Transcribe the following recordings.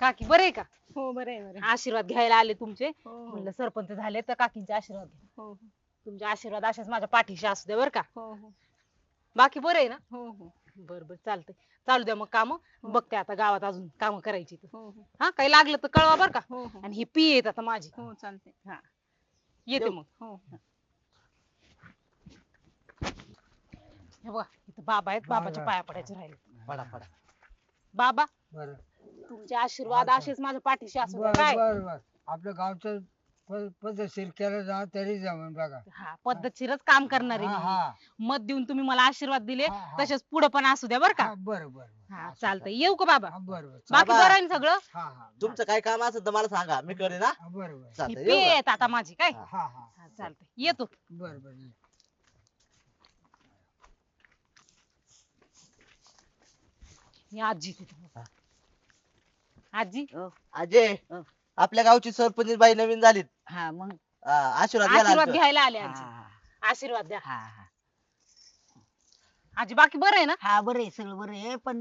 काकी बरे का? हो बरं आहे बरं आहे. आशीर्वाद घ्यायला आले तुमचे. हो हो म्हणलं सरपंच झाले तर काकींचे आशीर्वाद घ्या. हो तुमचे आशीर्वाद असेच माझ्या पाठीशी असू दे बर का. हो हो बाकी बरं आहे ना? हो हो बर बर चालतंय. चालू द्या मग काम. हो. बघते आता गावात अजून काम करायची तर. हो हो हा काही लागलं तर कळवा बर का. हो हो आणि ही पी येत आता माझी. हो चालते. हा येते मग. हो हे बघा इथं बाबा आहेत. बाबाच्या बरं. पाया पडायचे राहिले. पडा पडा बाबा बर तुमचे आशीर्वाद अच्छा. असेच माझ्या पाठीशी असू द्या बर काय. बर बर आपल्या गावचं पद्धतशीर केलं जा तरी जमून बघा. हा पद्धतशीरच काम करणार हा आहे हा मी. मत देऊन तुम्ही मला आशीर्वाद दिले हा, हा. तसेच पुढे पण असू द्या बर का. हा, बर बर हा चालतंय येऊ का बाबा. बर बर बाकी बाबा. बरं आहे ना सगळं. हा हा तुमचं काय काम असेल तर मला सांगा मी करेन ना बर बर ही चालतंय पी येऊ का? येत आता माझी काय. हा. हा हा हा चालतंय येतो. बर बर ही आजी तिथं. आजी अजय हं. आपल्या गावची सरपंच बाई नवीन झालीत हा मग आशीर्वाद घ्यायला आशीर्वाद आलतो. घ्यायला आले हा आजी. आशीर्वाद द्या. हा हा आजी बाकी बरं आहे ना. हा बरं आहे सगळं बरं आहे पण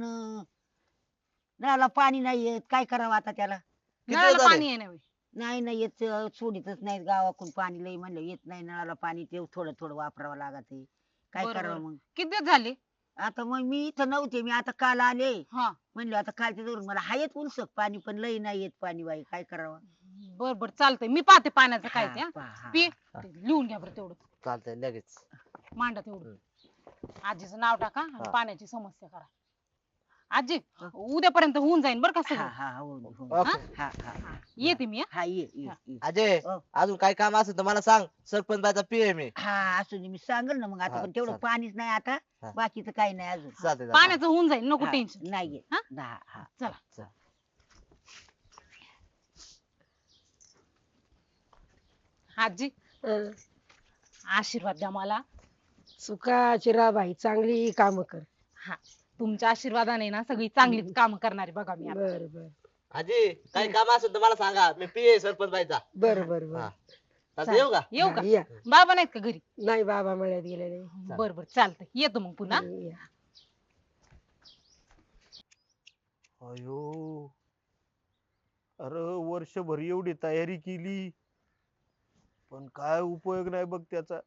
नळाला पाणी नाही येत काय करावं आता त्याला. किती नळाला झाले? पाणी आहे ना बे. नाही नाही येत सोडितच नाही गावाकडून पाणी लई म्हणलं येत नाही नळाला पाणी ते थोडं थोडं वापरावं लागत आहे काय बरं, करावं बरं. मग. किती दिवस झाले. आता मग मी इथं नव्हते मी आता काल आले हा म्हणलं आता कालच्या धरून मला हायत उलसक पाणी पण लई नाही येत पाणी बाई काय करावं. बर बर चालतंय मी पाहते पाण्याचं काय ते. हा, हा. पहा, हा. पी ते लिहून घ्या बरं तेवढं. चालतंय लगेच मांडा तेवढं. आजीचं नाव टाका आणि हा. पाण्याची समस्या करा. आजी उद्यापर्यंत होऊन जाईन बरं का हा सगळं. हा हो, हो. ओके. हा हा हा, येते मी हा. हा ये हा. ये. अजय हो. अजून काय काम असेल तर मला सांग सरपंच बाईचा पी मी हा असू दे मी सांगेल ना मग आता हा, पण तेवढं चालेल. पाणीच नाही आता हा. बाकीचं काही नाही अजून. चालतंय पाण्याचं होऊन जाईल नको हा, टेन्शन. नाही येत. हा? हा हा चला आजी आशीर्वाद द्या मला. सुखाची राह बाई चांगली काम कर. हा तुमच्या आशीर्वादाने ना सगळी चांगलीच काम करणारी बघा मी आता. बर बर अजय काय काम असेल तर मला सांगा मी पी सरपंच बाईचा बर बर बर हा चालतंय येऊ का येऊ का. या बाबा नाहीत का घरी. नाही बाबा मळ्यात गेलेले. बर बर चालतंय येतो मग पुन्हा. या. अयो अरे वर्षभर एवढी तयारी केली पण काय उपयोग नाही बघ त्याचा.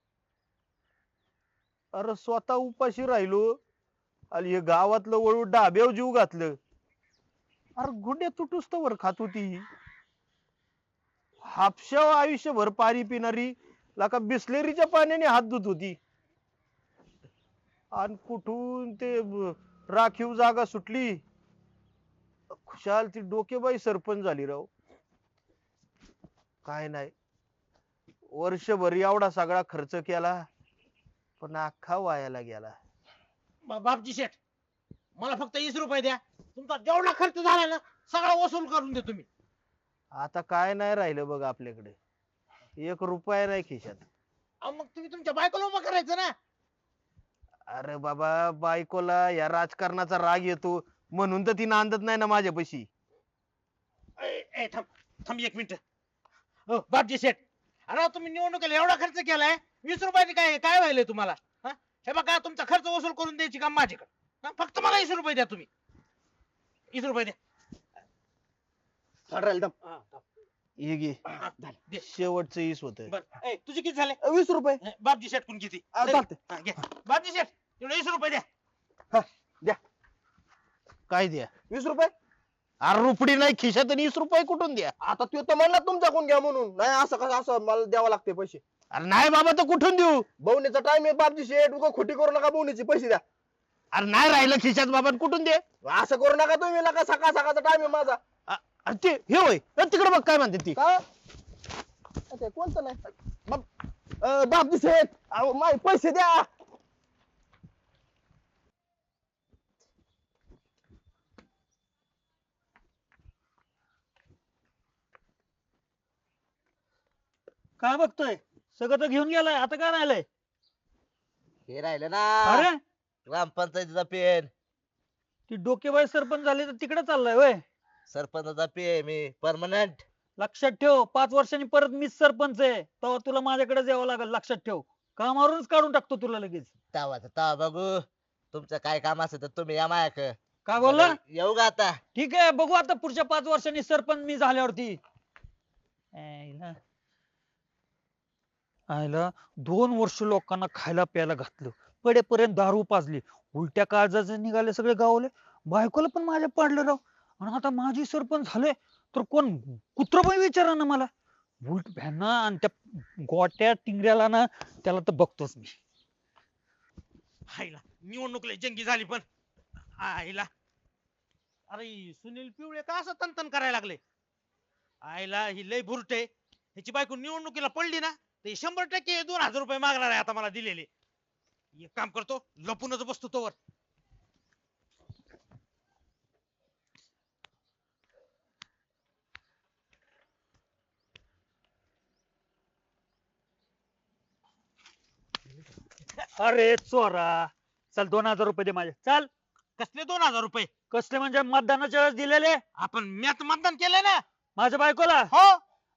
अरे स्वतः उपाशी राहिलो आणि हे गावातलं वळू डाब्यावर जीव घातलं. अरे गुंड्या तुटूस तर खात होती ही. हापशा आयुष्यभर पाणी पिणारी लाका बिस्लेरीच्या पाण्याने हात धुत होती आणि कुठून ते राखीव जागा सुटली खुशाल ती डोकेबाई सरपंच झाली राव. काय नाही वर्षभर एवढा सगळा खर्च केला पण अख्खा वायाला गेला. बापजी शेठ मला फक्त 20 रुपये द्या तुमचा जेवढा खर्च झाला ना सगळा वसूल करून देतो मी. आता काय नाही राहिलं बघ आपल्याकडे. 1 रुपया नाही खिशात. अहो, मग तुम्ही तुमच्या बायकोला उभं करायचं ना. अरे बाबा बायकोला या राजकारणाचा राग येतो म्हणून तर ती नांदत नाही ना माझ्यापाशी. थांब थांब 1 मिनिट. हो बापजी शेठ अरे तुम्ही निवडणुकीला एवढा खर्च केलाय 20 रुपयाने काय काय व्हायलंय तुम्हाला. हा? हे बघा तुमचा खर्च वसूल करून द्यायची काम माझ्याकडे. हा? फक्त मला 20 रुपये द्या तुम्ही. 20 रुपये द्या. हा, हे घे दे. शेवटचं ईस होत. बरं तुझे किती झाले. 20 रुपये बापजी शेठ कोण किती. चालतंय. घ्या. बापजी शेठ एवढे 20 रुपये द्या. काय द्या 20 रुपये अरे रुपडी नाही खिशात आणि 20 रुपये कुठून द्या. आता तो तर म्हणला तुमच्याकडून घ्या म्हणून नाही असं कसं असं मला द्यावं लागते पैसे. अरे नाही बाबा तर कुठून देऊ. बवणीचा टाइम आहे बापजी शेठ उगा खोटी करू नका बवणीचे पैसे द्या. अरे नाही राहिलं खिशात बाबा कुठून दे. असं करू नका तुम्ही नका सकाळ सकाळचा टाइम आहे माझा. अरे ते हे होय तिकडे बघ काय म्हणते ती. का ते कोणतं नाही बापजी शेठ अहो माझे पैसे द्या. काय बघतोय सगळं तर घेऊन गेलाय आता काय राहिलंय. हे राहिलं ना अरे ग्रामपंचायतीचा पेन ती डोकेबाई सरपंच झाली तर तिकडे चाललाय होय. सरपंचाचा पे मी परमनंट. लक्षात ठेव 5 वर्षांनी परत मीच सरपंच आहे तेव्हा तुला माझ्याकडे यावं लागेल. लक्षात ठेव कामावरूनच काढून टाकतो तुला लगेच. तावाचा तावा बघू तुमचं काय काम असेल तर तुम्ही या मायाक काय बोलला? येऊ का आता? ठीक आहे, बघू आता पुढच्या 5 वर्षांनी सरपंच मी झाल्यावरती. आईला आईला 2 वर्ष लोकांना खायला प्यायला घातलं, पडेपर्यंत दारू पाजली, उलट्या काळजाचे निघाले सगळे गावले, बायकोला पण माझ्या पाडलं राव. आणि आता माझी सरपंच झाले तर कोण कुत्र पण विचारा ना मला. उलट भ्यांना आणि त्या गोट्या टिंगऱ्याला ना, त्याला तर बघतोच मी. आईला निवडणूक लय जंगी झाली पण. आईला अरे सुनील पिवळे का असं तनतन करायला लागले? आईला ही लय भुरटे. ह्याची बायको निवडणुकीला पडली ना ते 100% 2000 रुपये मागणार आहे आता मला दिलेले. एक काम करतो, लपूनच बसतो तोवर. अरे चोरा, चल 2000 रुपये दे माझे, चल. कसले 2000 रुपये? कसले म्हणजे मतदानाच्या वेळेस दिलेले आपण म्यात मतदान केलंय ना. माझ्या बायकोला. हो,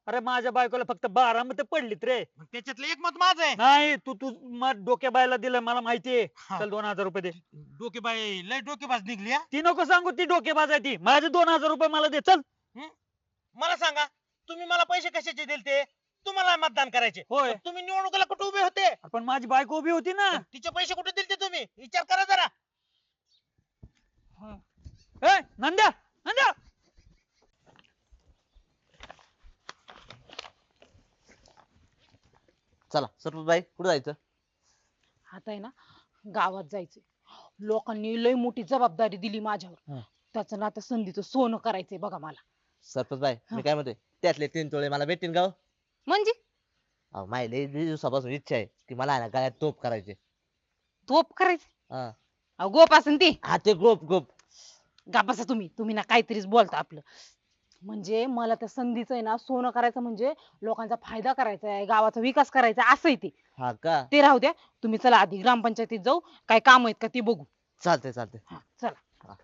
अरे माझ्या बायकोला फक्त 12 मत पडलीत रे. मग त्याच्यातलं एक मत माझं आहे. नाही, तू तू मत डोक्या बायला दिलं मला माहितीये. हा. चल 2000 रुपये दे. डोकेबाई लय डोकेबाज निघली हा. ती नको सांगू, ती डोकेबाज आहे ती. माझे 2000 रुपये मला दे, चल. मला सांगा, तुम्ही मला पैसे कशाचे दिलते? तुम्हाला मतदान करायचे. होय, तुम्ही निवडणुकीला कुठे उभे होते? पण माझी बायको उभी होती ना. तिचे पैसे कुठे दिलते तुम्ही? विचार करा जरा. ए नंद्या, नंद्या. चला सरपंच बाई, कुठे जायचं? आता आहे ना गावात जायचंय. लोकांनी लय मोठी जबाबदारी दिली माझ्यावर. हा. त्याचं ना आता संधीचं सोनं करायचंय बघा मला. सरपंच बाई, हा. मी काय म्हणते, त्यातले 3 तोळे मला भेटतील का हो? म्हणजे अहो, माझी लय दिवसापासून इच्छा आहे की मला आहे ना गळ्यात तोप करायचे. तोप करायची? हा अहो गोप असेल ती. हा, ते गोप गोप. गा बसा तुम्ही, तुम्ही ना काहीतरीच बोलता आपलं. म्हणजे मला त्या संधीचं आहे ना सोनं करायचं, म्हणजे लोकांचा फायदा करायचा आहे, गावाचा विकास करायचा आहे, असंय ते. हा का? ते राहू द्या, तुम्ही चला आधी ग्रामपंचायतीत जाऊ, काय काम आहेत का ते बघू. चालते चालते. हा चला.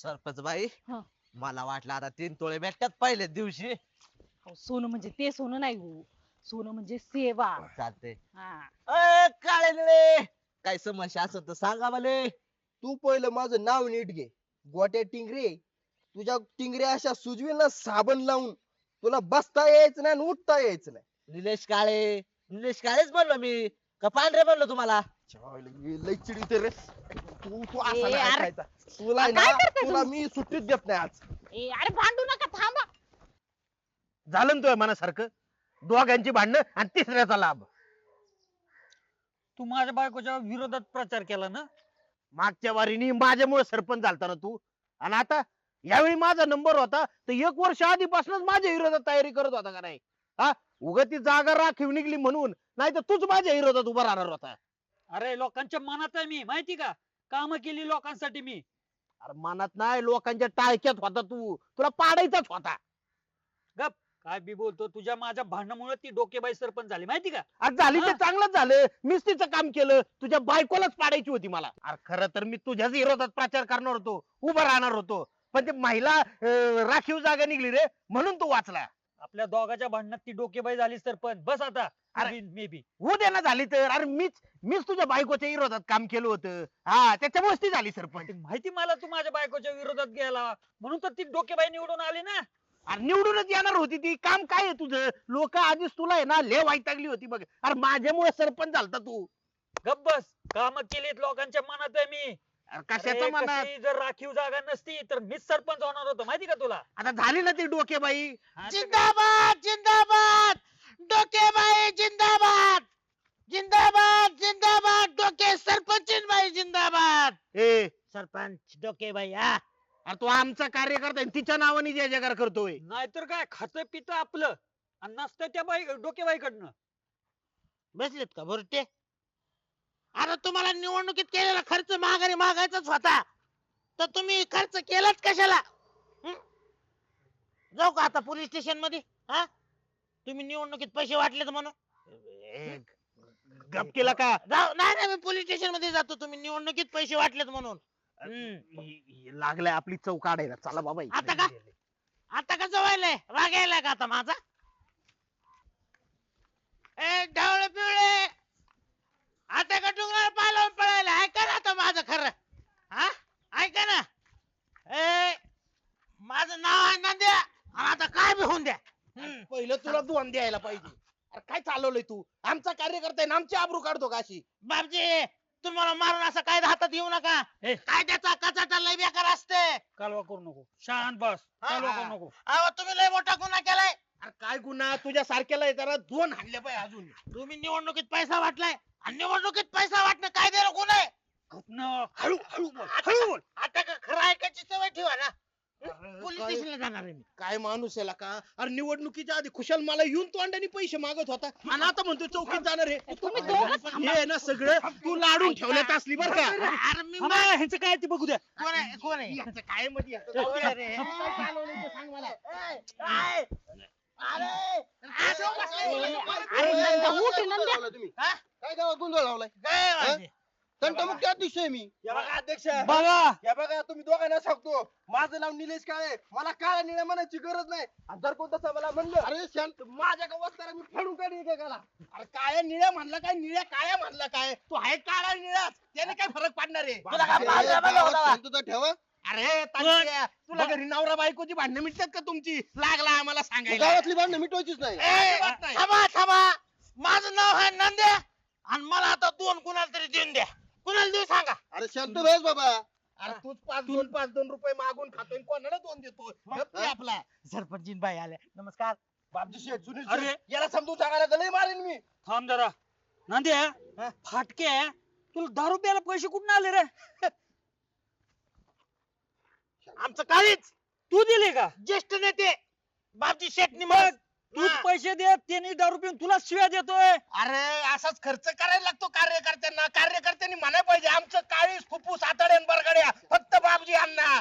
सरपंच बाई, हा. मला वाटलं आता 3 तोळे भेटतात पहिल्याच दिवशी. अहो, सोनं म्हणजे ते सोनं नाही हो, सोनं म्हणजे सेवा. चालते. हा. काळे निळे, काय समस्या असेल तर सांगा मला. तू पहिलं माझं नाव नीट घे. गोट्या टिंगरे. तुझ्या टिंगऱ्या अशा सुजवील ना साबण लावून, तुला बसता यायचं नाही आणि उठता यायचं नाही. निलेश काळे, निलेश काळेच म्हणलो मी का पांढरे म्हणलो तुम्हाला? लय चिडीते रे. तू तू असा ए, नाही अरे. ऐकायचा. तुला आहे काय ना, करताय तुला तुम्ही? मी सुट्टीच देत नाही आज. ए अरे भांडू नका, थांबा. झालं ना तुझ्या मनासारखं, दोघांची भांडणं आणि तिसऱ्याचा लाभ. तू माझ्या बायकोच्या विरोधात प्रचार केला ना. मागच्या वारीनी माझ्यामुळे सरपंच झालता ना तू, आणि आता यावेळी माझा नंबर होता तर 1 वर्ष आधीपासूनच माझ्या विरोधात तयारी करत होता का नाही? हा, उगा ती जागा राखीव निघली म्हणून, नाही तर तूच माझ्या विरोधात उभा राहणार होता. अरे लोकांच्या मनात आहे मी, माहिती का? काम केली लोकांसाठी मी. अरे मनात नाही, लोकांच्या टाळक्यात होता तू, तुला पाडायचाच होता. काय बी बोलतो, तुझ्या माझ्या भांडणामुळे ती डोकेबाई सरपंच झाली, माहिती का? आज झाली हा. ते चांगलंच झालं, मीच तिचं काम केलं. तुझ्या बायकोलाच पाडायची होती मला. अरे खरं तर मी तुझ्याच विरोधात प्रचार करणार होतो, उभा राहणार होतो, पण ते महिला राखीव जागा निघली रे, म्हणून तू वाचला. आपल्या दोघांच्या भांडणात ती डोकेबाई झाली सरपंच. बस आता. अरे. मे बी होऊ दे ना झाली तर. अरे मीच तुझ्या बायकोच्या विरोधात काम केलं होतं. हा, त्याच्यामुळेच ती झाली सरपंच. माहिती मला, तू माझ्या बायकोच्या विरोधात गेला म्हणून तर ती डोकेबाई निवडून आली ना. अरे निवडूनच येणार होती ती. काम काय आहे तुझं? लोक आधीच तुला आहे ना लय वैतागली होती बघ. अरे माझ्यामुळे सरपंच झालता तू. गप बस. काम केलीत लोकांच्या मनात आहे मी. अरे अरे कशाचं म्हणा. कशी जर राखीव जागा नसती तर मीच सरपंच होणार होतो, माहिती का तुला? आता झाली ना ती डोकेबाई. हा, तर- जिंदाबाद जिंदाबाद डोकेबाई जिंदाबाद. जिंदाबाद जिंदाबाद डोके सरपंच बाई जिंदाबाद. ए, सरपंच डोकेबाई हा. अरे तो आमचा कार्यकर्ता आहे, तिच्या नावाने जय जयकार करतोय. नाहीतर काय, खातं पितं आपलं आणि नसतं त्या बाई डोकेबाईकडनं. बसलेत का भुरटे? अरे तुम्हाला निवडणुकीत केलेला खर्च महागारी मागायचाच होता, तर तुम्ही खर्च केलाच कशाला? हं? जाऊ का आता पोलीस स्टेशन मध्ये? हा, तुम्ही निवडणुकीत पैसे वाटलेत म्हणून. ए, गप केला का? जाऊ नाही नाही, मी पोलीस स्टेशन मध्ये जातो, तुम्ही निवडणुकीत पैसे वाटलेत म्हणून. लागलाय आपली चौक काढायला. चला बाबा. आता का? आता कसं व्हायलंय राग यायलाय का आता माझा ए ढवळे पिवळे आता का डोंगरावर पाय लावून पळायला ऐका ना आता माझं खरं हा ऐका ना ए माझं नाव आहे नंद्या आणि आता काय बी होऊन द्या पहिलं तुला दोन द्यायला पाहिजे. अरे काय चालवलंय तू? आमचा कार्यकर्ता आहे ना, आमची आबरू काढतो का अशी? बापजी तुम्हाला मारून असं काय हातात येऊ नका कायद्याचा कचाटा लय बेकार असते कालवा करू नको, शांत बस, कालवा करू नको. अहो तुम्ही लय मोठा गुन्हा केलाय अरे काय गुन्हा? तुझ्या सारख्याला त्याला दोन हाणले पाहिजे अजून. तुम्ही निवडणुकीत पैसा वाटलाय आणि निवडणुकीत पैसा वाटणं कायद्याला गुन्हा आहे गप्प हळू हळू बोल, हळू बोल. आता का खरं ऐकायची सवय ठेवा ना पोलीस काय- स्टेशनला जाणार आहे मी काय माणूस आहे का? अरे निवडणुकीच्या आधी खुशाल मला येऊन तोंडाने पैसे मागत होता आणि आता म्हणतो चौकीत जाणार आहे. तुम्ही दोघं हे आहे ना सगळं तू लाडून ठेवण्यात असली बरं का? अरे मी थांबा, ह्यांचं काय ते बघू द्या. कोण आहे कोण आहे याचं काय मध्ये याचं कोण जाऊ आहे दे. रे? काय चालवलंय ते सांग मला. अरे नंद्या, उठ रे नंद्या. तुम्ही हा? काय गावात गोंधळ लावलाय? काय माहिती? तंटमुक्त अध्यक्ष आहे मी. हे बघा अध्यक्ष, बघा हे बघा तुम्ही दोघांना सांगतो, माझं नाव निलेश काळे, मला काळ्या निळ्या म्हणायची गरज नाही. आणि जर कोण तसं मला म्हणलं अरे शांत माझ्या गावात मी फेडून काढीन एकेकाला. अरे काळ्या निळ्या म्हणला काय, निळ्या काळ्या म्हणला काय? तू आहे काळा निळा, त्याने काय फरक पडणार आहे? तुला काय माझ्या बघा गावात होता? शांतता ठेवा. अरे तात्या, तुला घरी नवरा बायकोची भांडणं मिटतात का तुमची? लागला आम्हाला सांगायला. गावातली भांडणं मिटवायचीच नाही. अजिबात नाही. थांबा थांबा माझं नाव आहे नंद्या आणि मला आता दोन कुणाला तरी देऊन द्या कुणाला देऊ सांगा अरे शांत बस बाबा. अरे तूच पाच दोन रुपये मागून खातोय, कोणाला दोन देतो? गप्प आहे आपला. सरपंचीन बाई आल्या नमस्कार बापजी शेठ, सुनील अरे. शेठ, याला समजून सांगायला तर लय मारेन मी. थांब जरा. नांद्या फाटके, तुला दारू प्यायला पैसे कुठून आले रे? आमचं काळीच तू दिले का? ज्येष्ठ नेते बापजी शेटनी मग तूच पैसे दे, त्यांनी दारू पिऊन तुला शिव्या देतोय. अरे असाच खर्च करायला लागतो कार्यकर्त्यांना. कार्यकर्त्यांनी म्हणाय पाहिजे आमचं काळीस फुफ्फुस आतड्यान बरगड्या फक्त बापजी अण्णा.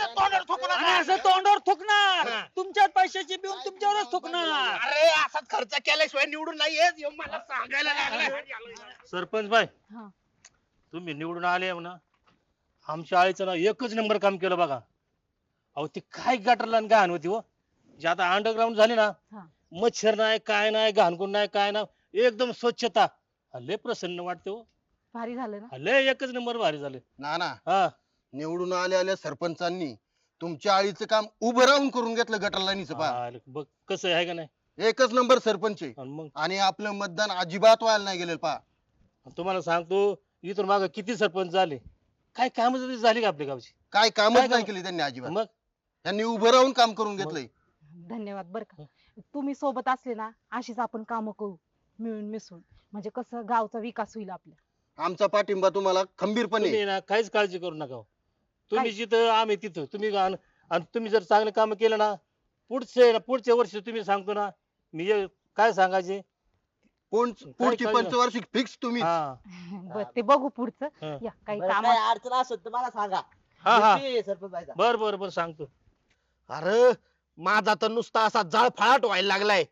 तोंडावर थुंकू आणि नका. असं तोंडावर थुकणार, हा. तुमच्याच पैशाची पिऊन तुमच्यावरच थुकणार. अरे असाच खर्च केल्याशिवाय निवडून नाही येत, हे मला सांगायला लागलाय. सरपंच बाई हा. तुम्ही निवडून आले ना, आमच्या आईचं ना एकच नंबर काम केलं बघा. अहो ती काय गटरला आणि घाण होती हो, जे आता अंडरग्राऊंड झाली ना, हा. मच्छर नाही काय नाही घाणकून नाही काय नाही, एकदम स्वच्छता. लय प्रसन्न वाटते हो, भारी झालं ना. लय एकच नंबर भारी झाले. ना ना हा निवडून आल्या सरपंचांनी तुमच्या आळीचं काम उभं राहून करून घेतलं गटर लाईनीचं पहा. हा, बघ कसं आहे का नाही. एकच नंबर सरपंच आहे. आणि मग आणि आपलं मतदान अजिबात व्हायला नाही गेलेलं पहा. तुम्हाला सांगतो, इथून माग किती सरपंच झाले, काय काम झाली का आपल्या गावची? काय कामच काय नाही काम? केली त्यांनी अजिबात. मग त्यांनी उभं राहून काम करून घेतलंय. धन्यवाद बर का. तुम्ही सोबत असले ना, अशीच आपण काम करू मिळून मिसळून, म्हणजे कसं गावचा विकास होईल आपल्या. आमचा पाठिंबा तुम्हाला खंबीरपणे तुम्ही ना काहीच काळजी करू नका हो. तुम्ही काय? जिथं आम्ही तिथं तुम्ही आणि तुम्ही जर चांगले काम केलं ना, पुढच्या वर्षी तुम्ही सांगतो ना मी काय सांगायचे. पुढची काय- पंचवार्षिक फिक्स तुम्ही. हा बर ते बघू पुढचं. हा. या काही बरं, काम काय अडचण असेल तर मला सांगा हा हा मी PA सरपंच व्हायचा. बर बर बर सांगतो. अरे माझा तर नुसता असा जाळफळाट व्हायला लागलाय.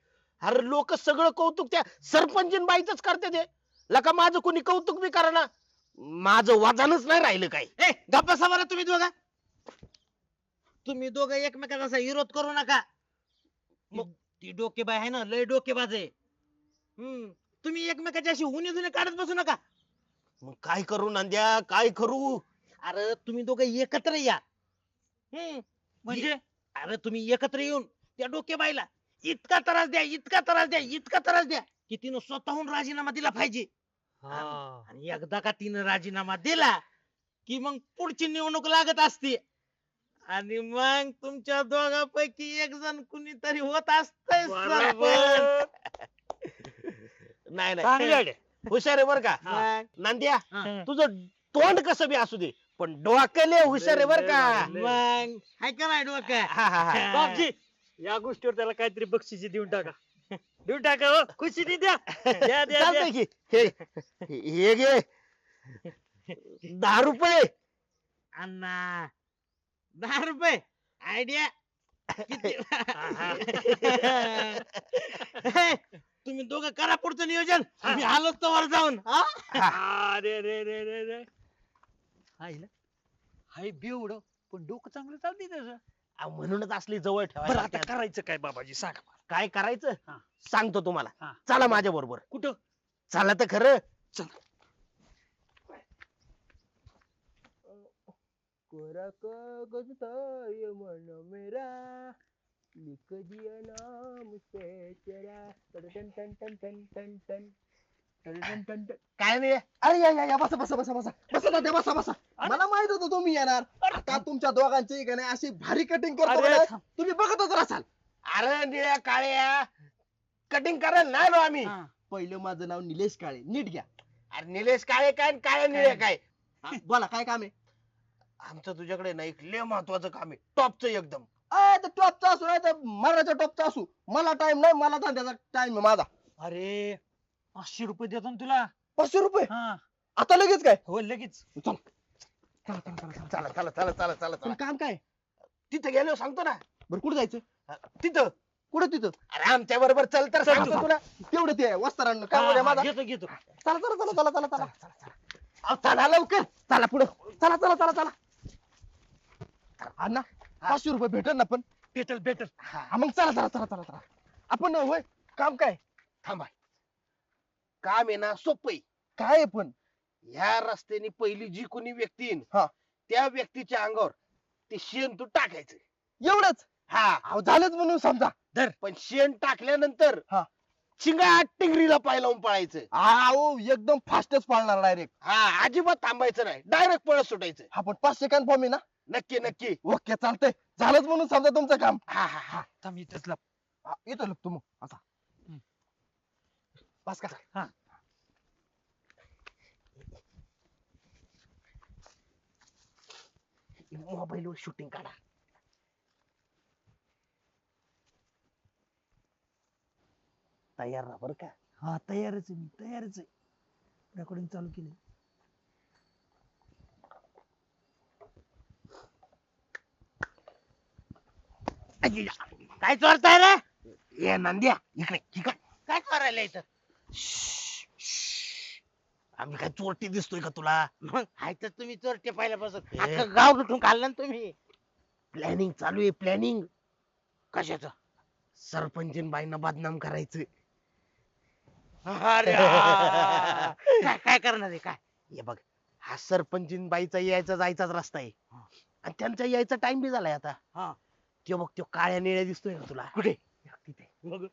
अरे लोक सगळं कौतुक त्या सरपंचीन बाईच करते ते. लका माझं कोणी कौतुक बी करा ना, माझं वजनच नाही राहिलं काय. ए गप्पा बरं तुम्ही दोघं एकमेकांचा असा विरोध करू नका. मग ती डोकेबाज आहे ना, लय डोकेबाज आहे. तुम्ही एकमेकाची अशी उन्ही जुने काढत बसू नका. मग काय करू नंद्या, काय करू? अरे तुम्ही दोघं एकत्र या. म्हणजे अरे तुम्ही एकत्र येऊन त्या डोकेबाईला इतका त्रास द्या, इतका त्रास द्या, इतका त्रास द्या की तिनं स्वतःहून राजीनामा दिला पाहिजे. आणि एकदा का तिनं राजीनामा दिला की मग पुढची निवडणूक लागत असते आणि मग तुमच्या दोघांपैकी एक जण कुणीतरी होत असतंय सरपंच. नाही चांगली नाही, आयडिया. हुशार आहे बर का. मग नंद्या हा. तुझं तोंड कसं बी असू दे, पण डोक्याले हुशार आहे बर का. मग हाय का नाही डोकं? हा, हा, हा. बापजी, या गोष्टीवर त्याला काहीतरी बक्षिसी देऊन टाका. देऊन टाका हो, खुशीने द्या. द्या, द्या, चालतंय द्या. की हे घे 10 रुपये. अण्णा 10 रुपये आयडिया किती? तुम्ही दोघं करा पुढचं नियोजन. मी आलो तर वर जाऊन. हा? अरे रे रे रे रे. हाय ना, हाय बेवड पण डोकं चांगलं चालते त्याचं. म्हणूनच असली जवळ बरं ठेवायला आता करायचं काय बाबाजी सांगा मला. काय करायचं हा. सांगतो तुम्हाला. हा. चला माझ्या बरोबर. कुठं? चला तर खरं. कोरा कागज था ये मन मेरा लिख दिया नाम से तेरा टन टन टन टन टन टन टन टन टन टन. काय नाही अरे या बसा बसा बसा बसा बसा तात्या, बसा बसा. मला माहित होतं तुम्ही येणार. आता तुमच्या दोघांची का नाही अशी भारी कटिंग करतो का अरे नाही, तुम्ही बघतच राहाल. अरे निळ्या काळ्या कटिंग करायला नाही नो आम्ही. हा. पहिलं माझं नाव निलेश काळे, नीट घ्या. अरे निलेश काळे काय आणि काळे निळे काय. हा, बोला काय काम आहे. आमचं तुझ्याकडे ना एक लय महत्वाचं काम आहे, टॉपचं एकदम. तर टॉपचा असू नाही तर मराठा टॉपचा असू, मला टाइम नाही, मला धंद्याचा टाइम आहे माझा. अरे 500 रुपये देतो ना तुला. 500 रुपये हा आता लगेच काय. हो लगेच. चला चला चला चला चला. चला चला चला चला चला पण चला. काम काय. तिथं गेलो सांगतो ना. बरं कुठे जायचं. तिथं कुठे तिथं. अरे आमच्या बरोबर चल तर सांगतो तुला. तेवढं ते वस्त्रांना हा, काम हा, माझा. घेतो घेतो. चला चला चला चला चला चला अहो, चला लवकर. चला पुढे. चला चला चला चला. अण्णा 500 रुपये भेटेल ना पण. भेटल भेटल. हा, मग चला चला चला चला चला. आपण होय काम काय. थांबा. काम आहे ना सोपं आहे. काय आहे पण. ह्या रस्त्याने पहिली जी कोणी व्यक्ती येईन हा. त्या व्यक्तीच्या अंगावर ते शेण तू टाकायचं. एवढंच. हा. अहो झालंच म्हणून समजा. पण शेण टाकल्यानंतर हा. चिंगा टिंगरीला पाय लावून पळायचं. अहो एकदम फास्टच पाळणार डायरेक्ट. हा अजिबात थांबायचं नाही, डायरेक्ट पळत सुटायचं. हा पण 500 कन्फर्म आहे ना. नक्की नक्की. ओके चालतंय. झालंच म्हणून समजा तुमचं काम. हा हा हा. थांब इथंच लप. हा, येतो लपतो मग आता. बस का. हा. मोबाईल वर शूटिंग काढा. तयार राहा बरं का. हा तयारच आहे मी तयारच आहे. रेकॉर्डिंग चालू केली. काय चोरताय रे. ये नंद्या इकडे इकडे. काय करायला इथं. आम्ही काय चोरटी दिसतोय का तुला. मग हाय तर तुम्ही चोरटे पहिल्यापासून ए. अख्खं गाव लुटून काढलं ना तुम्ही. प्लॅनिंग चालू आहे प्लॅनिंग. कशाचं. सरपंचीनबाईंना बदनाम करायचं. अरे हा. काय काय करणार आहे काय. हे बघ हा सरपंचीनबाईचा यायचा जायचाच रस्ता आहे. आणि त्यांचा यायचा टाइम बी झालाय आता. हा. तो बघ तो काळ्या निळ्या दिसतोय का तुला. कुठे? तिथे. बघ.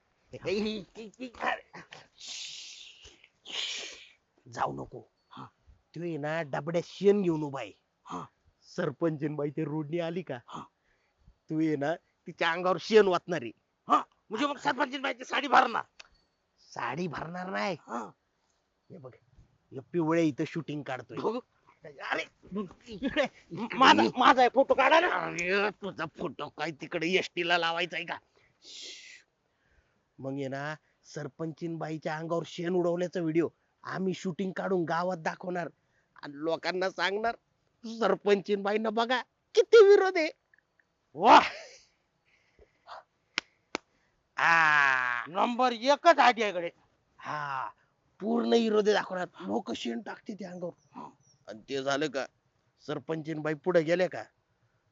जाऊ नको. तो आहे ना डबड्यात शेण घेऊन उभा आहे. हा. सरपंचीनबाई ते रोडनी आली का तू आहे ना तिच्या अंगावर शेण वाचणार आहे. म्हणजे मग सरपंच बाईची साडी भरणार. साडी भरणार नाही. हा. हे बघ हे पिवळे इथं शूटिंग काढतोय. बघू. अरे इकडे. माझा एक फोटो काढा ना. अरे तुझा फोटो काय तिकडे एसटी ला लावायचा आहे का. मग ये ना सरपंचीनबाईच्या अंगावर शेण उडवल्याचा व्हिडिओ आम्ही शूटिंग काढून गावात दाखवणार आणि लोकांना सांगणार सरपंचीनबाईंना बघा किती विरोध आहे. वा. आ, नंबर एकच आयडिया इकडे. हा पूर्ण विरोधी दाखवणार. लोक शेण टाकते त्या अंगावर. आणि ते झालं का सरपंचीनबाई पुढे गेले का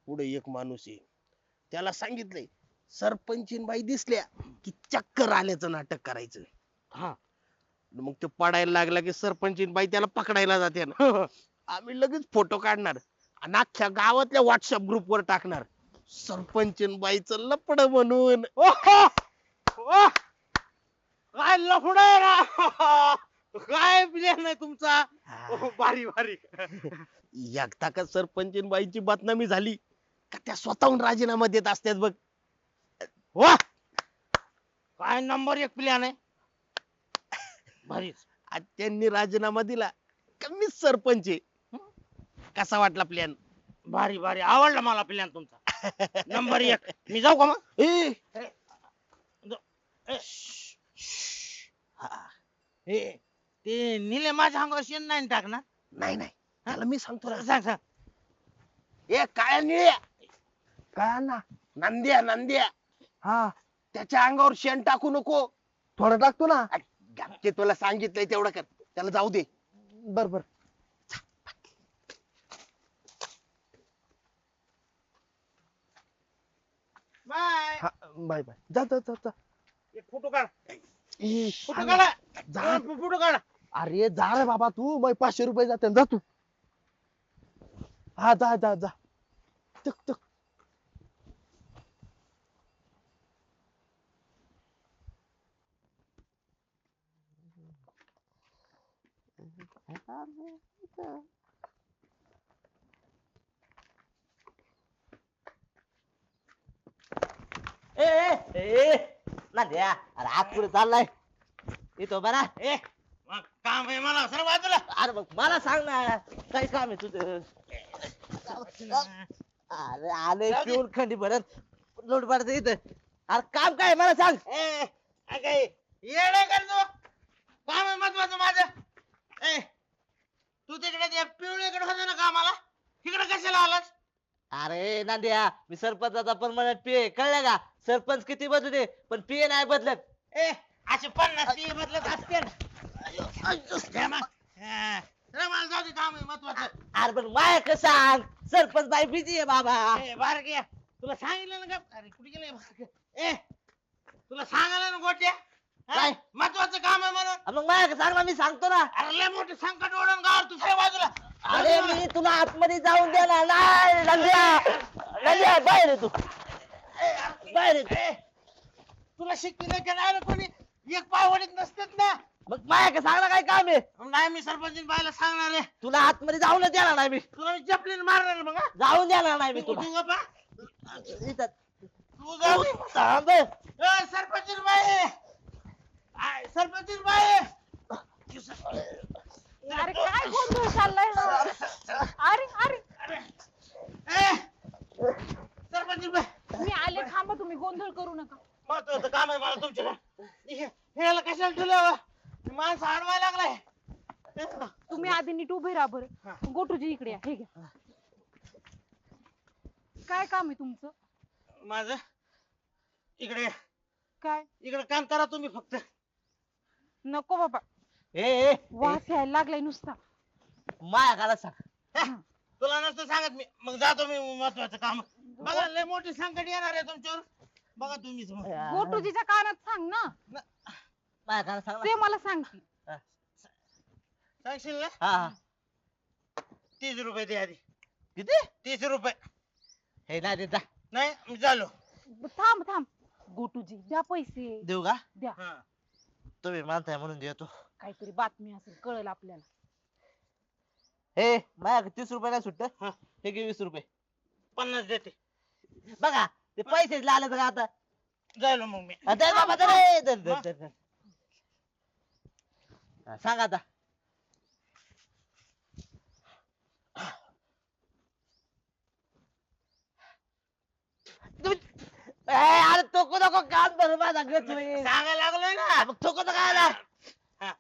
पुढे एक माणूस आहे त्याला सांगितलंय सरपंचीनबाई दिसल्या की चक्कर आल्याचं नाटक करायचं. हा. मग ते पडायला लागला की सरपंचीनबाई त्याला पकडायला जाते ना. आम्ही लगेच फोटो काढणार आणि अख्ख्या गावातल्या व्हॉट्सअप ग्रुप वर टाकणार सरपंचीनबाईचं लपड म्हणून. ओहो. वाह. काय लफड आहे ना. काय प्लॅन आहे तुमचा. ओहो, भारी भारी. एकदा का सरपंचीनबाईची बदनामी झाली का त्या स्वतःहून राजीनामा देत असतात बघ. वा. काय नंबर एक प्लॅन आहे. भारी. आज त्यांनी राजीनामा दिला का मीच सरपंच आहे. कसा वाटला प्लॅन. भारी भारी आवडला मला प्लॅन तुमचा. नंबर एक. मी जाऊ का मग. ए हे ते निले माझ्या अंगावर शेण नाही टाकणार. नाही नाही त्याला मी सांगतो ना. सांग सांग. ए काळ्या निळ्या काय अण्णा. नंद्या नंद्या हा त्याच्या अंगावर शेण टाकू नको. थोडं टाकतो ना. ते तुला सांगितलंय तेवढं कर. त्याला जाऊ दे. बर बर. बाय बाय जा जा जा जा. एक फोटो काढ ई, फोटो काढा जा. फोटो काढा अरे जा रे बाबा तू मग 500 रुपये जाते जा तू. हा जा जा जा. टक टक. ए ए ए नांद्या अरे आत पुढे चाललाय येतो बरा ए मग काम आहे मला सर बाजूला अरे मग मला सांग ना काय काम आहे तुझं अरे आले जाऊ दे. पिऊन खंडी भरत लोट पडत इथं अरे काम काय आहे मला सांग ए काय येडे करतो काम आहे महत्वाचं माझं ए तू तिकडे त्या पिवळीकडे होता ना कामाला तिकडे कशाला आलास अरे नांद्या मी सरपंचाचा परमनंट पीए कळलं का सरपंच किती बदलू दे पण पीए नाही बदलत ए असे 50 टी बदलत असते मला जाऊ दे काम आहे महत्वाचं अरे पण माया कसं सांग सरपंच बाई बिझी आहे बाबा ए बारक्या तुला सांगितलं ना का अरे कुठे गेले बारक्या ए तुला सांगायला ना गोट्या हा? काय? महत्वाचं काम आहे म्हणून मग माया सांग ना मी सांगतो ना अरे लय मोठे संकट ओढून गाव तू सगळ्या बाजूला अरे मी तुला आतमध्ये जाऊन देणार नाही नंद्या बाहेर आहे तू बाहेर आहे तू. ए, तुला शिकवलं की नाही रे कोणी एक पाय वडीत नसतेच ना मग माया का सांग ना काय काम आहे नाही मी सरपंच बायला सांगणार आहे तुला आतमध्ये जाऊन देणार नाही मी तुला मी चपलीन मारणार आहे मग हा? जाऊन देणार नाही मी तू तुला तू गप्पा इथं तू जाऊ दे. थांब. ए, सरपंच बाई सरपंच बाई अरे काय गोंधळ चाललाय हा? अरे अरे ए, सरपंच बाई मी आले थांबा तुम्ही गोंधळ करू नका महत्वाचं काम आहे मला तुमच्या ह्याला कशाला ठेवलं माणसं अडवायला लागलाय तुम्ही आधी नीट उभे राहा बरं गोटूजी इकडे या हे घ्या काय काम आहे तुमचं माझं इकडे काय इकडे काम करा तुम्ही फक्त नको बाबा ए ए, वास यायला लागलाय नुसता माया काला सांग तुला नसतं सांगत मी मग जातो मी महत्वाचं काम बघा लय मोठी संकट येणार आहे तुमच्यावर बघा तुम्हीच मग. गोटूजीच्या कानात सांग ना माया काला सांग ते मला सांगतील सांगशील ना हा हा 30 रुपये दे आधी किती 30 रुपये हे नाही देता नाही मी झालो थांब थांब गोटूजी द्या पैसे देऊ का द्या हा तुम्ही मानताय म्हणून देतो काहीतरी बातमी असेल कळेल आपल्याला हे माया 30 रुपये नाही सुट्ट हा. हे घे 20 रुपये 50 देते बघा ते पैसे आले का आता झालो मग मी दर बाबा दर ए, दर दर दर दर. हा, सांग आता अरे तो नको काम भर माझा गच होईल. सांगायला लागलोय ना मग तो काय आला हा.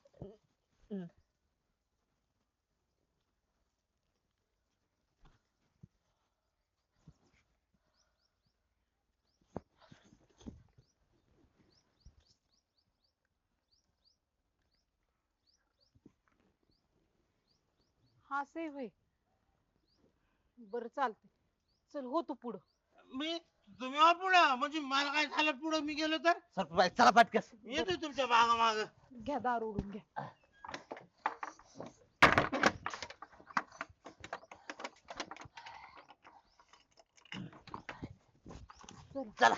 हा सेव आहे बरं चालतंय चल हो तू पुढं मी तुम्ही वा पुढं म्हणजे मला काय झालं पुढं मी गेलो तर सरपंच चला पटकस येतोय तुमच्या माग माग घ्या दार ओढून घ्या चला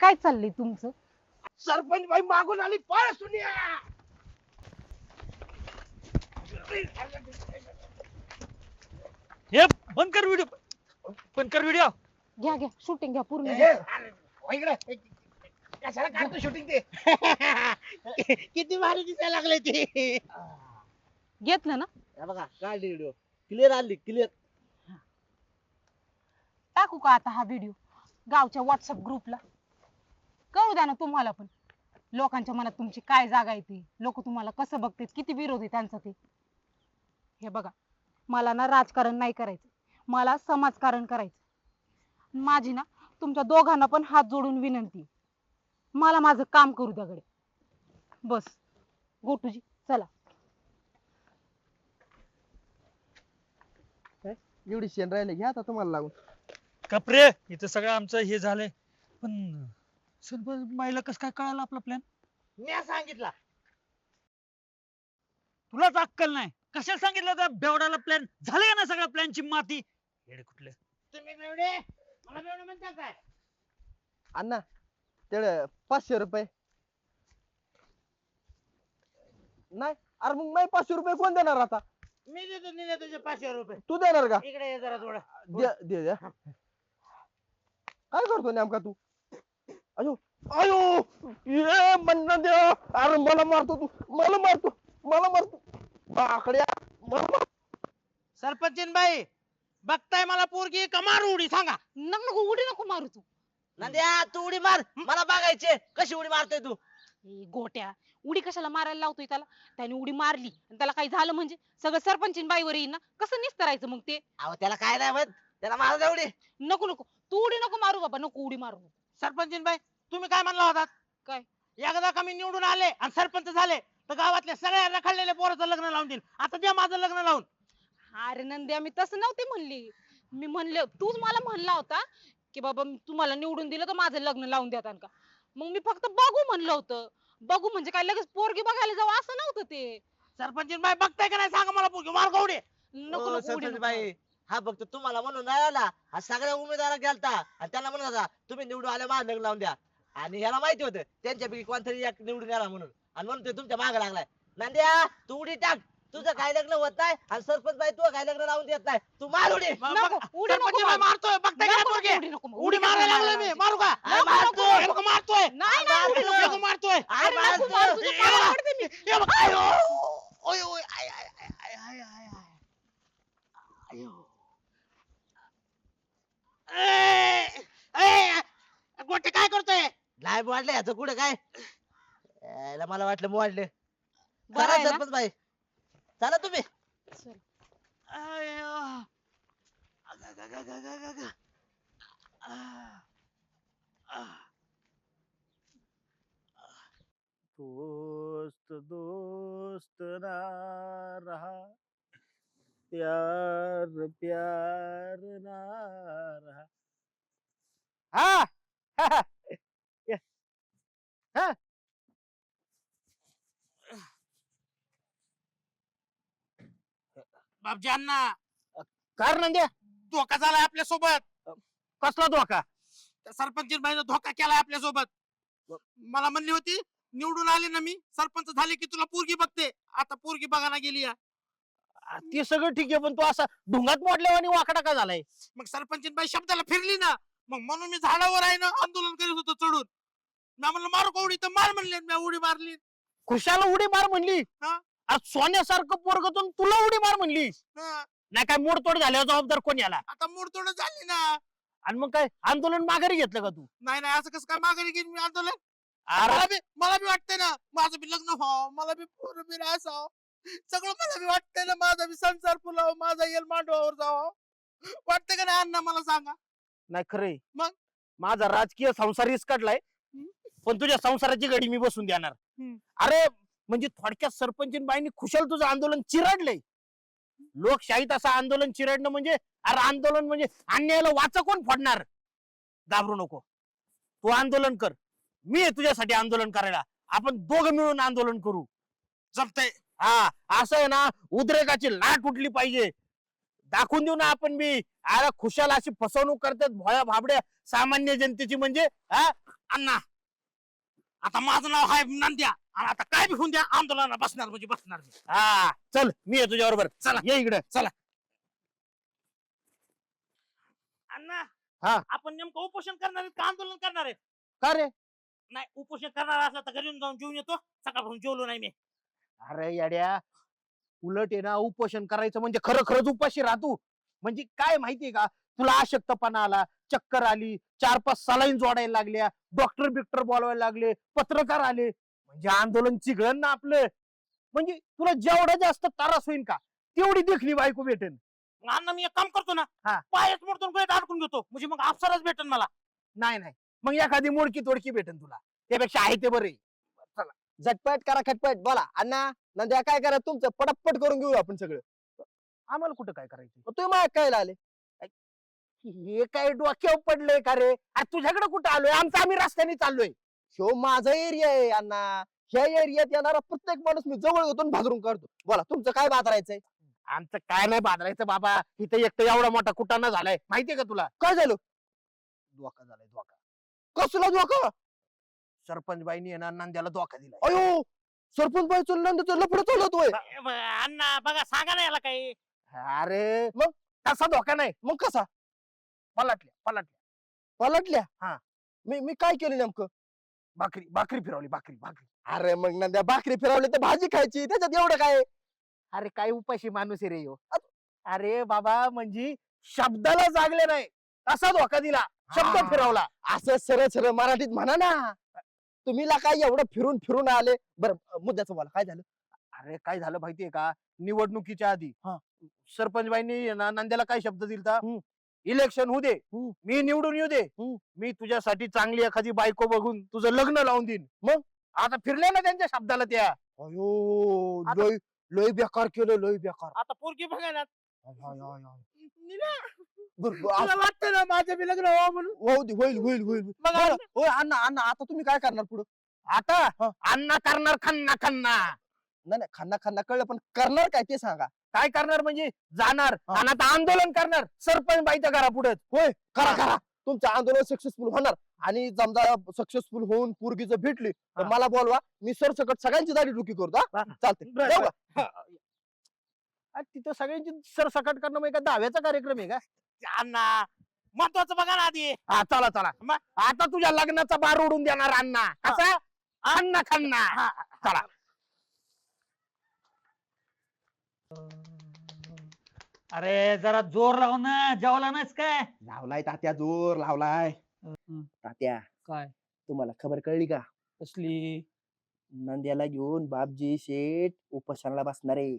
काय चाललंय तुमचं सरपंच बाई मागून आली पळ सुनिया. हे बंद कर व्हिडिओ बंद कर व्हिडिओ घ्या घ्या शूटिंग घ्या पूर्ण ए, घ्या. अरे, हो इकडे. कशाला काढतो शूटिंग ते किती भारी दिसायला लागले ते घेतलं ना हे बघा काढली व्हिडिओ क्लिअर आली क्लिअर टाकू का आता हा व्हिडिओ गावच्या व्हॉट्सअप ग्रुपला? कळू द्या ना तुम्हाला पण लोकांच्या मनात तुमची काय जागा आहे ती, लोक तुम्हाला कसं बघतात, किती विरोध आहे त्यांचा ते. हे बघा, मला ना राजकारण नाही करायचं, मला समाजकारण करायचं. माझी ना तुमच्या दोघांना पण हात जोडून विनंती आहे. मला माझं काम करू द्या गडे. बस गोटूजी चला. एवढी शेण राहिले घ्या आता तुम्हाला लागून. कपरे इथं सगळं आमचं हे झालंय, पण सरपंच बाईला कसं काय कळालं आपला प्लॅन? मी सांगितला. तुलाच अक्कल नाही, कशाला सांगितलं त्या बेवड्याला प्लॅन? झालं का ना सगळ्या प्लॅनची माती? येडे कुठले. तुम्ही बेवडे मला बेवडे म्हणता काय? अण्णा तेवढे 500 रुपये नाही. अरे मग नाही 500 रुपये कोण देणार आता? मी देतो निघा तुझे 500 रुपये. तू देणार का? इकडे ये जरा थोडं. दे दे. काय करतो नेमका तू? अयो अयो ये म्हणणं दे. अरे मला मारतो तू, मला मारतो बाकड्या मला. सरपंचीन बाई बघताय मला पोरगी का मारू उडी सांगा. नको उडी नको मारू तू. नंद्या तू उडी मार, मला बघायचे कशी उडी मारतोय तू. ए, गोट्या उडी कशाला मारायला लावतोय त्याला? त्याने उडी मारली आणि त्याला काही झालं म्हणजे सगळं सरपंचीन बाईवर येईल ना, कसं निस्तरायचं मग ते? अहो त्याला काय नाही म्हणत, त्याला मारू द्या उडी. नको नको तू उडी नको मारू बाबा, नको उडी मारू. सरपंचीन बाई तुम्ही काय म्हणला होतात? काय? एकदा का मी निवडून आले आणि सरपंच झाले तर गावातल्या सगळ्या रखडलेल्या पोराचं लग्न लावून देईल. आता द्या माझं लग्न लावून. अरे नंद्या मी तसं नव्हते म्हणली. मी म्हणले तूच मला म्हणला होता की बाबा तुम्हाला निवडून दिलं तर माझं लग्न लावून देतात का? मग मी फक्त बघू म्हणलं होतं. बघू म्हणजे काय लगेच पोरगी बघायला जाऊ असं नव्हतं ते. सरपंचीन बाई बघताय का नाही सांगा मला पोरगी मार गवडे. नको ओ, नको उडी सरपंच नको बाई हा फक्त तुम्हाला म्हणून नाही आला, हा सगळ्या उमेदवारा गेलता आणि त्यांना म्हणत होता तुम्ही निवडून आले माझं लग्न लावून द्या. आणि याला माहिती होतं त्यांच्यापैकी कोणतरी एक निवडून याला म्हणून, आणि म्हणून ते तुमच्या मागे लागलाय. नंद्या तू उडी टाक, तुझं काय लग्न होत नाही आणि सरपंच बाई तू काय लग्न लावून देत नाही, तू मार उडी. नको, उडी नको सरपंचीन बाई मारू. मारतोय बघताय का नाही नको, पोरगी? उडी नको मारू. उडी मारायला लागलोय मी, मारू का? अरे नको, मार नको, तू. हे बघ मारतोय. नाही नाही उडी नको. हे बघ मारतोय. अरे अरे मार नको तू. मारू, तुझं हे पाय बघ. पडते मी. हे बघ. आयो. ओय ओय I I I I I I I. आयो. गोटे काय करतोय? नाही मोडले याचं कुठं काय. याला मला वाटलं मोडले. बरं चला आहे ना? सरपंच बाई चला तुम्ही. चल. आयो. अग, अग, अग, अग, अग, अग. आ. आ. दोस्त दोस्त ना रहा, प्यार प्यार ना रहा. हा हा, हा. बापजी अण्णा कारण द्या. धोका झालाय आपल्या सोबत. कसला धोका? सरपंच बाईनं धोका केलाय आपल्या सोबत. मला म्हणली होती निवडून आले ना मी सरपंच झाले की तुला पोरगी बघते. आता पोरगी बघायला गेली या. ते सगळं ठीक आहे, पण तू असा ढुंगात मोडल्यावानी वाकडा का झालाय? मग सरपंच बाई शब्दाला फिरली ना, मग म्हणून मी झाडावर आहे ना आंदोलन करत होतो चढून. मी म्हणलं मारू का उडी, तर मार म्हणले, मी उडी मारली. खुशाला उडी मार म्हणली? हा. आज सोन्यासारखं पोरगतून तुला उडी मार म्हणली? हा. नाही काय मोडतोड झाल्यावर जबाबदार कोण याला? आता मोडतोड झाली ना. आणि मग काय आंदोलन माघारी घेतलं का तू? नाही नाही असं कसं काय माघारी घेईन मी आंदोलन? अरे मला बी वाटतंय ना माझं बी लग्न व्हावं, मला बी पोरं बी असावं, सगळं मला बी वाटतंय ना, माझा बी संसार फुलावं, माझा येल मांडवावर जावं. वाटतंय का नाही अण्णा मला सांगा? नाही खरंय. मग? माझा राजकीय संसार काढलाय, पण तुझ्या संसाराची गडी मी बसून देणार. अरे म्हणजे थोडक्यात सरपंच बाईंनी खुशाल तुझं आंदोलन चिरडलंय. लोकशाहीत असं आंदोलन चिरडणं म्हणजे, अरे आंदोलन म्हणजे अन्यायाला वाचा कोण फोडणार? घाबरू नको, तू आंदोलन कर, मी आहे तुझ्यासाठी आंदोलन करायला. आपण दोघं मिळून आंदोलन करू. जमतंय. हा असं आहे ना, उद्रेकाची लाट उठली पाहिजे. दाखवून देऊ ना आपण बी. अरे खुशाल अशी फसवणूक करतात भोळ्या भाबड्या सामान्य जनतेची म्हणजे. हा अण्णा आता माझं नाव आहे नंद्या, आणि आता काय बी होऊन द्या आंदोलनाला बसणार म्हणजे बसणार मी. हा चल, मी आहे तुझ्या बरोबर. चला. ये इकडे. अण्णा हा. आपण नेमकं उपोषण करणार आहेत का आंदोलन करणार आहे? का रे? नाही उपोषण करणार असलं तर घरी जाऊन जेवून येतो. सकाळपासून जेवलो नाही मी. अरे येड्या, उलट आहे ना, उपोषण करायचं म्हणजे खरं खरंच उपाशी राहतो. म्हणजे काय माहितीये का, तुला अशक्तपणा आला, चक्कर आली, 4-5 सलाईन जोडायला लागल्या, डॉक्टर बिक्टर बोलवायला लागले, पत्रकार आले, म्हणजे आंदोलन चिघळण ना आपलं. म्हणजे तुला जेवढा जास्त त्रास होईल का तेवढी देखली बायको भेटेन. अण्णा मी एक काम करतो ना, हा. पायच मोडतो गळ्यात अडकून घेतो, म्हणजे मग अप्सराच भेटेल मला. नाही नाही, मग एखादी मोडकी तोडकी भेटेन तुला, त्यापेक्षा आहे ते बरे. झटपट करा खटपट. बोला अण्णा नंद्या काय करा तुमचं पटापट करून घेऊ आपण सगळं. आम्हाला कुठं काय करायचं? तुम्ही माझ्या काय आले? हे काय डोक्यावर पडलंय का रे? अरे तुझ्याकडे कुठं आलोय? आमचं आम्ही रस्त्याने चाललोय. ह्यो माझा एरिया आहे अण्णा. ह्या एरियात येणारा प्रत्येक माणूस मी जवळ घेतो भाजरून काढतो. बोला तुमचं काय बाजारायचंय? आमचं काय नाही बांधायचं बाबा, इथं एकटं एवढा मोठा कुटाणा झालाय माहितीये का तुला? काय झालं? धोका झालाय धोका. कसला धोका? सरपंच बाईनी येणार नंद्याला धोका दिलाय. अयो सरपंच बाई नंदचं लफडं चालवतोय. अण्णा बघा, सांगा ना याला काही. अरे मग तसा धोका नाही, मग कसा? पलटल्या पलटल्या? हा. मी काय केलं नेमकं? भाकरी फिरवली, भाकरी. अरे मग नंद्या भाकरी फिरवली तर भाजी खायची, त्याच्यात एवढं काय? अरे काय उपाशी माणूस आहे रे ह्यो. अरे बाबा म्हणजे शब्दाला जागले नाही, असा धोका दिला, शब्द हा. फिरवला. असं सरळ सरळ मराठीत म्हणा ना. तुम्ही काय एवढं फिरून फिरून आले? बरं मुद्द्याचं बोला, काय झालं? अरे काय झालं माहितीये का, निवडणुकीच्या आधी हा. सरपंच बाईंनी ना नंद्याला काय शब्द दिलता? हम्म. इलेक्शन होऊ दे, हम्म. मी निवडून येऊ दे, मी तुझ्यासाठी चांगली एखादी बायको बघून तुझं लग्न लावून देईन. मग आता फिरले ना त्यांच्या शब्दाला त्या. अयो आता- लय लय बेकार केलं, लय बेकार. आता पोरगी बघा ना. तुला वाटतं ना माझं बी लग्न व्हावं म्हणून? होईल. बरं, होय अण्णा आता तुम्ही काय करणार पुढं? आता अण्णा करणार खन्ना खन्ना. नाही खाना खाना कळलं, पण करणार काय ते सांगा. काय करणार म्हणजे जाणार हा. आणि आता आंदोलन करणार सरपंच बाईच्या घरा पुढे. होय करा हा. करा. तुमचं आंदोलन सक्सेसफुल होणार. आणि समजा सक्सेसफुल होऊन पोरगी जर भेटली तर हा. मला बोलवा, मी सरसकट सगळ्यांची दाढी डुकी करतो. हा. चालते बरं, तिथं सगळ्यांची सरसकट करणं म्हणजे काय दहाव्याचा कार्यक्रम आहे का? अण्णा महत्वाचं बघा ना आधी. हा चला आता तुझ्या लग्नाचा बार उडून देणार अण्णा. कसा? अण्णा खन्ना. चला. अरे जरा जोर लाव ना, जेवला नाहीस काय? लावलाय तात्या, जोर लावलाय. हं. तात्या काय तुम्हाला खबर कळली का? कसली? नंद्याला घेऊन बापजी शेठ उपोषणाला बसणार आहे.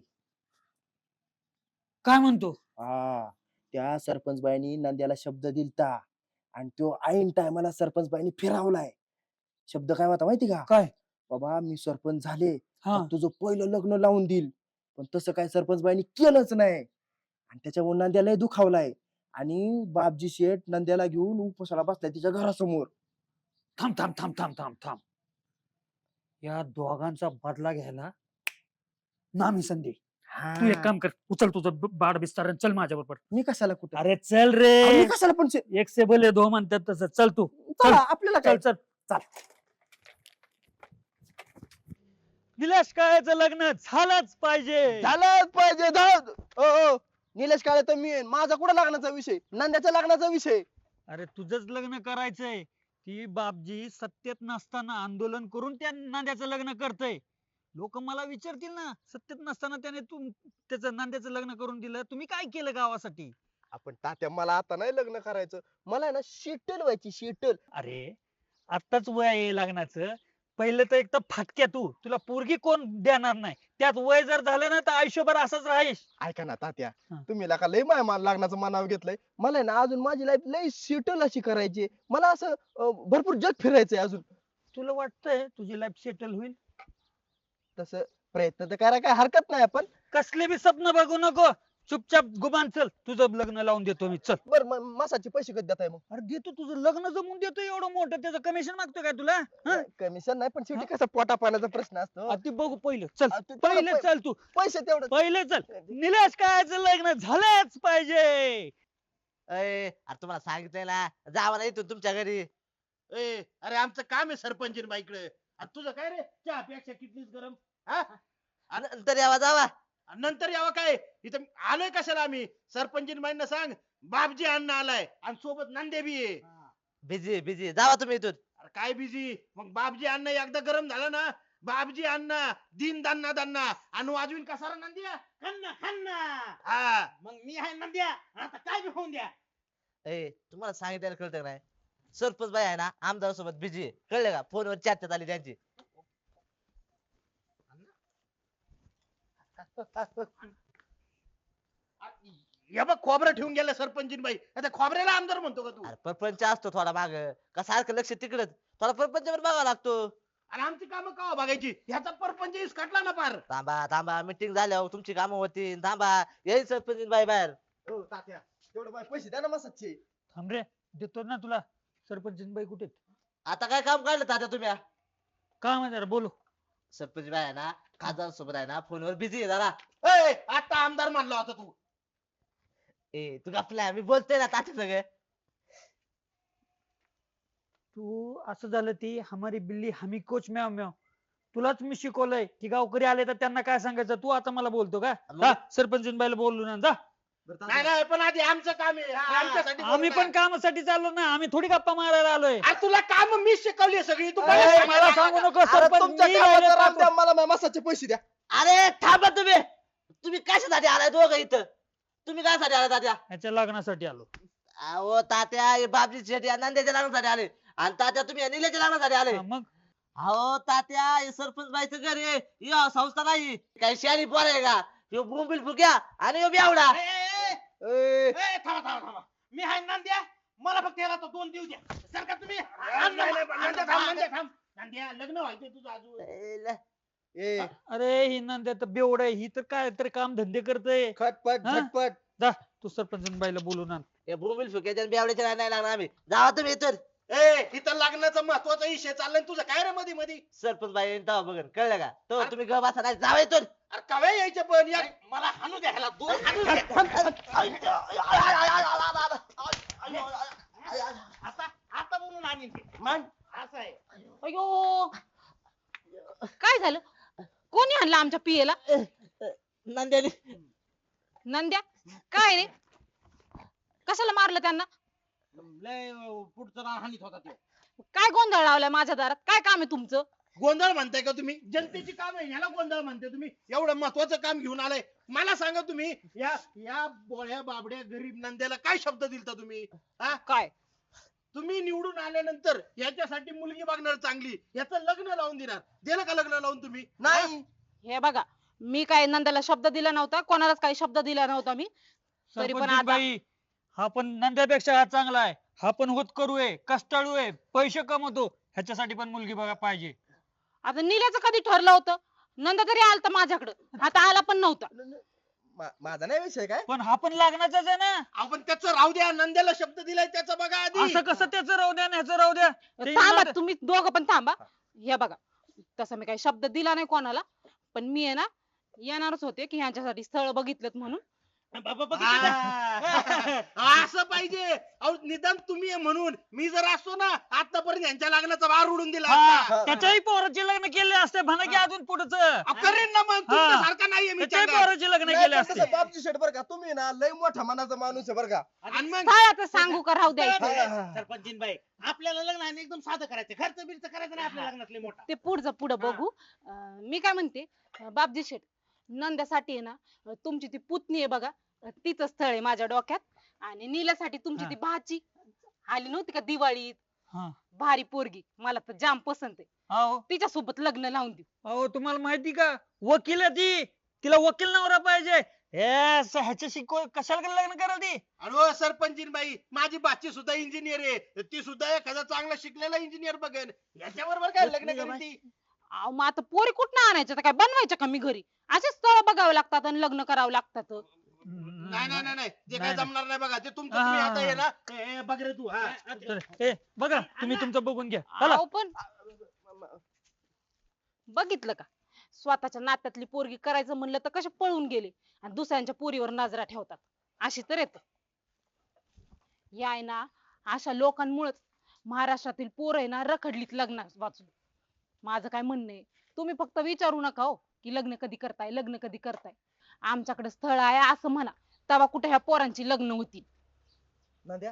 काय म्हणतो? हा, त्या सरपंच बाईनी नंद्याला शब्द दिलता आणि तो ऐन टायमाला सरपंच बाईनी फिरावलाय. शब्द काय होता माहिती का? काय? बाबा मी सरपंच झाले हा. तर तुझं पहिलं लग्न लावून देईल. पण तसं काय सरपंच बाईनी केलंच नाही आणि त्याच्यामुळे नंद्याला दुखावलाय. आणि बापजी शेठ नंद्याला घेऊन उपोषणाला बसलाय तिच्या घरासमोर. थांब. या दोघांचा बदला घ्यायला नामी संधी. तू एक काम कर, उचल तुझं बाड बिस्तार आणि चल माझ्या बरोबर. मी कशाला कुठे? अरे चल मी रे, कशाला पण एक से भले दो म्हणतात तसं. चल तू, चला आपल्याला काय? चल. निलेश काळेचं लग्न झालंच पाहिजे. झालंच पाहिजे. निलेश काळे तर मी आहे. माझा कुठं लग्नाचा विषय? नंद्याच्या लग्नाचा विषय. अरे तुझंच लग्न करायचंय. ती बापजी सत्तेत नसताना आंदोलन करून त्या नांद्याचं लग्न करतय. लोक मला विचारतील ना, सत्तेत नसताना त्याने त्याचं नांद्याचं लग्न करून दिलं, तुम्ही काय केलं गावासाठी? आपण तात्या मला आता नाही लग्न करायचं. मला आहे ना शेटल व्हायची, शेटल. अरे आत्ताच वय आहे लग्नाचं. पहिलं तर एक तर फाटक्या तुला पोरगी कोण देणार नाही, त्यात वय जर झालं ना तर आयुष्यभर असंच राहील. ऐका ना तात्या, हा. तुम्ही लका लय लग्नाचं मनाव घेतलंय. मला आहे ना अजून माझी लाईफ लय शेटल अशी करायची. मला असं भरपूर जग फिरायचंय अजून. तुला वाटतंय तुझी लाईफ सेटल होईल? तसं प्रयत्न तर करायला काय हरकत नाही. आपण कसले बी स्वप्न बघू नको, चुपचाप गुमान चल, तुझं लग्न लावून देतो मी. चल. बर मासाचे पैसे कधी देताय मग? अरे देतो, तुझं लग्न जमून देतो. एवढं मोठं त्याचं कमिशन मागतो काय तुला? हं? कमिशन नाही, पण शेवटी कसं पोटा पाण्याचा प्रश्न असतो. ती बघू पहिलं. चल ते तेवढं पहिले चल तू, पैसे तेवढं. पहिले चल. निलेश काळेचं लग्न झालंच पाहिजे. अरे तुम्हाला सांगितलंय ना, जावा ना इथून तुमच्या घरी. अरे आमचं काम आहे सरपंच बाईकडे. तुझं काय रे, चहा प्याच्या किटलीच गरम. हा? नंतर यावा जावा. नंतर यावं काय, इथं आलोय कशाला आम्ही? सरपंच बाईंना सांग बापजी अण्णा आलाय आणि सोबत नंदे बी आहे. बिझी जावा तुम्ही इथून. अरे काय बिझी? मग बापजी अण्णा एकदा गरम झालं ना, बापजी अण्णा दिन दन्ना आणि वाजवीन कसा रे नंदिया? खन्ना हा मग मी आहे नंद्या, आता काय बी होऊन द्या. तुम्हाला सांगितलं कळतं का नाही? सरपंच बाई आहे ना आमदार सोबत बिझी आहे, कळलं का? फोनवर चर्चा झाली त्यांची. हे बघ खोबरं ठेवून गेलं सरपंचीन बाई, आता खोबऱ्याला आमदार म्हणतो का तू? अरे परपंच असतो थोडा माग का सारखं लक्ष तिकडच, थोडा परपंचावर बघावा लागतो. आणि आमची कामं का बघायची? ह्याचा परपंच इसकटला ना पार. थांबा थांबा, मीटिंग झाल्यावर तुमची कामं होतील. थांबा, येईल सरपंच बाई बाहेर. हो तात्या, तेवढं बाय पैसे द्या ना मसाजचे. थांब रे, देतो ना तुला. सरपंच बाई कुठे आहेत? आता काय काम काढलं तात्या तुम्ही? काय म्हणणार बोलू. सरपंच बाई आहे ना खासदार सोबत आहे ना फोनवर बिझी आहे जरा. आता आमदार म्हणला होता तू. तू गपलाय, मी बोलतोय ना तात्या सगळं. तू असं झालं ती हमारी बिल्ली हमी कोच म्याव म्याव. तुलाच मी शिकवलंय की गावकरी आले तर त्यांना काय सांगायचं, तू आता मला बोलतो का? जा, सरपंच बाईला बोलू ना जा. नाही नाही, पण आधी आमचं काम आहे. आमच्यासाठी आम्ही पण कामासाठी चाललो ना, आम्ही थोडी गप्पा मारायला आलोय. अरे तुला काम मी शिकवली सगळी, तू ए, मला मला सांगू नको अरे सरपंच, तुमच्या मी कामाचं direct राम द्या, पाहतो. मला मसाजचे पैसे द्या. अरे थांबा तुम्ही, तुम्ही कशासाठी आलाय दोघं इथं? तुम्ही काय आलाय तात्या? ह्याच्या लग्नासाठी आलो. अहो तात्या, हे बाबजी शेट्टी या नंद्याच्या लग्नासाठी आले, आणि तात्या तुम्ही या निलेच्या लग्नासाठी आले. हा, मग अहो तात्या, हे सरपंच बाईचं घर आहे, या संस्था नाही काही शहरी पोर आहे का? ह्यो बोंबील फुग्या आणि ह्यो बेवडा. ए, थांबा थांबा थांबा, मी हाय नांद्या, मला फक्त याला तो 2 देऊ द्या. सर का तुम्ही नांद्या, लग्न व्हायचंय तुझं अजून. ए, अरे ही नंद्या तर बेवड आहे, ही तर काय तर काम धंदे करते. खटपट हा? झटपट. जा, तू सरपंच बाईला बोलून आण. हे बोंबील फुग्याच्या आणि बेवड्याच्या नाही लागणार आम्ही. जावा तुम्ही इथून. इथं लग्नाचा महत्वाचा विषय चाललाय, तुझं काय रे मध्ये मध्ये? सरपंच बाई येईन तेव्हा बघन, कळलं का? तो तुम्ही गप बसा, नाही जावा इथून. अरे कवे यायचे पण या. मला हाणू द्या ह्याला, 2 हाणू द्या. आता आता बोलून आणीन ते. मग असं आहे. अयो, काय झालं? कोणी आणलं आमच्या पियेला? नंद्याने नंद्या, काय रे? कशाला मारलं त्यांना? लय पुढचं रान हाणीत होता तो. काय गोंधळ लावलाय माझ्या दारात? काय काम आहे तुमचं? गोंधळ म्हणताय का तुम्ही? जनतेची काम आहे, ह्याला गोंधळ म्हणताय तुम्ही? एवढं महत्वाचं काम घेऊन आलाय, मला सांगा तुम्ही या बोळ्या बाबड्या गरीब नंद्याला काय शब्द दिलता तुम्ही? हा? काय? तुम्ही निवडून आल्यानंतर याच्यासाठी मुलगी बघणार चांगली, याचं लग्न लावून देणार. दिलं का लग्न लावून तुम्ही? नाही. हे बघा, मी काय नंद्याला शब्द दिला नव्हता, कोणालाच काही शब्द दिला नव्हता मी. तरी पण सरपंच आता बाई, हा पण नंद्यापेक्षा हा चांगला आहे. हा पण होतकरू आहे, कष्टाळू आहे, पैसे कमवतो. ह्याच्यासाठी पण मुलगी बघा पाहिजे. आता निल्याचं कधी ठरलं होतं? नंदा तरी आलता माझ्याकडं, आता आला पण नव्हता. माझा नाही विषय काय. पण हा पण लग्नाचाच आहे ना. आपण त्याचं राहू द्या, नंद्याला शब्द दिलाय त्याचं बघा आधी. असं कसं त्याचं राहू द्या आणि ह्याचं राहू द्या? ते थांबा, नंद- तुम्ही दोघं पण थांबा. हे बघा, तसं मी काही शब्द दिला नाही कोणाला, पण मी आहे ना येणारच होते की ह्यांच्यासाठी स्थळ बघितलं म्हणून. असं पाहिजे. अहो निदान तुम्ही आहे म्हणून, मी जर असतो ना आतापर्यंत यांच्या लग्नाचा वार उडून दिला हा, असता. त्याच्याही पोराचे लग्न केले असते म्हणा की अजून पुढचं. अहो, करेन ना मग, तुमच्यासारखा नाहीये मी त्याच्याही चांगला. पोराचे लग्न नाही, केले पण असते. तसं बापजी शेठ बरं का, तुम्ही ना लय मोठा मनाचा माणूस आहे बरं का. आणि मग स्थळाचं सांगू का राहू द्या? सरपंचीन बाई, आपल्याला लग्न आहे ना एकदम साधं करायचं, खर्च बिर्च करायचं नाही आपल्या लग्नातले मोठा. ते पुढचं बघू. मी काय म्हणते, बापजी शेठ, नंद्यासाठी आहे ना तुमची ती पुतणी आहे बघा, तिचं स्थळ आहे माझ्या डोक्यात. आणि नील्यासाठी तुमची ती भाची आली नव्हती का दिवाळीत, हा. भारी पोरगी, मला तर जाम पसंत आहे. अहो तिच्या सोबत लग्न लावून देऊ. अहो, तुम्हाला माहिती का, वकील आहे ती, तिला वकील नवरा पाहिजे. ह्याच्याशी कशाला लग्न करा ती? अरे सरपंचीन बाई, माझी बाची सुद्धा इंजिनियर आहे, ती सुद्धा एखादा चांगला शिकलेला इंजिनियर बघेन, याच्याबरोबर काय लग्न करेन ती? अहो, मग आता पोरी कुठं आणायच्या? तर काय बनवायच्या का मी घरी? असे स्थळ बघावं लागतात आणि लग्न करावं लागतात. नाही नाही नाही नाही, ते काय नाही, जमणार नाही बघा, ते तुमचं हा, तुम्ही हा, आता ये हा. ना. बघ रे तू. हा. बघा तुम्ही तुमचं बघून घ्या. चला. अहो, पण बघितलं का, स्वतःच्या नात्यातली पोरगी करायचं म्हणलं तर कसे पळून गेले आणि दुसऱ्यांच्या पोरीवर नजरा ठेवतात. अशी तर येत याय ना, अशा लोकांमुळेच महाराष्ट्रातील पोर आहे ना रखडलीत लग्न वाचून. माझं काय म्हणणं आहे, तुम्ही फक्त विचारू नका हो की लग्न कधी करताय, लग्न कधी करताय. आमच्याकडे स्थळ आहे असं म्हणा, तेव्हा कुठे ह्या पोरांची लग्न होती. नंद्या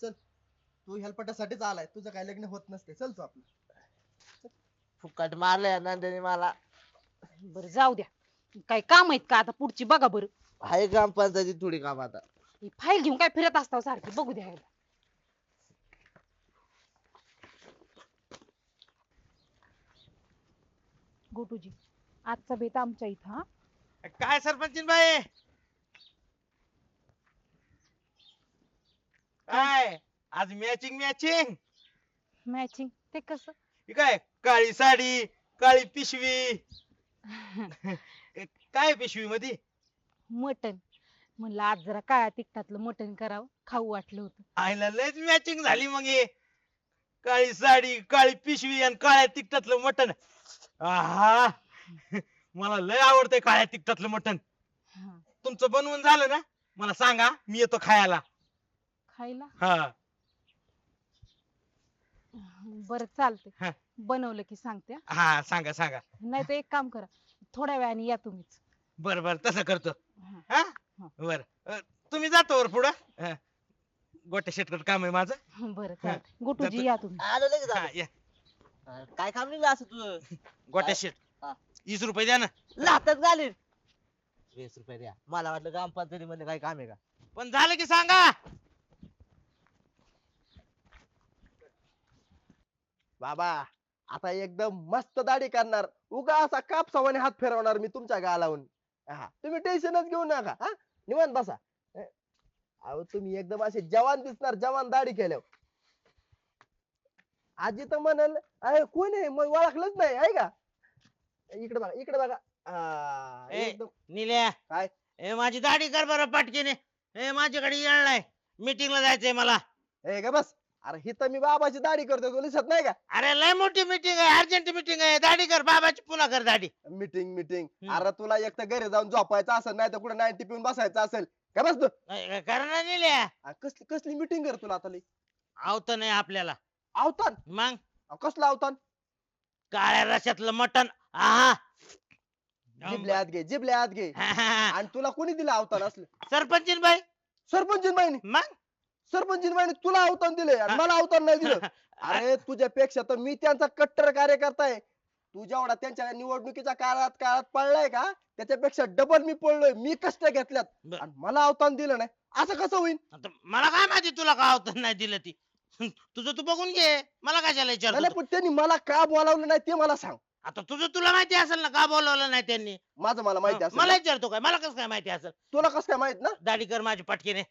चल, तू हेल्पटासाठीच आलाय, तुझं काय लग्न होत नसते. चल तू आपलं. फुकट मारलंय नंद्याने मला. बरं जाऊ द्या, काही काम आहेत का आता पुढची बघा बरं. आहे ग्रामपंचायती थोडी काम आता. ही फाईल घेऊन काय फिरत असताव सारखी, बघू द्या एकदा. गोटूजी, आजचा बेत आमच्या इथं हा. काय सरपंच बाई काय आज मॅचिंग मॅचिंग मॅचिंग ते कसं? काय काळी साडी काळी पिशवी काय पिशवी मध्ये मटन. म्हणलं आज जरा काळ्या तिखटातलं मटन करावं, खाऊ वाटलं होतं. आईला लयच मॅचिंग झाली मग हे काळी साडी काळी पिशवी आणि काळ्या तिखटातलं मटण आहा मला लय आवडतंय काळ्या तिखटातलं मटण हा. तुमचं बनवून झालं ना मला सांगा मी येतो खायला खायला हा बरं चालतंय. हा. बनवलं की सांगते. हा सांगा सांगा नाही तर एक काम करा, थोड्या वेळाने या तुम्हीच. बर बर तसं करतो हा. हा हा. बर तुम्ही जातो वर पुढं गोट्या शेटकर काम आहे माझं बरं चालतंय. गोटूजी या तुम्ही. आलो लगेच हा, आलो. या. काय काम निघलं असं तुझं? गोट्या शेट हा. 20 रुपये द्या ना लातात घालीन. 20 रुपये द्या. मला वाटलं ग्रामपंचायती मध्ये काय काम आहे का? पण झालं की सांगा बाबा आता एकदम मस्त दाढी करणार, उगा असा कापसावाने हात फिरवणार मी तुमच्या गालावून. हा तुम्ही टेन्शनच घेऊ नका, हा निवांत बसा. अहो तुम्ही एकदम असे जवान दिसणार, जवान दाढी केल्यावर. आजी तर म्हणाल अरे कोण आहे, मग ओळखलंच नाही आहे का. इकडे बघा इकडे बघा. ए. एकदम निल्या काय? ए माझी दाढी कर बरं पटकीने ए माझ्याकडे येणार नाही मीटिंगला जायचंय मला हे का बस. अरे ही तर मी बाबाची दाढी करतो, तुला दिसत नाही का. अरे लय मोठी मीटिंग आहे अर्जंट मीटिंग आहे दाढी कर बाबाची पुन्हा कर दाढी मीटिंग मीटिंग हम्म. अरे तुला एक तर घरी जाऊन झोपायचं असेल, नाही तर कुठे 90 पिऊन बसायचं असेल का बस तू. कर ना निल्या कसली कसली मीटिंग कर तुला आता लई. आवत नाही आपल्याला अवतान. मग कसलं अवतान. काळ्या रशातलं मटण आहा जिबल्या आत घे जिबल्या आत घे. आणि तुला कोणी दिलं अवतान असलं. सरपंचीन बाई सरपंचीन बाईने. मग सरपंचीन बाईने तुला अवतान दिले आणि हा. मला अवतान नाही दिलं. अरे तुझ्यापेक्षा तर मी त्यांचा कट्टर कार्यकर्ता आहे. तू जेवढा त्यांच्या निवडणुकीच्या काळात पळलाय का त्याच्यापेक्षा डबल मी पळलोय. मी कष्ट घेतल्यात बर. आणि मला अवतान दिलं नाही, असं कसं होईल. आता मला काय माहिती तुला का आवत नाही दिलं ती तुझं तू बघून घे मला कशाला नाही, विचारतो नाही, तू? पण त्यांनी मला का बोलावलं नाही ते मला सांग. आता तुझं तुला माहिती असेल ना का बोलवलं नाही त्यांनी माझं मला माहिती असेल मला ना. विचारतो काय मला कसं काय माहिती असेल तुला कसं काय माहित ना. दाढी कर माझी पटकीने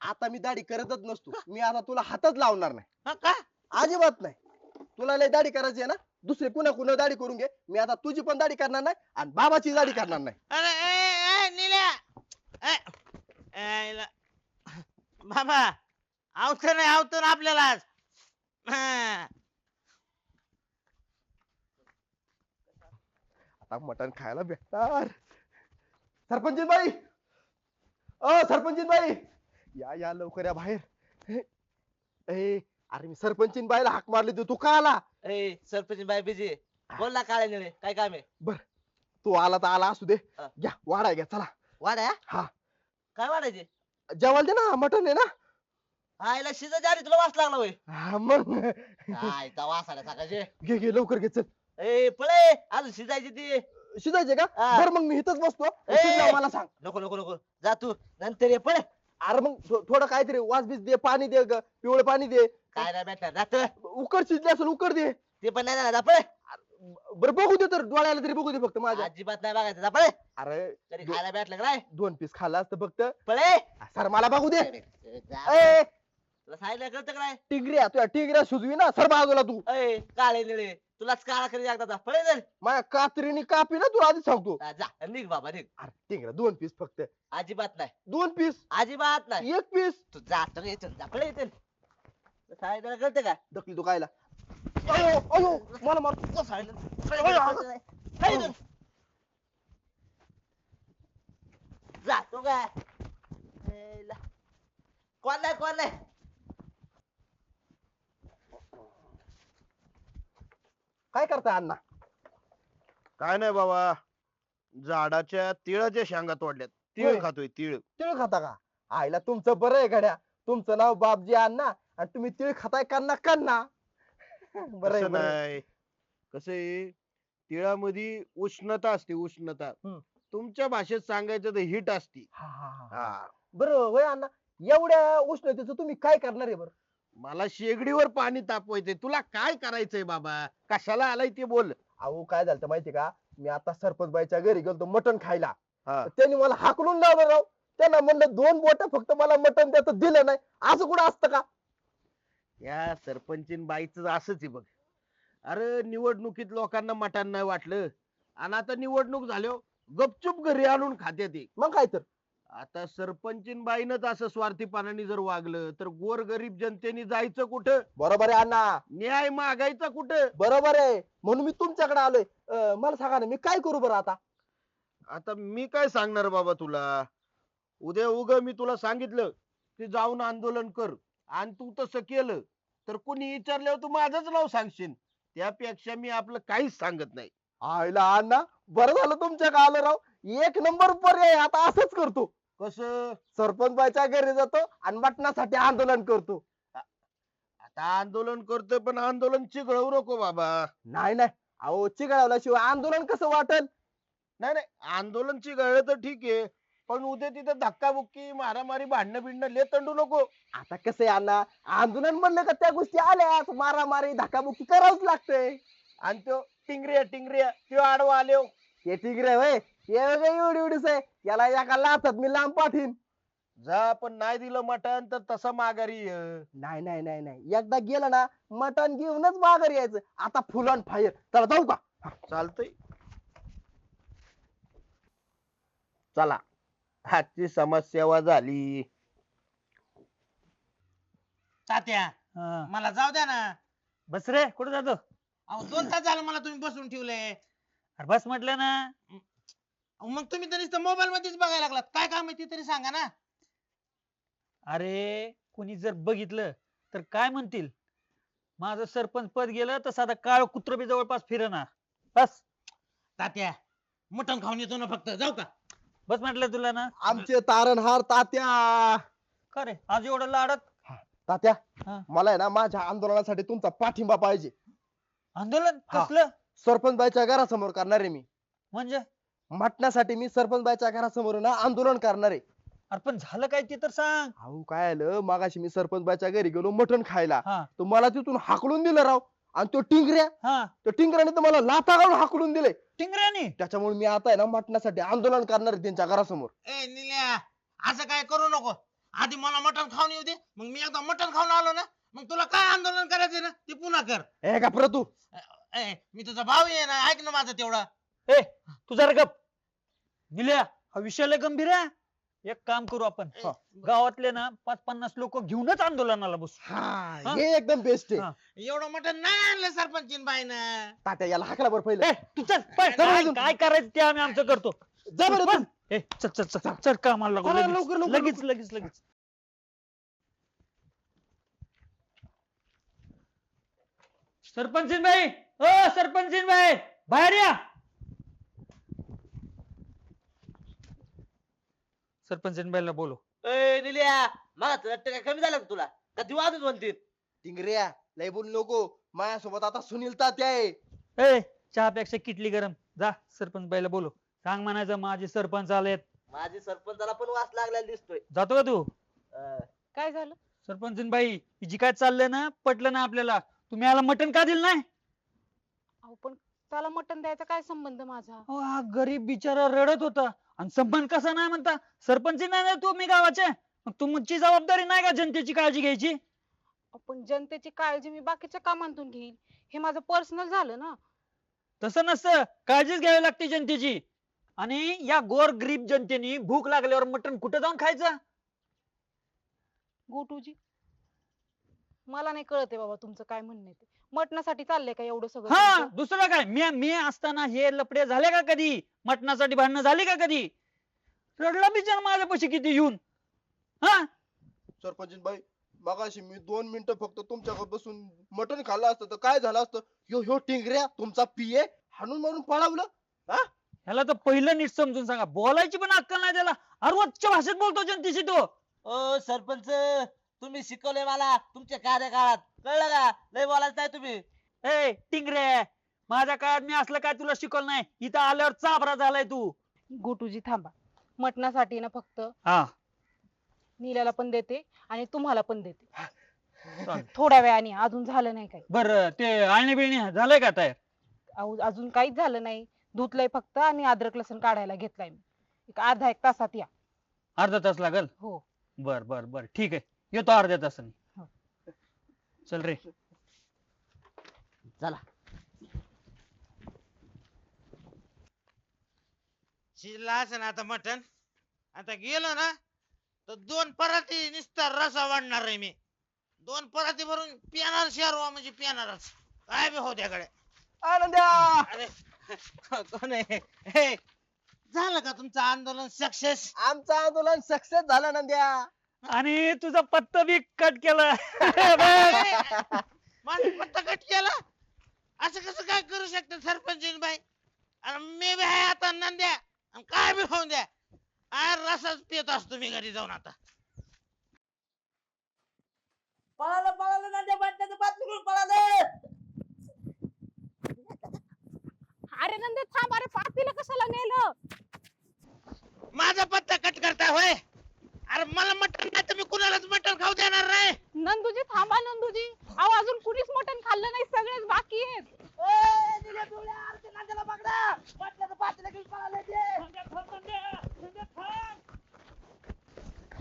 आता मी दाढी करतच नसतो. मी आता तुला हातच लावणार नाही, हा का अजिबात नाही. तुला लय दाढी करायची आहे ना, दुसरे कुणा दाढी करून घे. मी आता तुझी पण दाढी करणार नाही आणि बाबाची दाढी करणार नाही. अरे ए, ए, निल्या ए, ए, बाबा आवत नाही आवत ना आपल्याला आज. हा. आता मटण खायला भेटणार. सरपंचीन बाई, अ सरपंचीन बाई, या या लवकर या बाहेर. ए अरे मी सरपंचीन बाईला हाक मारली होती, तू का आला. ए सरपंच बाय बिजी बोल ना काळे निळे काय काम आहे? तू आला तर आला असू दे. हा. घ्या वाढा घ्या चला. वाड्या हा काय वाढायचे? जेवायला दे ना, मटण आहे ना. हा याला शिजायच्या आधी तुला वास लागला होय. हा मग काय त्या वासाला सकाळचे. घे घे लवकर घे चल. ए पळे अजून शिजायची ती. शिजायचे का. हा. बरं मग मी इथंच बसतो. ए. शिजल्यावर मला सांग. नको नको नको जा तू नंतर ये पळे. अरे मग थोडं काहीतरी वास बीस दे, पाणी दे, पिवळं पाणी दे. काय नाही भेटणार रात्र उकड शिजली असेल उकड दे. ते पण नाही जाणार जा पळे. बरं बघू दे तर, डोळ्याला तरी बघू दे फक्त माझ्या. अजिबात नाही बघायचं जा पळे. अरे तरी खायला भेटलं का नाही 2 पीस खाल्ला असतं फक्त. पळे. सर मला बघू दे. जा. ए तुला सांगितलं कळतं का नाही? टिंगऱ्या तुझ्या टिंगऱ्या सुजवी ना सर बाजूला तू. ए काळे निळे तुलाच काळा करी एकदा जा पळे चल. माझ्या कात्रीने कापी ना तुला आधी सांगतो. हा, जा निघ बाबा निघ. अरे टिंगऱ्या 2 पीस फक्त. अजिबात नाही 2 पीस अजिबात नाही. 1 पीस. तू जा तर येतो जा पळे येतो. सांगितलं कळतं का? दखली तू खायला. अयो अयो मला मार. तुला सांगितलं. पळे, अरे, पळे, पळे, पळे इथून. जातो काय? हेला. कोण नाही कोण नाही. काय करताय अण्णा. काय नाही बाबा, झाडाच्या तिळाच्या शेंगा तोडल्यात. होय. तीळ खातोय तीळ. तिळ खाता का. आईला तुमचं बरं आहे गड्या. तुमचं नाव बापजी अण्णा आणि तुम्ही तिळ खाताय कन्ना कन्ना. बरं आहे तसं बरं आहे. नाही, कसं आहे, तिळामध्ये उष्णता असते उष्णता. हम्म. तुमच्या भाषेत सांगायचं तर हिट असते. हा, हा, हा. हा बरं होय अण्णा, एवढ्या उष्णतेचं तुम्ही काय करणार आहे बरं? मला शेगडीवर पाणी तापवायचंय, तुला काय करायचंय बाबा? कशाला आलाय ते बोल. अहो काय झालं माहितीये का, मी आता सरपंच बाईच्या घरी गेलो मटण खायला. हा. त्यांनी मला हाकलून लावलं राव. त्यांना म्हणलं 2 बोट फक्त मला मटण द्यायचं, दिलं नाही. असं कुठं असतं का? या सरपंचीन बाईचं असंच आहे बघ. अरे निवडणुकीत लोकांना मटण नाही वाटलं आणि आता निवडणूक झाल्यावर गपचूप घरी आणून खाते ते. मग काय तर. आता सरपंचीन बाईनच असं स्वार्थीपणाने जर वागलं तर गोरगरीब जनतेने जायचं कुठं? बरोबर आहे अण्णा, न्याय मागायचा कुठं? बरोबर आहे. म्हणून मी तुमच्याकडे आलोय. मला सांगा ना, मी काय करू बरं आता? आता मी काय सांगणार बाबा तुला? उद्या मी तुला सांगितलं की जाऊन आंदोलन कर आणि तू तसं केलं तर कुणी विचारल्यावर तू माझंच नाव सांगशील. त्यापेक्षा मी आपलं काहीच सांगत नाही. आईला अण्णा, बरं झालं तुमच्याकडे आलो राव. 1 नंबर पर्याय. आता असंच करतो. कसं? सरपंच बाईच्या घरी जातो आणि मटणासाठी आंदोलन करतो. आता आंदोलन करतोय पण आंदोलन चिघळवू नको बाबा. नाही नाही, अहो चिघळवल्याशिवाय आंदोलन कसं वाटेल? नाही नाही, आंदोलन चिघळलं तर ठीक आहे पण उद्या तिथं धक्काबुक्की मारामारी भांडणं बिंडणं ले तंडू नको. आता कसं आहे अण्णा, आंदोलन म्हणलं का त्या गोष्टी आल्याच. मारामारी धक्काबुक्की करावंच लागतंय. आणि तो टिंगऱ्या तो आडवा आलो. हे ठीक रे वय, हे वेगळं एवढी एवढीच आहे. याला एका लाथात मी लांब पाठीन. जा पण नाही दिलं मटण तर तसं माघारी ये. नाही नाही नाही नाही, एकदा गेलं ना मटण घेऊनच माघारी यायचं. आता फुल ऑन फायर. चला जाऊ का? चालतंय. चला, आजची समाजसेवा झाली. तात्या हा. मला जाऊ द्या ना. बस रे, कुठे जातो? अहो 2 तास झालं मला तुम्ही बसून ठेवले. अरे बस म्हटलं ना. मग तुम्ही तर नुसतं मोबाईल मध्येच बघायला लागलात. काय काम आहे ते तरी सांगा ना. अरे कोणी जर बघितलं तर काय म्हणतील? माझं सरपंच पद गेलं तर साधा काळ कुत्र बी जवळपास फिरना. बस तात्या मटण खाऊन येतो ना फक्त. जाऊ का? बस म्हटलं तुला ना. आमचे तारणहार तात्या. का रे आज एवढं लाडत? तात्या, हा. मला आहे ना माझ्या आंदोलनासाठी तुमचा पाठिंबा पाहिजे. आंदोलन हा. कसलं? सरपंच बाईच्या घरासमोर करणार आहे मी. म्हणजे? मटणासाठी मी सरपंच बाईच्या घरासमोर ना आंदोलन करणार आहे. अरे पण झालं काय ते तर सांग. अहो काय आलं, मागाशी मी सरपंच बाईच्या घरी गेलो मटण खायला. हा तर मला तिथून हाकलून दिलं राव. आणि तो टिंगऱ्या, हा. तो टिंगऱ्याने तर मला लाथा घालून हाकलून दिले. टिंगऱ्यानी? त्याच्यामुळे मी आता आहे ना मटणासाठी आंदोलन करणार आहे त्यांच्या घरासमोर. ए निल्या, असं काय करू नको. आधी मला मटण खाऊन येऊ दे. मग मी एकदा मटण खाऊन आलो ना, मग तुला काय आंदोलन करायचंय ना ते पुन्हा कर. ए का प्रतू, ए मी तुझा भाऊ आहे ना, ऐक ना माझं तेवढं. ए तू जरा गप. निल्या, हा विषय लय गंभीर आहे. एक काम करू आपण, गावातले ना 5-50 लोक घेऊनच आंदोलनाला बसू. हा हे एकदम बेस्ट आहे. हा. एवढं मटण नाही आणलं सरपंचीन बाईनं. तात्या याला हाकला बरं पहिले. ए तू चल पळ. काय काय करायचं ते आम्ही आमचं करतो. जा बरं पण, तू. ए चल चल चल चल कामाला लागू. चला, लगेच, लवकर, लवकर, लगेच लगेच लगेच. सरपंचीन बाई, ओ सरपंचीन बाई, बाहेर या. सरपंचीन बाईला बोलो. ए निल्या, मला तर वाटतं काय कमी झालं का तुला? का देऊ अजून म्हणतील? टिंगऱ्या लय बोलू नको. माझ्यासोबत आता सुनील तात्या आहे. ए चहापेक्षा किटली गरम. जा सरपंच बाईला बोलो. सांग म्हणायचं माझे सरपंच आलेत. माझी सरपंचाला पण वास लागलेला दिसतोय. जातो का तू? काय झालं? सरपंचीन बाई ही जी काय चाललंय ना पटलं ना आपल्याला. तुम्ही याला मटण का दिलं नाही? अहो पण त्याला मटण द्यायचा काय संबंध माझा? अहो, हा गरीब बिचारा रडत होता आणि संबंध कसा नाही म्हणता. सरपंच नाही ना तुम्ही गावाचे, मग तुमची जबाबदारी नाही का जनतेची काळजी घ्यायची? पण जनतेची काळजी मी बाकीच्या कामांतून घेईल. हे माझं पर्सनल झालं ना. तसं नसतं, काळजीच घ्यावी लागते जनतेची. आणि या गोर गरीब जनतेने भूक लागल्यावर मटण कुठे जाऊन खायचं? गोटूजी, मला नाही कळते बाबा तुमचं काय म्हणणं आहे ते. मटणासाठी चाललंय का एवढं सगळं हा तुमचं? दुसरं काय? मी असताना हे लपडे झाले का कधी? मटणासाठी भांडणं झाली का कधी? रडला बिचारा माझ्यापाशी किती येऊन. हा सरपंच बाई, मगाशी मी 2 मिनिटं फक्त तुमच्याकडे बसून मटण खाल्लं असतं तर काय झालं असतं? ह्यो टिंगऱ्या तुमचा पिये हाणून मारून पळावलं. ह्याला तर पहिलं नीट समजून सांगा. बोलायची पण अक्कल नाही त्याला. अर्वच्च भाषेत बोलतो जनतेशी तो. ओ सरपंच, तुम्ही शिकवले मला तुमच्या कार्यकाळात, कळलं का? लय बोलायचं नाही तुम्ही. ए टिंगरे, माझ्या काळात मी असलं काय तुला शिकवलं नाही. इथं आल्यावर चाबरा झालाय तू. गोटूजी थांबा. मटणासाठी ना फक्त हा नील्याला पण देते आणि तुम्हाला पण देते चालेल. थोड्या वेळाने, अजून झालं नाही काही. बरं ते आळणी बिळणी झालंय का तयार? अजून काहीच झालं नाही. धुतलंय फक्त आणि अद्रक लसूण काढायला घेतलाय मी. एक अर्धा एक तासात या. अर्धा तास लागल? हो. बर बर बर ठीक आहे, येतो अर्ध्या तासाने. हो. चल रे. चला. शिजला असेल ना आता मटण. आता गेलो ना तर 2 पराती नुसता रसा वाढणार आहे मी. 2 पराती भरून पिणार शेरवा म्हणजे पिणारच. काय बी हो त्याकडे. आनंद्या अरे कोण आहे? हे, झालं का तुमचं आंदोलन सक्सेस? आमचं आंदोलन सक्सेस झालं नंद्या. आणि तुझा पत्ता बी कट केला. माझा पत्ता कट केला. असं कसं काय करू शकते सरपंच बाई? आणि मी बी आहे आता नंद्या. आणि काय बी होऊन द्या. रसाच पित असतो मी घरी जाऊन आता. पळालं नंद्या, बाटल्याचं बाटली घेऊन पळालं. अरे नंदे थांब, अरे पातीला कशाला नेलं? माझा पत्ता कट करता होय? अरे मला मटण नाही तर मी कुणालाच मटण खाऊ देणार नाही. नंदूजी थांबा, नंदूजी. अहो अजून कुणीच मटण खाल्लं नाही, सगळेच बाकी आहेत.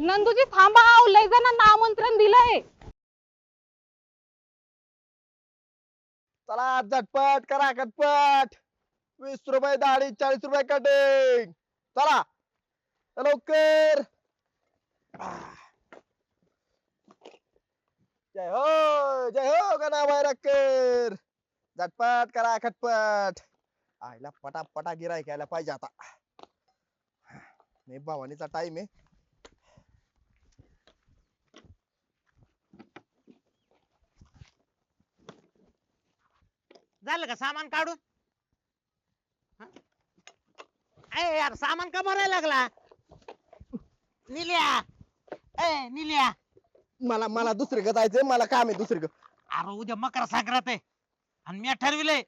नंदूजी थांबा, अहो लय जणांना आमंत्रण दिलंय. चला झटपट करा कटपट. 20 रुपये दाढी, 40 रुपये कटिंग. चला लवकर. जय हो गणा बैरकर. झटपट करा खटपट. आईला पटापटा गिराईक यायला पाहिजे आता. नाही भवानीचा टाइम आहे. झालं का सामान काढून? हा? ए यार सामान का भरायला लागला? निल्या, ए निल्या. मला मला दुसरीकडे जायचंय, मला काम आहे दुसरीकडे. अरे उद्या मकर संक्रांत आहे आणि मी ठरविलंय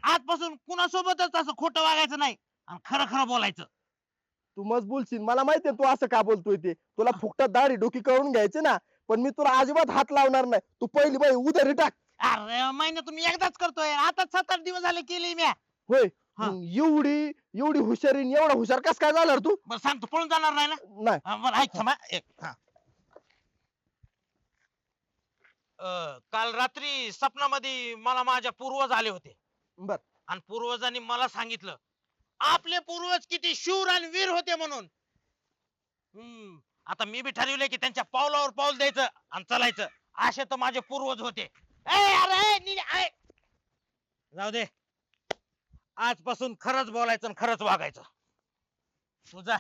आजपासून कुणासोबतच असं खोटं वागायचं नाही आणि खरं खरं बोलायचं. तू मस्त बोलशील, मला माहितीये तू असं का बोलतोय ते. तुला फुकटात दाढी डोकी करून घ्यायची ना, पण मी तुला अजिबात हात लावणार नाही. तू पहिली बाई उधारी टाक. अरे महिना तुम्ही एकदाच करतोय, आता 7-8 दिवस झाले केली मी. होय हा. मग एवढी हुशारीन एवढा हुशार कस काय झाला रे तू? बरं सांगतो, पळून जाणार नाही ना? नाही. बरं ऐक थांबा. काल रात्री स्वप्नामध्ये मला माझ्या पूर्वज आले होते. बर. आणि पूर्वजांनी मला सांगितलं आपले पूर्वज किती शूर आणि वीर होते म्हणून. आता मी बी ठरवलंय की त्यांच्या पावलावर पाऊल द्यायचं आणि चालायचं. असे तर माझे पूर्वज होते. जाऊ दे, आजपासून खरंच बोलायचं आणि खरंच वागायचं. तुझा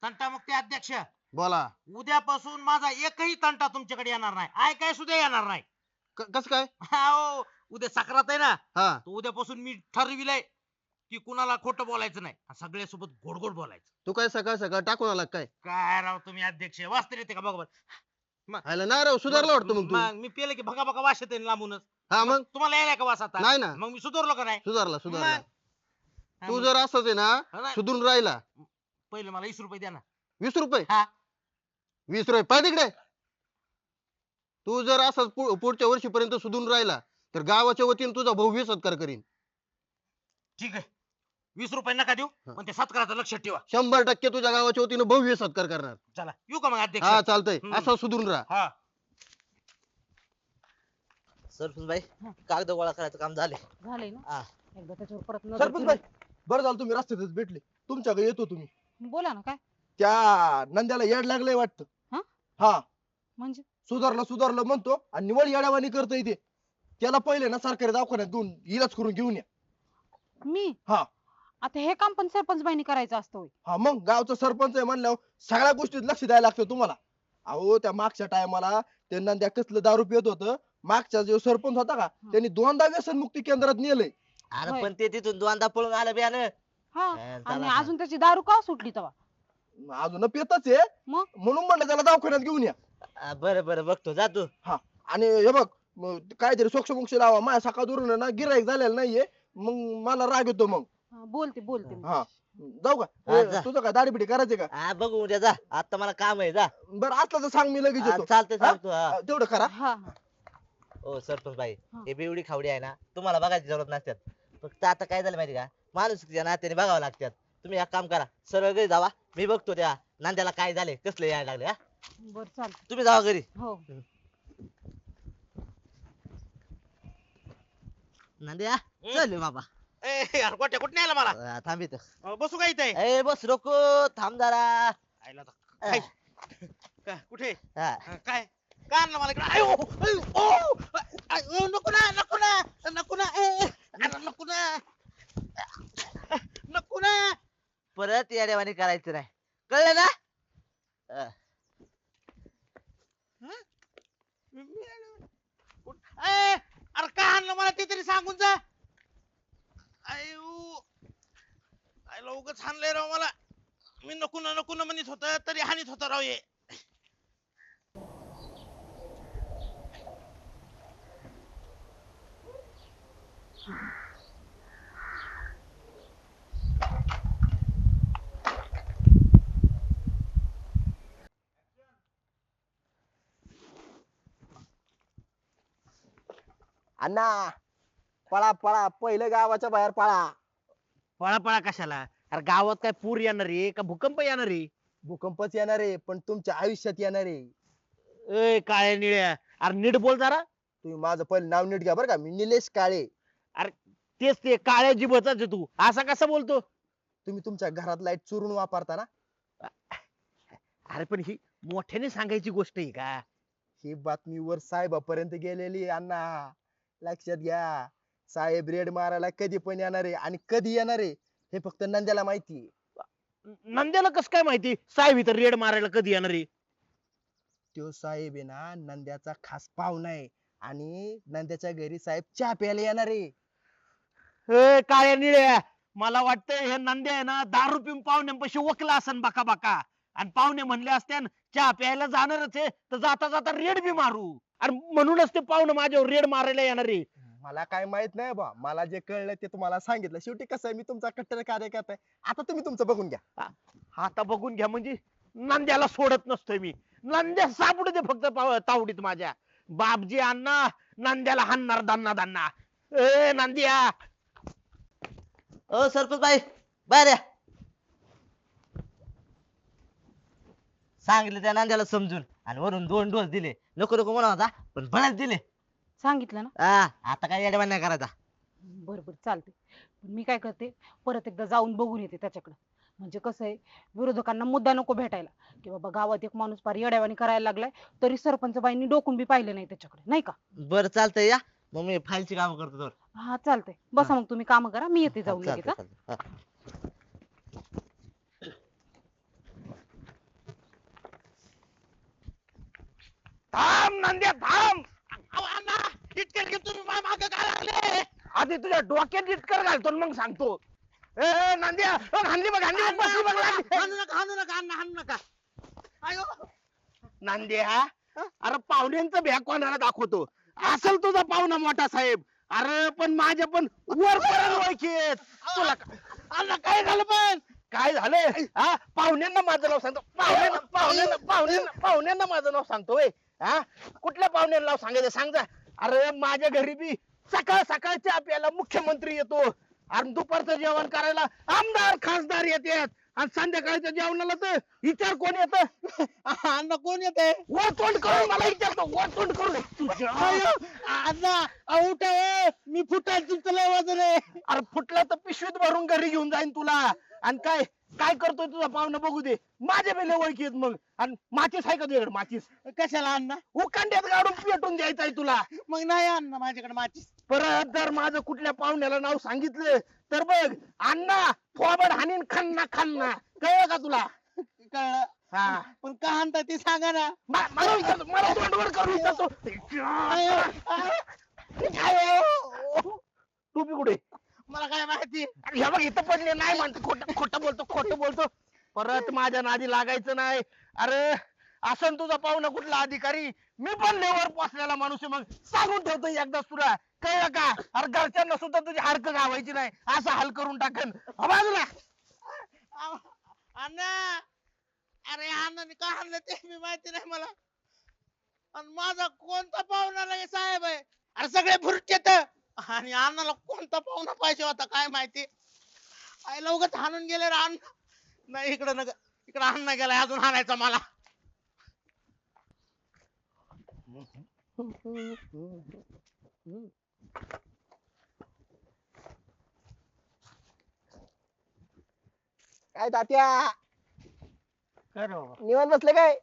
तंटामुक्ती अध्यक्ष, बोला. उद्यापासून माझा एकही तंटा तुमच्याकडे येणार नाही. ऐकाय सुद्धा येणार नाही. कस काय? अहो, उद्या सक्रात आहे ना, हा तर उद्यापासून मी ठरविलंय की कुणाला खोटं बोलायचं नाही, सगळ्या सोबत गोड गोड बोलायचं. तू काय सकाळ सकाळ टाकून आला काय? काय राव तुम्ही अध्यक्ष, वाचता येते का बघा. आयला नाही राव, सुधारला वाटतं मग तू. मग मी पेलं की भगा भगा वास येते लांबूनच. हा मग तुम्हाला यायला का वास आता? नाही ना, मग मी सुधारलो का नाही? सुधारला सुधारला. मग. तू जर असंच आहे ना नाही. सुधरून राहिला. पहिले मला 20 रुपये द्या ना. 20 रुपये? हा. 20 रुपये पाय तिकडे. तू जर असंच पुढच्या वर्षीपर्यंत सुधरून राहिला तर गावाच्या वतीने तुझा भव्य सत्कार करीन. ठीक आहे, 20 रुपये नका देऊ, हा. पण ते सत्काराचं लक्षात ठेवा. 100% तुझ्या गावाच्या वतीने भव्य सत्कार करणार. चला येऊ का मग अध्यक्ष? हा चालतंय, हम्म. असं सुधरून राहा. हा. सरपंच बाई, कागद गोळा करायचं काम झाले. झालंय ना? हा. एकदा त्याच्यावर परत नजर सरपंच बाई, फिरवली. बरं झालं तुम्ही रस्त्यातच भेटले. तुमच्याकडे येतो तुम्ही. बोला ना, काय त्या नंद्याला येड लागलंय वाटतं. हा? हा, म्हणजे? सुधारलं म्हणतो आणि निवड येड्यावानी करतोय ते. त्याला पहिले ना सरकारी दवाखान्यात घेऊन इलाज करून घेऊन या. मी? हा. आता हे काम पण सरपंच बाईंनी करायचं असतं होय? हा मग गावचा सरपंच आहे म्हणल्यावर सगळ्या गोष्टीत लक्ष द्यायला लागतं तुम्हाला. अहो त्या मागच्या टायमाला ते नंद्या कसलं दारू पित होतं. मागचा जो सरपंच होता का, त्यांनी 2दा व्यसनमुक्ती केंद्रात नेलंय. अरे होय. पण ते तिथून 2दा पळून आलं बियाणं. हा. चला आणि आता. अजून त्याची दारू का सुटली तेव्हा? अजून पितच आहे, मग? म्हणून म्हणलं त्याला दवाखान्यात घेऊन या. बरं बरं बघतो, जा तू. आणि हे बघ, काहीतरी सोक्ष लावा. माझ्या सकाळ दुरून ना गिराईक झालेलं नाहीये, मग मला राग येतो मग. बोलते मी. हा जाऊ का हा, जा. तुझं काय दाढी बिडी करायची का हा बघू उद्या जा, आता मला काम आहे जा. बरं असलं तर सांग मी लगेच येतो चालतंय हा? सांगतो हा. तेवढं करा हा ओ सरपंच बाई, हा. हे बेवडी खावडी आहे ना, तुम्हाला बघायची जरूरत नसतात. फक्त आता काय झालं माहिती का, माणुसकीच्या नात्याने बघावं लागतात. तुम्ही एक काम करा, सरळ घरी जावा, मी बघतो त्या नांद्याला काय झाले, कसले यायला लागले. हा बर चालतं. तुम्ही जावा घरी. हो नांद्या चल बाबा. ए यार गोट्या कुठे आला मला थांब इथं. बसू का इथे ए बस रोको, थांब जरा. आयला तर काय कुठे हा. काय का आणलं मला इकडे आयो नको ना नको ना नको ना अरे नको ना नको ना परत येड्यावानी करायचं नाही, कळलं ना? अरे का आणलं मला ते तरी सांगून जा. आयो आयला उगाच हाणलंय राव मला. मी नको ना म्हणत होत तरी हानीत होता राव हे. अण्णा पळा पळा पहिलं गावाच्या बाहेर पळा. पळा पळा कशाला? अरे गावात काय पूर येणार आहे का भूकंप येणार आहे? भूकंपच येणार आहे पण तुमच्या आयुष्यात येणार आहे. ए काळ्या निळ्या, अरे नीट बोल जरा. तुम्ही माझं पहिलं नाव नीट घ्या बरं का, मी निलेश काळे. तेच ते काळ्या जिभचाच आहे तू, असा कसा बोलतो? तुम्ही तुमच्या घरात लाईट चोरून वापरता ना. अरे पण ही मोठ्याने सांगायची गोष्ट आहे का? ही बातमी वर साहेबापर्यंत गेलेली आहे अण्णा, लक्षात घ्या. साहेब रेड मारायला कधी पण येणार आहे आणि कधी येणार आहे हे फक्त नंद्याला माहिती आहे. नंद्याला कस काय माहिती साहेब इथं रेड मारायला कधी येणार आहे? तो साहेब आहे ना नंद्याचा खास पाहुणा आहे आणि नंद्याच्या घरी साहेब चहा प्यायला येणार आहे. ए काळ्या निळ्या, मला वाटतंय हे नंद्या आहे ना दारू पिऊन पाहुण्यांपाशी वकला असन बाका बाका, आणि पाहुणे म्हणले असत्यान चहा प्यायला जाणारच आहे तर जाता जाता रेड बी मारू, आणि म्हणूनच ते पाहुणे माझ्यावर रेड मारायला येणार आहे. मला काय माहित नाही बा, मला जे कळलं ते तुम्हाला सांगितलं. शेवटी कसं आहे, मी तुमचा कट्टर कार्यकर्ता आहे. आता तुम्ही तुमचं बघून घ्या. आता बघून घ्या म्हणजे नंद्याला सोडत नसतोय मी. नंद्या सापडू दे फक्त तावडीत माझ्या. बापजी अण्णा नंद्याला हाणणार दान्ना दान्ना. ए नंद्या, ओ सरपंच बाई बाहेर या. सांगितलं त्या नांद्याला समजून, आणि वरून 2 डोस दिले. नको नको म्हणा होता पण बळच दिले. सांगितलं ना. हा आता काय येड्यावानी नाही करायचा. बर बर चालते. मी काय करते, परत एकदा जाऊन बघून येते त्याच्याकडे. म्हणजे कसं आहे, विरोधकांना मुद्दा नको भेटायला की बाबा गावात एक माणूस फार येड्यावानी करायला लागलाय, तरी सरपंच बाईंनी डोकून बी पाहिलं नाही त्याच्याकडे, नाही का? बरं चालतंय या, मग मी फाईलची काम करतो तर. हा चालतंय, बसा मग तुम्ही काम करा, मी येते जाऊन लगेच. चालतंय, हा? चालतंय. हा. थांब नंद्या थांब. अहो, अण्णा इतके की तुम्ही माझ्या मागे काय लागले. आधी तुझ्या डोक्यात इतकर घालतो आणि मग सांगतो. ए नंद्या, हाणली बघ हाणली बघ, बसली बघ लागली. हाणू नका अण्णा हाणू नका. अयो नंद्या, अरे पाहुण्यांचं भ्या कोणाला दाखवतो? असल तुझा पाहुणा मोठा साहेब. अरे पण माझ्या पण वरपर्यंत ओळखी आहेत. तुला अण्णा काय झालं पण. काय झालंय? हा पाहुण्यांना माझं नाव सांगतो. पाहुण्यांना माझं नाव सांगतोय. हा कुठल्या पाहुण्यांना नाव सांगायचं सांग जा. अरे माझ्या घरी बी सकाळ सकाळच्या आपल्याला मुख्यमंत्री येतो, आणि दुपारचं जेवण करायला आमदार खासदार येतात, आणि संध्याकाळच्या जेवणाला तर विचार कोण येतं? अण्णा कोण येते. वर तोंड करून मला विचारतो, वर तोंड करून. अयो अण्णा आऊट आहे मी फुटाल तुमचं लय वजन आहे. अरे फुटला तर पिशवीत भरून घरी घेऊन जाईन तुला. आणि काय काय करतोय तुझा पाहुणा बघू दे. माझ्या बेले ओळखी आहेत मग. आणि माचीस आहे का तुझ्याकडे माचीस? कशाला अण्णा. उकांड्यात गाडून पेटून द्यायचंय तुला. मग नाही अण्णा माझ्याकडे माचीस. परत जर माझं कुठल्या पाहुण्याला नाव सांगितलं तर बघ अण्णा थोबड हानीन खान्ना खान्ना. कळलं का तुला? कळलं. हा पण का आणता ते सांगा ना. मला विचारतो, मला तोंडवर करून विचारतो. तू बी कुठे? मला काय माहिती. हे बघ इथं पडले नाही म्हणतो. खोटं बोलतो. परत माझ्या नादी लागायचं नाही. अरे असं तुझा पाहुणा कुठला अधिकारी, मी पण लेवर पोचलेला माणूस आहे. मग सांगून ठेवतो एकदाच तुला, कळलं का? अरे घरच्यांना सुद्धा तुझी हाडकं गावायची नाही, असं हाल करून टाकन. बाजूला अण्णा अरे अण्णाने का आणलं ते मी माहिती नाही मला. आणि माझा कोणता पाहुणा लगे साहेब आहे. अरे सगळे भुरटेत आणि अण्णाला कोणता पाहुणा पाहिजे होता काय माहिती. आईला उगाच हाणून गेले रे अण्णा. नाही इकडं नका, इकडं अण्णा गेलाय अजून हाणायचा मला. काय तात्या काय रे बाबा निवांत बसले काय?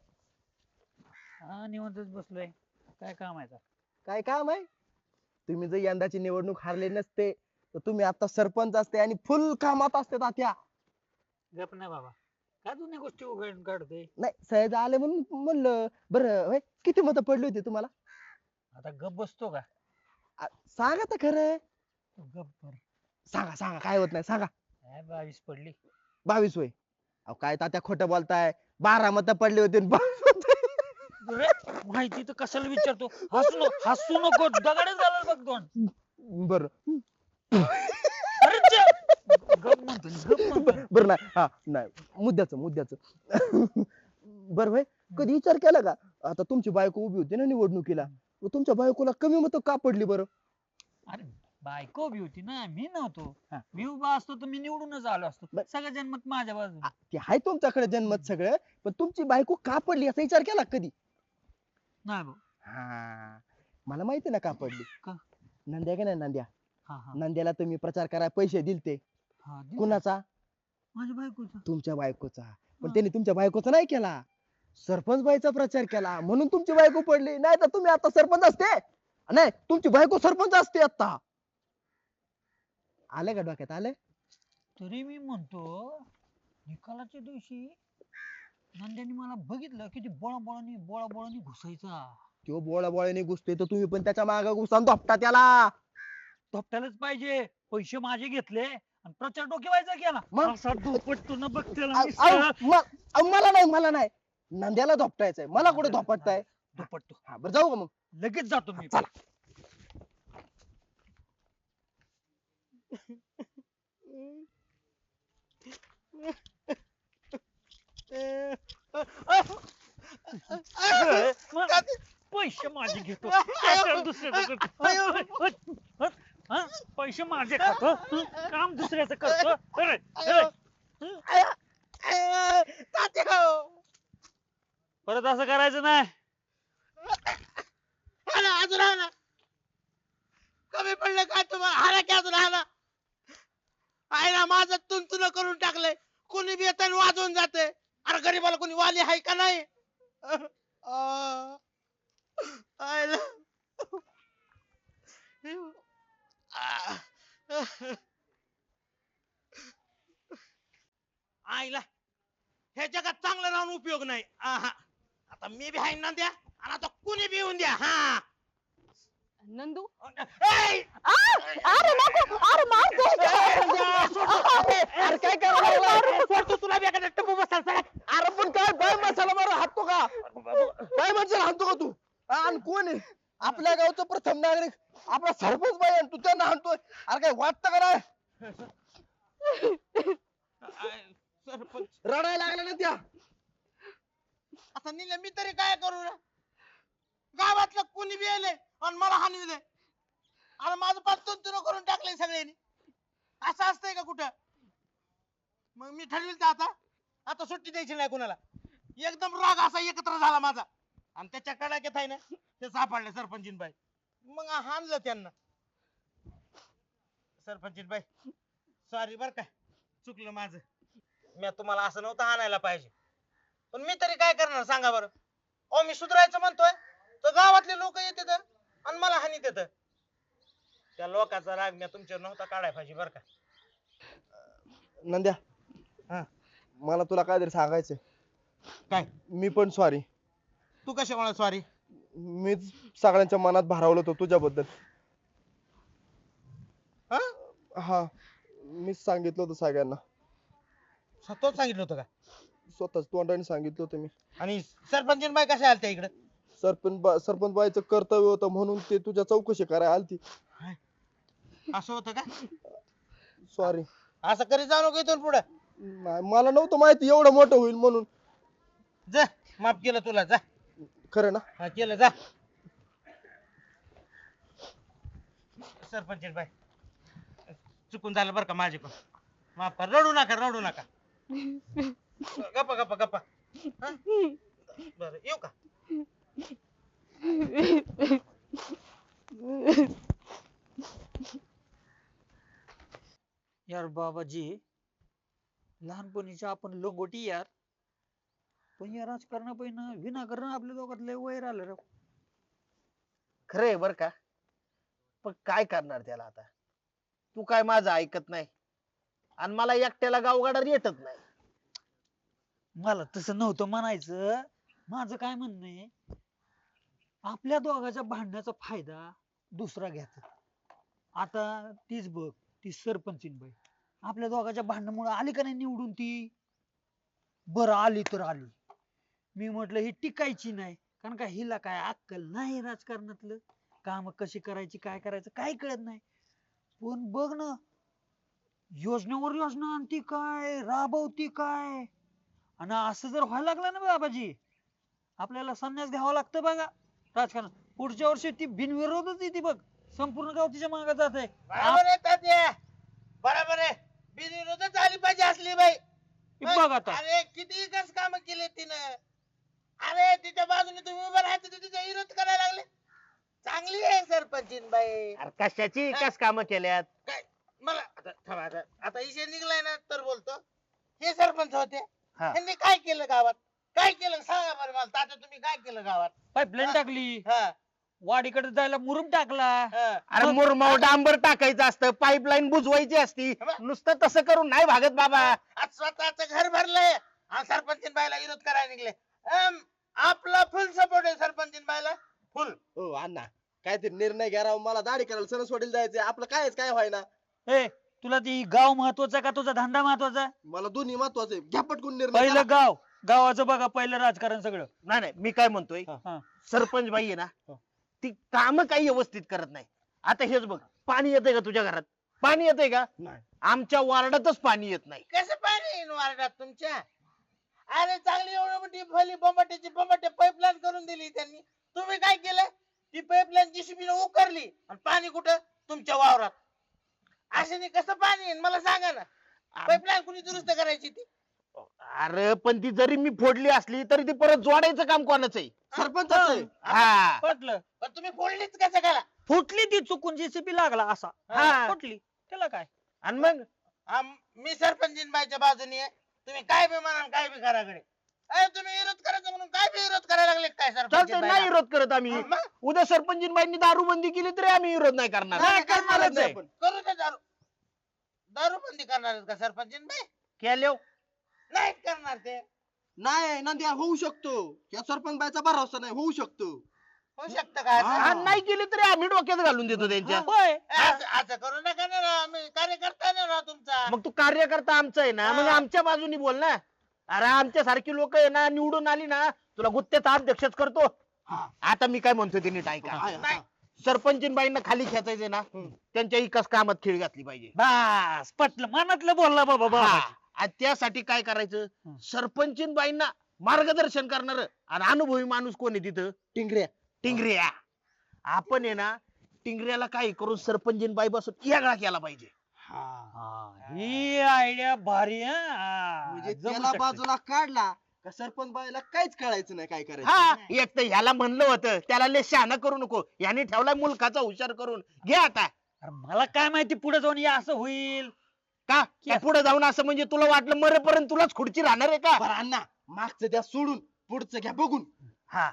हा निवांतच बसलोय. काय काम आहे आता? काय काम आहे? तुम्ही जर यंदाची निवडणूक हारले नसते तर तुम्ही आता सरपंच असते आणि फुल कामात असते तात्या. गप नाही बाबा, काय जुन्या गोष्टी उघडून काढतोय. नाही सहज आले म्हणून म्हणलं. बरं होय, किती मतं पडली होती तुम्हाला? आता गप बसतो का? सांगा तर खरं. गप बर. सांगा सांगा, काय होत नाही, सांगा. काय 22 पडली. 22 होय. अहो काय तात्या खोटं बोलताय. 12 मतं पडली होती आणि 22 होते. अरे माहिती तर कशाला विचारतो? हसू नको, दगडच झालं बघ दोन. बरं अरे गप म्हणतो, गप म्हणतो. बरं नाही, हा नाही, मुद्द्याचं बरं होय. कधी विचार केला का आता तुमची बायको उभी होती ना निवडणुकीला, मग तुमच्या बायकोला कमी मतं का पडली बरं? अरे बायको उभी होती ना, मी नव्हतो. मी उभा असतो तर मी निवडूनच आलो असतो. सगळं जन्मत माझ्या बाजूने. ते आहे तुमच्याकडे जन्मत सगळं, पण तुमची बायको का पडली याचा विचार केला का कधी? नाही भाऊ. हा मला माहिती ना का पडली. का? नंद्या का नाही नंद्या, हा हा नंद्याला तुम्ही प्रचार करायला पैसे दिलते. हा दिलं. कुणाचा? माझ्या बायकोचा. तुमच्या बायकोचा. पण हा. त्यांनी तुमच्या बायकोचा नाही केला, सरपंच बाईचा प्रचार केला म्हणून तुमची बायको पडली. नाही तर तुम्ही आता सरपंच असते. नाही, तुमची बायको सरपंच असते आता. आले का डोक्यात? आले? तरी मी म्हणतो निकालाच्या दिवशी नंद्याने मला बघितलं किती बोळाबोळानी घुसायचा. तो बोळ्याने घुसतोय तर तुम्ही पण त्याच्या मागे घुसा धोपटा त्याला. धोपटायलाच पाहिजे. पैसे माझे घेतले आणि प्रचार डोकेवायचा केला. मग? असा धोपटतो ना बघ त्याला मी अहो, सरळ. मला नाही नंद्याला धोपटायचंय. मला कुठे धोपटताय? धोपटतो. हा बरं, जाऊ का मग? लगेच जातो मी. चला. मग पैसे माझे घेतो. प्रचार दुसऱ्याचं करतो. हा? पैसे माझे खातो. काम दुसऱ्याचं करतो. अरे, अरे. परत असं करायचं नाही. अजून हाना. कमी पडलं काय तुम्हाला? हाना की अजून हाना. आईला माझं तुंतुन करून टाकलंय. कोणी बी येतं आणि वाजवून जाते. अरे गरीबाला कोणी वाली आहे का नाही? आईला आईला ह्या जगात चांगलं राहून उपयोग नाही. आता मी बी आहे ना द्या आणि आता कुणी बी येऊन द्या. हा नंदू ए! अरे नको, अरे अरे काय करायला? सोडतो तुला बी एखाद्या टप्पू बसाल सगळ्यात. अरे पण काय बाय मसाला मारा हाततो का? बाय माणसाला हाणतो का तू? आणि कोण आहे? आपल्या गावचं प्रथम नागरिक आपला सरपंच बाई आणि तू त्यांना हाणतोय. अरे काय वाटतं का नाही? सरपंच रडायला लागला ना त्या. आता निले मी तरी काय करू रे? गावातलं कोणी बी येले आणि मला हाणविले. आणि माझं पाच तुंतुन करून टाकलंय सगळ्यांनी. असं असतंय का कुठं? मग मी ठरविल तर आता सुट्टी द्यायची नाही कोणाला. एकदम राग असा एकत्र झाला माझा. आणि त्याच्या कडाक्यात आहे ना ते सापडले सरपंचीन बाई. मग हाणलं त्यांना. सरपंचीन बाई सॉरी बर का, चुकलं माझं. मी तुम्हाला असं नव्हतं हाणायला पाहिजे. पण मी तरी काय करणार सांगा बरं? अहो मी सुधारायचं म्हणतोय तर गावातले लोक येतात आणि मला हानीत येत. त्या लोकांचा राग मी तुमच्यावर नव्हता काढायला पाहिजे बर का. नंद्या, हा. मला तुला काहीतरी सांगायचंय. काय? मी पण सॉरी. तू कशामुळे सॉरी? मीच सगळ्यांच्या मनात भारावलं होतो तुझ्याबद्दल. हा मीच सांगितलं होतं सगळ्यांना. स्वतःच सांगितलं होतं का? स्वतःच तोंडाने सांगितलं होतं मी. आणि सरपंचीन बाई कशा आल्या इकडे? सरपंच बाईचं कर्तव्य होतं म्हणून ते तुझ्या चौकशी करायला आलती. असं होतं का? सॉरी. असं करीत जाऊ नको इथून पुढे. मला नव्हतं माहिती एवढं मोठं होईल म्हणून. जा माफ केलं तुला जा. खरं ना? हा केलं जा. सरपंच बाई चुकून झालं बरं का माझ्याकडून, माफ कर. रडू नका रडू नका. गप्पा गप्पा गप्पा. हा? बरं येऊ का? यार बाबाजी, लहानपणीचे आपण लंगोटी यार, पण या राजकारणापायी विनाकारण आपल्या दोघात लय वैर आलं राव. खरंय बर का, पण काय करणार त्याला आता. तू काय माझं ऐकत नाही आणि मला एकट्याला गावगाडा येतच नाही. मला तसं नव्हतं म्हणायचं. माझं काय म्हणणं आहे, आपल्या दोघांच्या भांडण्याचा फायदा दुसरा घ्यायचा. आता तीच बघ, ती सरपंचीन बाई आपल्या दोघांच्या भांडणामुळे आली का नाही निवडून ती. बरं आली तर आली. मी म्हटलं ही टिकायची नाही, कारण का हिला काय अक्कल नाही राजकारणातलं, काम कशी करायची काय करायचं काय कळत नाही. पण बघ ना, योजनेवर योजना आणती काय, राबवती काय. आणि असं जर व्हायला लागलं ना बाबाजी, आपल्याला संन्यास घ्यावा लागतं बघा राजकारण. पुढच्या वर्षी ती बिनविरोधच येते बघ, संपूर्ण गाव तिच्या मागे जात आहे. बरोबर आहे तात्या, बरोबर आहे. बिनविरोधच आली पाहिजे असली बाई. बघ आता अरे किती कस काम केले तिनं. अरे तिच्या बाजूने तुम्ही उभं राहायचं तर तिचा विरोध करायला लागले. चांगली आहे सरपंचीन बाई. अरे कशाची कस काम केल्यात. काय मला आता थांबा, आता विषय निघलाय ना तर बोलतो. हे सरपंच होते, हा. त्यांनी काय केलं गावात, काय केलं सांगा बरं मला. तात्या तुम्ही काय केलं गावात. पाईपलाईन टाकली, हा, वाडीकडे जायला मुरुम टाकला. हा. अरे मुरमाव डांबर टाकायचं असतं, पाईपलाईन बुजवायची असती. नुसतं तसं करून नाही भागत बाबा. आज स्वतःच घर भरलंय आणि सरपंचीन बाईला विरोध करायला निघले. आपला फुल सपोर्ट आहे सरपंचीन बाईला, फुल. हो अण्णा, काहीतरी निर्णय घ्या राव. मला दाढी करायला सणसवाडीला जायचंय. आपलं काय व्हायना. ए तुला ती गाव महत्वाचा का तुझा धंदा महत्वाचा. मला दोन्ही महत्वाचं आहे. घ्या पटकून निर्णय. पहिलं गाव, गावाचं बघा पहिलं राजकारण सगळं. नाही नाही, मी काय म्हणतोय, हा. सरपंच बाई आहे ना, ती काम काही व्यवस्थित करत नाही. आता हेच बघ, पाणी येतंय का तुझ्या घरात. पाणी येतंय का. नाही. आमच्या वार्डातच पाणी येत नाही. कसं पाणी येईन वार्डात तुमच्या. अरे चांगली एवढी मोठी भली बंबाट्याची पाईपलाईन करून दिली त्यांनी. तुम्ही काय केलं, ती पाईपलाईन जीसीबीने उकरली आणि पाणी कुठं तुमच्या वावरात. अशाने कसं पाणी येईन मला सांगा ना. पाईपलाईन कुणी दुरुस्त करायची ती. अरे पण ती जरी मी फोडली असली तरी ती परत जोडायचं काम कोणाचं आहे. सरपंचाचं आहे. हा. पटलं. पण तुम्ही फोडलीच कसं केला. फुटली ती चुकून जेसीबी लागला असा. हा. फुटली त्याला काय. आणि मग मी सरपंचीन बाईच्या बाजूने आहे. तुम्ही काय बी म्हणा काय बी करा कडे. तुम्ही विरोध करायचं म्हणून काय बी विरोध करायला लागले काय चालतंय, सरपंच नाही विरोध करत आम्ही. मग? उद्या सरपंचीनबाईंनी दारूबंदी केली तरी आम्ही विरोध नाही करणार. नाही करणारच आहे. आपण. करू दे दारूबंदी करणार आहेत का सरपंचीन बाई. केल्याव नाही करणार ते. नाही नंद्या, होऊ शकतो. या सरपंच बाईचा भरोसा नाही. होऊ शकतो. होऊ शकतं का असं? आणि नाही केली तरी आम्ही डोक्यात घालून देतो त्यांच्या. होय. असं करू नका ना राव. मी कार्यकर्ता ना राव तुमचा. मग तू कार्यकर्ता आमचा आहे ना, मग हा. आमच्या बाजूनी बोल ना. अरे आमच्या सारखी लोक आहे ना, निवडून आली ना तुला गुत्त्याचा अध्यक्षच करतो. आता मी काय म्हणतो ते नीट ऐका. नाही. सरपंचीनबाईंना खाली खेचायचे ना, त्यांच्या विकास कामात खीळ घातली पाहिजे. बस पटलं, मनातलं बोलला बाबा बाबा. हा. आणि त्यासाठी काय करायचं, सरपंचीनबाईंना मार्गदर्शन करणार आणि अनुभवी माणूस कोण आहे तिथं. टिंगऱ्या. टिंगऱ्या. आपण आहे ना टिंगऱ्याला काय करून सरपंचीनबाई बसून येगळा केला पाहिजे. ही आयडिया भारी आहे, हा. म्हणजे जमू त्याला शकते. बाजूला काढला का सरपंच बाईला काहीच कळायचं नाही काय करायचं. हा, एक तर ह्याला म्हणलं होतं त्याला लय शहाणा करू नको, याने ठेवलाय मुलखाचा हुशार करून. घे आता. अरे मला काय माहिती पुढे जाऊन हे असं होईल. का पुढे जाऊन असं म्हणजे तुला वाटलं मरेपर्यंत तुलाच खुर्ची राहणार आहे का. बरं अण्णा, मागचं द्या सोडून पुढचं घ्या बघून. हा.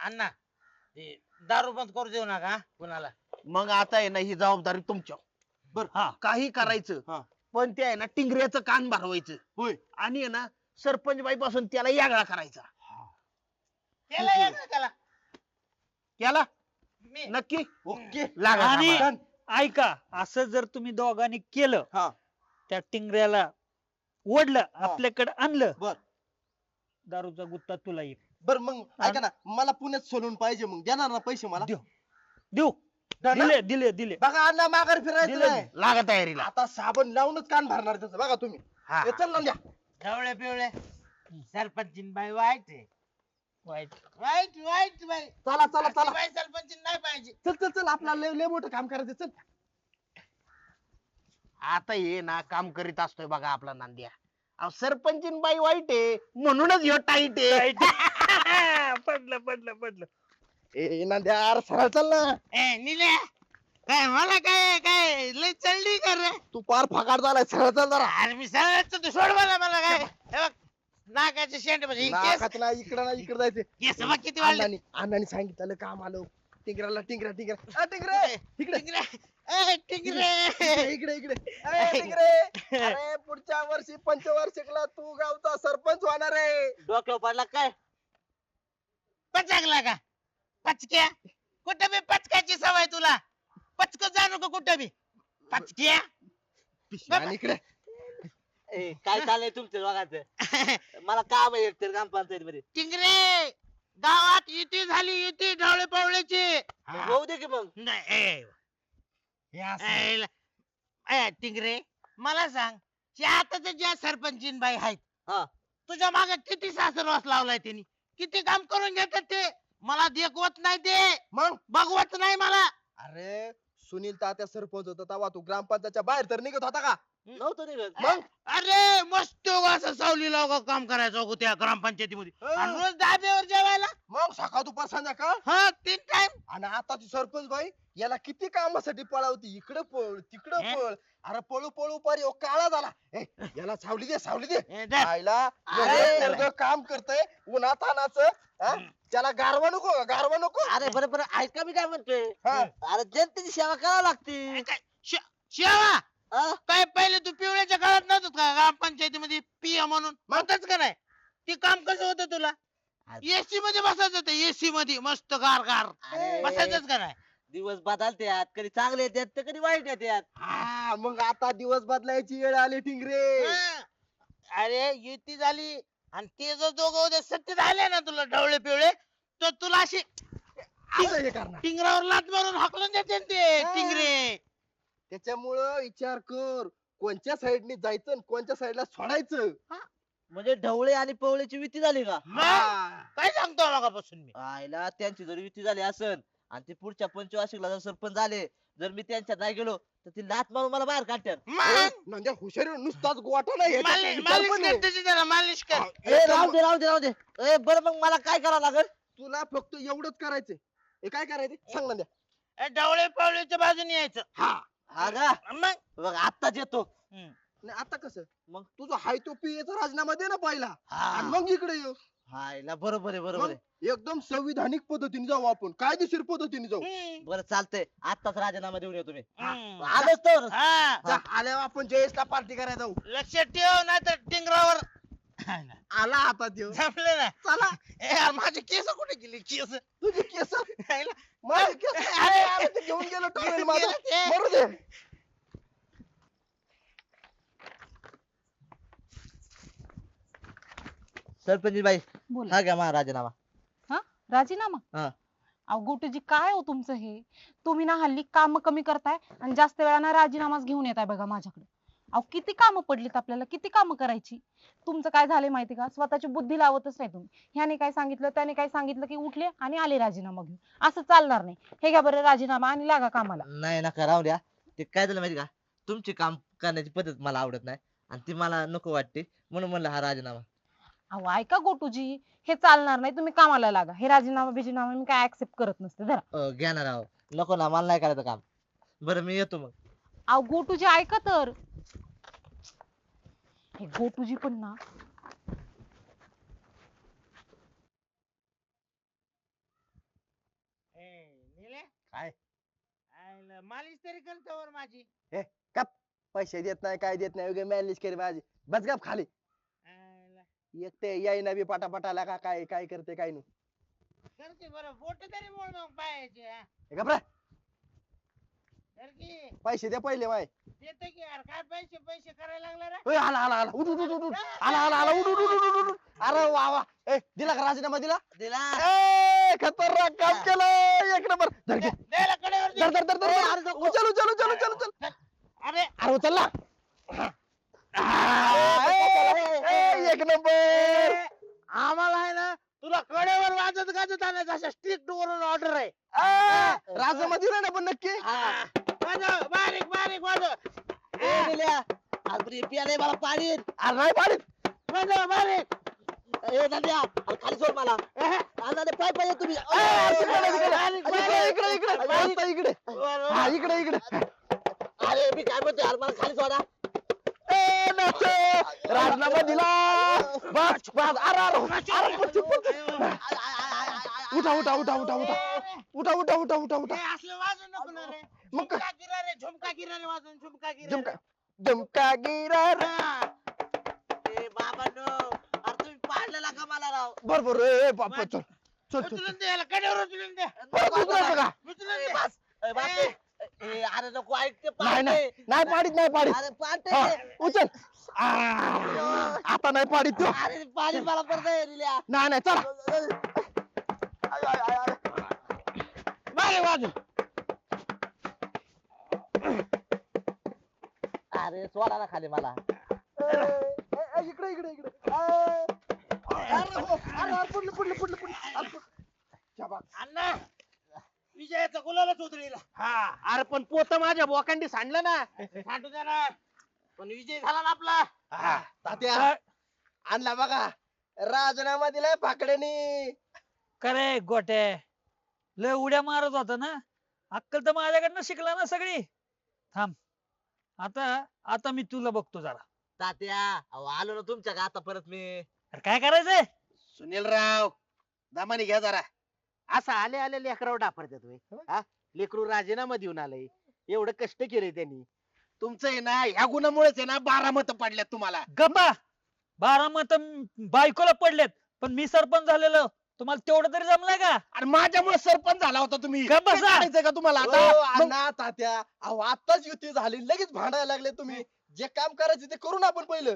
अण्णा ते दारू बंद करू देऊ नका हा, कुणाला. मग आता आहे ना ही जबाबदारी तुमच्या. हा. काही करायचं हा. पण ते आहे ना टिंगऱ्याचं कान भरवायचं. होय. आणि आहे ना सरपंच बाई पासून त्याला यागळा करायचा. त्याला या का त्याला. याला मी नक्की ओके. लागा आणि कामाला. ऐका, असं जर तुम्ही दोघांनी केलं, हा. त्या टिंगऱ्याला ओढलं, आपल्याकडे आणलं, बर. दारूचा गुत्ता तुला येईल. बर मग ऐका ना, मला पुण्यात सोलून पाहिजे. मग देणार ना पैसे मला. देऊ. दिले दिले दिले बघा अण्णा, माघार फिरायचं दिलं नाही. लागा तयारीला. आता साबण लावूनच कान भरणार त्याचं बघा तुम्ही. हा. ए, चल नांद्या. ढवळे पिवळे सरपंचीन बाई वाईट आहे वाईट वाईट वाईट बाई चला चला अशी चला बाई सरपंचीन नाही पाहिजे चल चल चल आपल्याला लय लय मोठं काम करायचं चल. आता हे ना काम करीत असतोय बघा आपला नांद्या. अहो सरपंचीन बाई वाईट आहे म्हणूनच ह्यो टाईट आहे. पडलं पडलं पडलं. ए नांद्या अरे सरळ चल ना. ए निल्या काय मला काय काय लय चढली कर रे तू पार फकाट झालाय सरळ चल जरा. अरे मी सरळ तू सोड मला काय हे बघ नाकाचे शेंड म्हणजे केस नाकात नाही इकडं नाही इकडे जायचं. केस बघ किती वाढले अण्णांनी सांगितलं काम आलं टिंगराला टिंगरा टिंगरा टिंगरे इकडे टिंगरे ए टिंगरे इकडे इकडे ए, टिंगरे अरे पुढच्या वर्षी पंचवार्षिकला तू गावचा सरपंच होणार आहे. डोक्यावर पडला काय पचकला का पचक्या कुठं बी पचकायची सवय तुला पचक जाणू का कुठं बी पचक्या आणि इकडे ए, काय चाललंय तुमच्या दोघांचं मला काम आहे एकतर ग्रामपंचायत मध्ये टिंगरे गावात युती झाली युती ढवळे पवळेची होऊ दे की मग नाही टिंगरे मला सांग की आताच्या ज्या सरपंचीन बाई आहेत हा. तुझ्या मागे किती सासरवास लावलाय त्यांनी किती काम करून घेतात ते मला देखवत नाही ते मग बघवत नाही मला अरे सुनील तात्या सरपंच होता तेव्हा तू ग्रामपंचायतच्या बाहेर तर निघत होता का? नव्हतं निघत मग अरे मस्त असं सावली लाव काम करायचं अगो त्या ग्रामपंचायतीमध्ये आणि रोज धाब्यावर जेवायला मग सकाळ दुपार संध्याकाळ हा 3 टाइम आणि आताची सरपंच बाई याला किती कामासाठी पळावती इकडे पळ तिकडे हे? पळ अरे पळू पळू पारी ओ काळा झाला ए, याला सावली दे सावली दे आईला अरे. एवढं पोरगं काम करतय उन्हातानाचं त्याला गारवा नको गारवा नको अरे बरं बरं ऐका मी काय म्हणतोय हा. अरे जनतेची सेवा करावी लागते शेवा हा? काय पहिले तू पिवळ्याच्या काळात नव्हतं का ग्रामपंचायतीमध्ये पिया म्हणून म्हणतच का नाही ते काम कसं होतं तुला एसी मध्ये बसायचं होतं एसी मध्ये मस्त गार गार अरे. बसायचंच का नाही दिवस बदलतात कधी चांगले येतात तर कधी वाईट येतात हा मग आता दिवस बदलायची वेळ आली टिंगरे हा. अरे युती झाली आणि ते जर दोघं उद्या सत्तेत आले ना तुला ढवळे पिवळे तर तुला अशी असं हे करणार टिंगरावर लात मारून हाकलून देते ते हा. टिंगरे त्याच्यामुळं विचार कर कोणत्या साईडने जायचं आणि कोणत्या साईडला सोडायचं म्हणजे ढवळे आणि पवळेची युती झाली का मग हा. काय सांगतो मगापासून मी आईला त्यांची जर युती झाली असन आणि ते पुढच्या पंचवार्षिकला जर सरपंच झाले जर मी त्यांच्यात नाही गेलो तर ती लात मारून मला बाहेर काढतात मग म्हणजे हुशारी नुसताच गोठा नाही याच्यात मालिश विचार पण कर आहे. त्याची जरा मालिश कर ए राहू दे राहू दे राहू दे ए बरं मग मला काय करावं लागेल तुला फक्त एवढंच करायचंय हे काय करायचं सांग ना द्या ए, ढवळे पवळेच्या बाजूने यायचं हा का मग बघ आत्ताच येतो नाही आता कसं मग? तुझा हाय तो पीएचा राजीनामा दे ना पहिला हा. आणि मग इकडे येऊ हायला बरोबर आहे बरोबर मग आहे एकदम संविधानिक पद्धतीने जाऊ आपण कायदेशीर पद्धतीने जाऊ बरं चालतंय आत्ताच राजीनामा देऊन येतो मी हम्म. आलोच तर हा जा, आल्यावर आपण जयेशला पार्टी करायला जाऊ लक्षात ठेव नाही तर टिंगरावर आला आता देव जमले ना चला ए यार, माझे केस कुठे गेले केस तुझे केस हायला. माझे केस अरे अरे ते घेऊन गेलो टॉवेल माझा मरू दे सरपंच बाई बोला हा घ्या माझा राजीनामा हा राजीनामा हा. अहो गोटूजी काय हो तुमचं हे तुम्ही ना हल्ली काम कमी करताय आणि जास्त वेळा राजीनामाच घेऊन येताय बघा माझ्याकडे अहो किती कामं पडलीत आपल्याला किती कामं करायची तुमचं काय झालंय माहिती का स्वतःची बुद्धी लावतच नाही तुम्ही ह्याने काय सांगितलं त्याने काय सांगितलं की उठले आणि आले राजीनामा घेऊन असं चालणार नाही हे घ्या बरं राजीनामा आणि लागा कामाला नाही नका राहू द्या ते काय झालं माहिती का तुमची काम करण्याची पद्धत मला आवडत नाही आणि ती मला नको वाटते म्हणून म्हणलं हा राजीनामा अहो ऐका गोटूजी हे चालणार नाही तुम्ही कामाला लागा हे राजीनामा बिजीनामा मी काय ऍक्सेप्ट करत नसते जरा घेणार आहो नको ना मला नाही करायचं काम बरं मी येतो मग अहो गोटूजी ऐका तर हे गोटूजी पण ना काय? मालिश तरी करतो वर माझी पैसे देत नाही काय देत नाही मॅनेज केली माझी बसगाप खाली आयला. एक ते यायना बी पटापटाला का काय काय करते काय नाही करते बरं बोट तरी मोड मग पायाचे हे गप्प रे, तर की पैसे दे पहिले माय देतो की यार काय पैसे पैसे करायला लागला रे ओय, आला आला आला उठ उठ उठ उठ आला आला आला उठ उठ उठ उठ उठ उठ. अरे वा वा ए दिला का राजीनामा दिला दिला ए खतरनाक काम केलं एक नंबर धर घे. द्यायला कडेवर दे. धर धर धर धर धर. उचल उचल उचल उचल उचल अरे अरे उचल ना राजीनामा दिला ना पण नक्की वाजव बारीक बारीक वाजव ए निल्या आज पियाले मला पाणी अरे नाही पाडीत वाजव बारीक ए नंद्या अरे खाली सोड मला अरे पाय पाय तुम्ही इकडे इकडे हा इकडे इकडे अरे मी काय म्हणतोय अरे मला खाली सोडा ए नाचो राजीनामा दिला बस बस अरे अरे उठा उठा उठा उठा उठा उठा उठा उठा उठा उठा हे असलं वाजू नको ना रे मग काय? झुमका गिरा रे वाजून झुमका गिरा जमका जमका गिरा रे. ए बाबा नो अरे तुम्ही पाडलेला का मला राव बरोबर ए बाप चल चल चल उचलून दे याला कडेवर उचलून दे उचलायचं का? उचलून ए दे बस ए बाप रे. ए अरे नको ऐकते नाही नाही नाही पाडीत नाही पाडीत अरे पाटे हा, उचल आ, आता नाही पाडीत तो अरे पाणी मला परत निल्या नाही नाही चला बारीक वाजव अरे सोडा ना खाली मला इकडे इकडे इकडे पडलं पडलं पडलं पडलं अण्णा विजयाचा गुलालच उतरीला हा अरे पण पोत माझ्या बोकांडी सांडलं ना सांडू दे ना पण विजय झाला ना आपला तात्या आणला बघा राजीनामा दिलाय फाकड्यानी करे गोटे लय उड्या मारत होता ना अक्कल तर माझ्याकडनं शिकला ना सगळी थांब आता आता मी तुला बघतो जरा तात्या अहो आलो ना तुमच्या का आता परत मी अरे काय करायचंय सुनील राव दामानी घ्या जरा असं आले आले लेकरावर डाफरतात तुम्ही हा लेकरू राजीनामा देऊन आलंय एवढं कष्ट केले त्यांनी तुमचं आहे ना ह्या गुणामुळेच आहे ना 12 मतं पडल्यात तुम्हाला गप्पा 12 मत बायकोला पडलेत पण मी सरपंच झालेलो तुम्हाला तेवढं तरी जमलंय का आणि माझ्यामुळे सरपंच झाला होता तुम्ही गप्प बसा. ते काढायचंय का तुम्हाला हो, आता मग- अण्णा तात्या अहो आताच युती झाली लगेच भांडायला लागले तुम्ही जे काम करायचे ते करू ना आपण पहिलं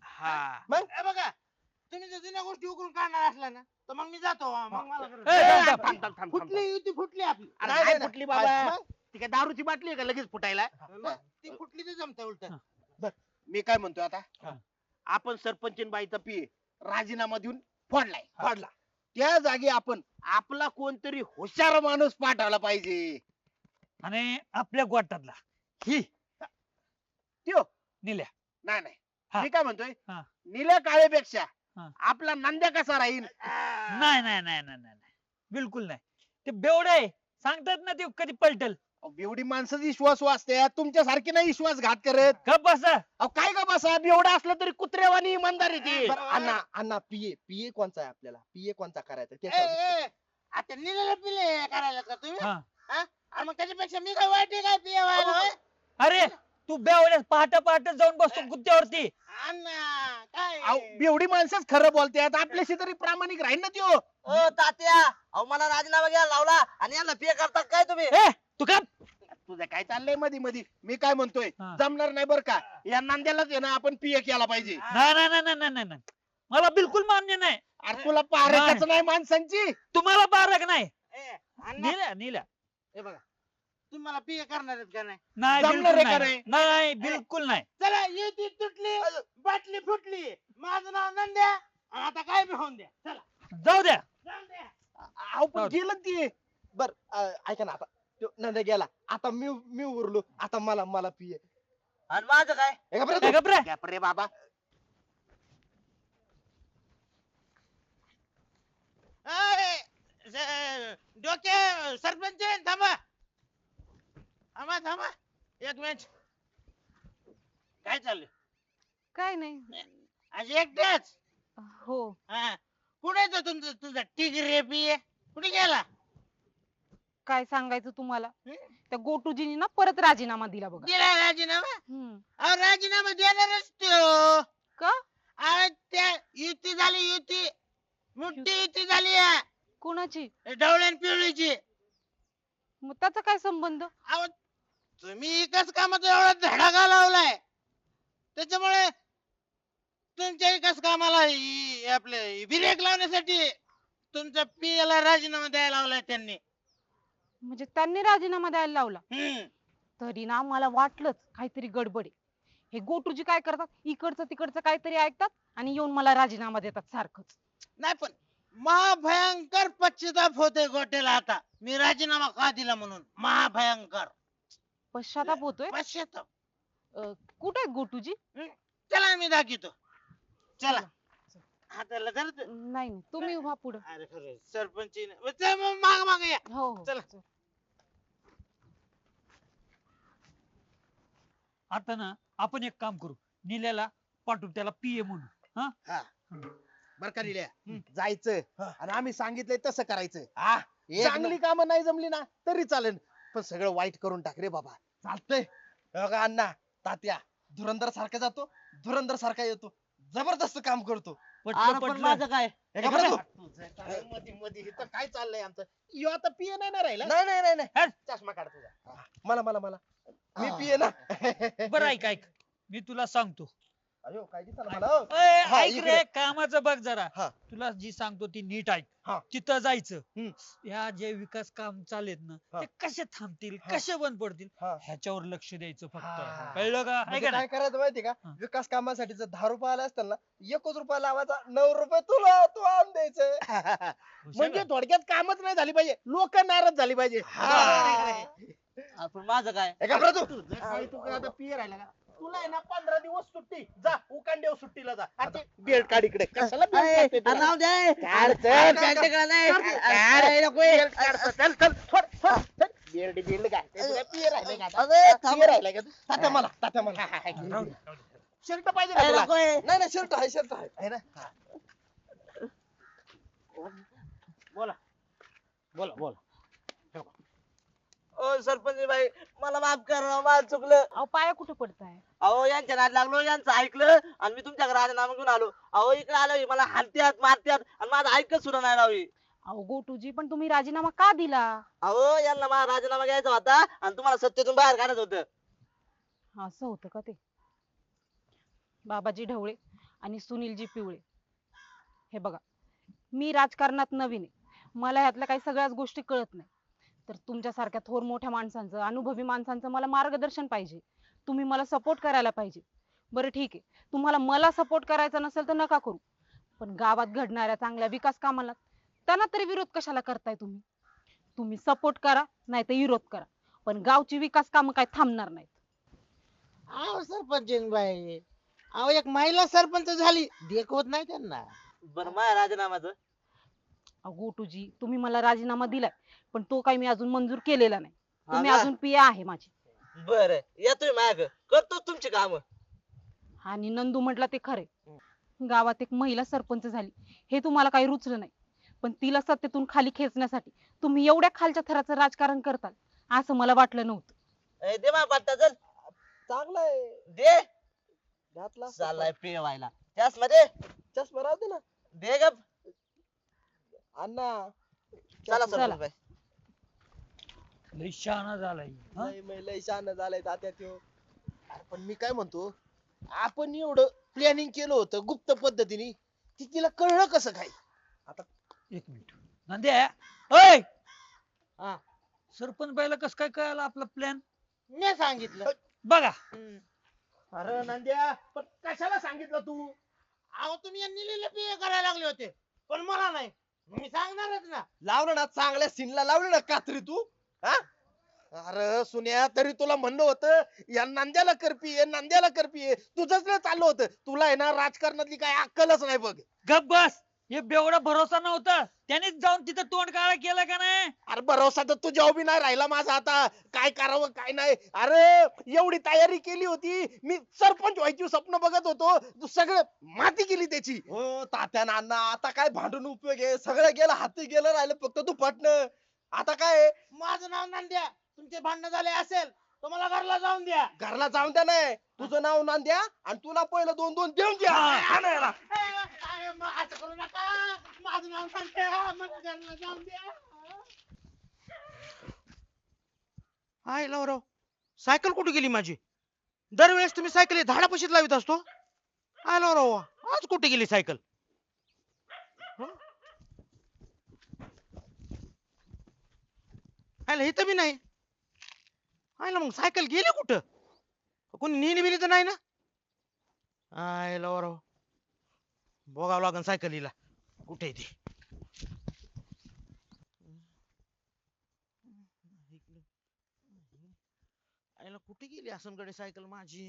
हा हे बघा तुम्ही जर जुन्या गोष्टी उकरून काढणार असला ना तर मग मी जातो मग मला गरज ए, नाही. थांब, थांब, थांब, थांब, फुटली युती फुटली आपली अरे नाही, काय नाही. फुटली बाबा मग? ती काय दारूची बाटली आहे का लगेच फुटायला मग ती फुटली तर जमत उलट मी काय म्हणतोय आता हा. आपण सरपंच बाईचा पी राजीनामा देऊन फोडलाय फाडला त्या जागी आपण आपला कोणतरी हुशार माणूस पाठवला पाहिजे आणि आपल्या गोटातला ही त्यो निल्या नाही नाही हा. मी काय म्हणतोय हा. निल्या काळेपेक्षा हा. आपला नंद्या कसा राहील नाही नाही नाही नाही नाही बिलकुल नाही ते बेवडे आहे. सांगतात ना ते कधी पलटल एवढी माणसं विश्वास वाचते तुमच्यासारखी नाही विश्वासघात करत गप बसा अहो काय का बसा एवढं असलं तरी कुत्र्यावानी इमानदार येते बरं, अण्णा अण्णा पीए कोणचा आहे आपल्याला पीए कोणचा करायचा ते ए, सांगा. ए, आता निलेला पिले करायला का तुम्ही हा. हा? आणि मग त्याच्यापेक्षा मी काय वाईट आहे काय पिये व्हायला होय? अरे तू बेवड्या पहाटे पहाटे जाऊन बसतो गुत्त्यावरती अण्णा काय अहो, एवढी माणसंच खरं बोलतात आपल्याशी तरी प्रामाणिक राहील ना त्यो ओ तात्या अहो मला राजीनामा घ्यायला लावला आणि यांना पे करता काय तुम्ही ए तू का तुझं काय चाललंय मध्ये मध्ये मी काय म्हणतोय हा. जमणार नाही बरं का या नांद्यालाच आहे ना आपण पीए केला पाहिजे नाही नाही नाही नाही नाही नाही मला बिलकुल मान्य नाही अरे तुला पारखच नाही माणसांची तुम्हाला बारक नाही ए, अण्णा निल्या निल्या हे बघा तुम्ही मला पिये करणार आहेत का नाही नाही जमणार बिलकुल आहे का नाही नाही बिलकुल नाही चला युती तुटली बाटली फुटली माझं नाव नंद्या आणि आता काय बी होऊन द्या चला जाऊ द्या जाऊन द्या अहो पण गेलं ते बर ऐका ना आता त्यो नंद्या गेला आता मी उरलो आता मला पीए आणि माझं काय काय घबरा गप रे बाबा ए, डोके सरपंच थांबा थांबा थांबा एक मिनिट काय चाललंय काय नाही आज एकटेच हो हा कुठे येतो तुमचं तुझा टिगरे पिये कुठे गेला काय सांगायचं तुम्हाला त्या गोटूजीनी ना परत राजीनामा दिला बघा दिला राजीनामा हम्म. अहो राजीनामा देणारच तो का अहो त्या युती झाली युती मोठी युती झाली आहे. कोणाची ढवळ्यान पिवळीची मग त्याचा काय संबंध अहो तुम्ही एकाच कामाचा एवढा धडाका लावलाय त्याच्यामुळे तुमच्या एकाच कामाला आपले ब्रेक लावण्यासाठी तुमच्या पियाला राजीनामा द्यायला लावलाय त्यांनी म्हणजे त्यांनी राजीनामा द्यायला लावला हम्म. तरी ना मला वाटलंच काहीतरी गडबड आहे हे गोटूजी काय करतात इकडचं तिकडचं काहीतरी ऐकतात आणि येऊन मला राजीनामा देतात सारखंच नाही पण महाभयंकर पश्चाताप होते गोट्याला आता मी राजीनामा का दिला म्हणून महाभयंकर पश्चाताप होतोय. पश्चाताप कुठे आहेत गोटूजी? चला मी दाखवतो चला हाताला धर नाही नाही, तुम्ही उभा पुढे. अरे खरं सरपंच माग माग या हो हो चला. आता ना आपण एक काम करू, निल्याला पाठवू त्याला पीए म्हणून. बर का लिल्या जायचं आणि आम्ही सांगितलंय तसं करायचं. एक चांगली कामं नाही जमली ना तरी चालेल, पण सगळं वाईट करून टाक रे बाबा. चालतंय. बघा अण्णा, तात्या धुरंदर सारखा जातो, धुरंदर सारखा येतो, जबरदस्त काम करतो. पटलं अरे पण पटलं. माझं काय? हे का बरं तू? तुझं काय मध्ये इथं काय चाललंय आमचं? यो आता पिये नाही ना राहिला. नाही नाही नाही नाही हट. चष्मा काढ तुझा. मला मला मला मी पिये ना. बरं ऐक ऐक, मी तुला सांगतो. अयो काय दिसलं मला हो. ए, हा, ऐक इकडे. रे, कामाचं बघ जरा. हा. तुला जी सांगतो ती नीट ऐक. हा. तिथं जायचं. हम्म. ह्या जे विकास काम चालेत ना हा. ते कसे थांबतील, हा. कसे बंद पडतील हा. ह्याच्यावर लक्ष द्यायचं फक्त. हा. कळलं का? आहे म्हणजे का काय नाही? करायचं माहिती का? हा. विकास कामासाठी जर 10 रुपये आला असतील ना, 1 रुपया लावायचा, 9 रुपये तुला तू आम द्यायचं. हुशार म्हणजे आहे. थोडक्यात कामच नाही झाली पाहिजे, लोक नाराज झाली पाहिजे. अरे पण माझं काय? हे का बरं तू? तुझं काय तू काय आता पिये राहिला का? तुला आहे ना 15 दिवस सुट्टी. जा उकांडेव सुट्टीला जा. आता बेल्ट काढ इकडे. कशाला बेल्ट अरे, काढते अरे तुला? राहू दे. काढ, अरे, चल, पॅन्ट काढ, काढ नाही. काढ, अरे, नको आहे. बेल्ट काढ, चल चल सोड, सोड, चल. बेल्ट घालते तुला, पिये राहिलाय का आता? अरे, थांब. पिये राहिलाय का तू? तात्या मला, तात्या मला. राहू दे. शर्ट पाहिजे का अरे, तुला? नको आहे. नाही नाही शर्ट आहे, शर्ट आहे. आहे ना? बोला बोला बोला ओ सरपंच बाई, मला माफ करा, माझं चुकलं. अहो पाया कुठे पडताय? अहो यांच्या नाद लागलो, यांचं ऐकलं आणि मी तुमच्या घरात राजीनामा घेऊन आलो. अहो इकडे आलो मला हालत्यात मारत्यात आणि माझं ऐकत सुद्धा नाही राहावी. अहो गोटूजी पण तुम्ही राजीनामा का दिला? अहो यांना माझा राजीनामा घ्यायचा होता आणि तुम्हाला सत्तेतून बाहेर काढायचं होतं. असं होतं का ते? बाबाजी ढवळे आणि सुनीलजी पिवळे, हे बघा, मी राजकारणात नवीन आहे, मला ह्यातल्या काही सगळ्याच गोष्टी कळत नाही. तर तुमच्यासारख्या थोर मोठ्या माणसांचं, अनुभवी माणसांचं मला मार्गदर्शन पाहिजे. तुम्ही मला सपोर्ट करायला पाहिजे. बरं ठीक आहे, तुम्हाला मला सपोर्ट करायचा नसेल तर नका करू, पण गावात घडणाऱ्या चांगल्या विकास कामाला त्यांना तरी विरोध कशाला करताय तुम्ही? तुम्ही सपोर्ट करा नाही तर विरोध करा, पण गावची विकास कामं काय थांबणार नाहीत. अहो सरपंच बाई, अहो एक महिला सरपंच झाली देखवत नाही त्यांना. बरं माझ्या राजीनामाचं अहो गोटूजी, तुम्ही मला राजीनामा दिलाय पण तो काही मी अजून मंजूर केलेला नाही. तुम्ही हा का? अजून पिया आहे माझी. बरं या तुम्ही माझ्याकडे, करतो तुमची काम. आणि नंदू म्हटलं ते खरे, गावात एक महिला सरपंच झाली हे तुम्हाला काही रुचलं नाही, पण तिला सत्तेतून खाली खेचण्यासाठी तुम्ही एवढ्या खालच्या थराचं राजकारण करताल असं मला वाटलं नव्हतं. ए, दे माझा पट्टा चल. चांगला आहे. दे. घातला चाललाय पे व्हायला त्याच मध्ये. चष्मा राहू दे ना. दे गप. अण्णा चला चला. सरपंच बाई. लय शहाणा झालाय. हा? लय शहाणा झालाय तात्या त्यो. अरे पण मी काय म्हणतो, आपण एवढं प्लॅनिंग केलं होतं गुप्त पद्धतीने, ती तिला कळलं कसं काय? एक मिनिट नांद्या, ओय हा. सरपंच बाईला कस काय कळालं आपला प्लॅन? मी सांगितलं. बघा. अरे नंद्या, पण कशाला सांगितलं तू? अहो तुम्ही यांनी लिहिलं पे करायला लागले होते पण मला नाही, मी सांगणारच ना. लावलं ना चांगल्या सीनला, लावलं ना कात्री तू. हा अरे सुन्या, तरी तुला म्हणणं होतं या नांद्याला करपी आहे, नांद्याला करपी आहे, तुझंच नाही चाललं होतं. तुला आहे ना राजकारणातली काय अक्कलच नाही बघ. गप बस, हे बेवडा भरोसा नव्हता, त्यानेच जाऊन तिथं तोंड काळा केलं का नाही? अरे भरोसा तर तुझ्या उभी नाही राहिला माझा आता. काय करावं काय नाही. अरे एवढी तयारी केली होती, मी सरपंच व्हायची स्वप्न बघत होतो, तू सगळं माती केली त्याची. हो तात्या नाना, आता काय भांडून उपयोग आहे? सगळं गेलं, हाती गेलं, राहिलं फक्त तू पटणं. आता काय आहे? माझं नाव नांद्या, तुमचे भांडण झाले असेल तर मला घरला जाऊन द्या. घरला जाऊन द्या नाही, तुझं नाव नांद्या आणि तुला पहिलं 2-2 देऊन द्या. हा ना याला. असं करू नका, माझं नाव नांद्या, मला घरला जाऊन द्या. हाय लवराव, सायकल कुठे गेली माझी? दरवेळेस तुम्ही सायकल झाडापाशीच लावित असतो. हाय लवराव, आज कुठे गेली सायकल? हायला इथं बी नाही. हायला मग सायकल गेली कुठं? कोणी नेली बिली तर नाही ना? हाय लवराव, बघावं लागन सायकलीला कुठे आहे ती. आईला कुठे गेली असन गडे सायकल माझी?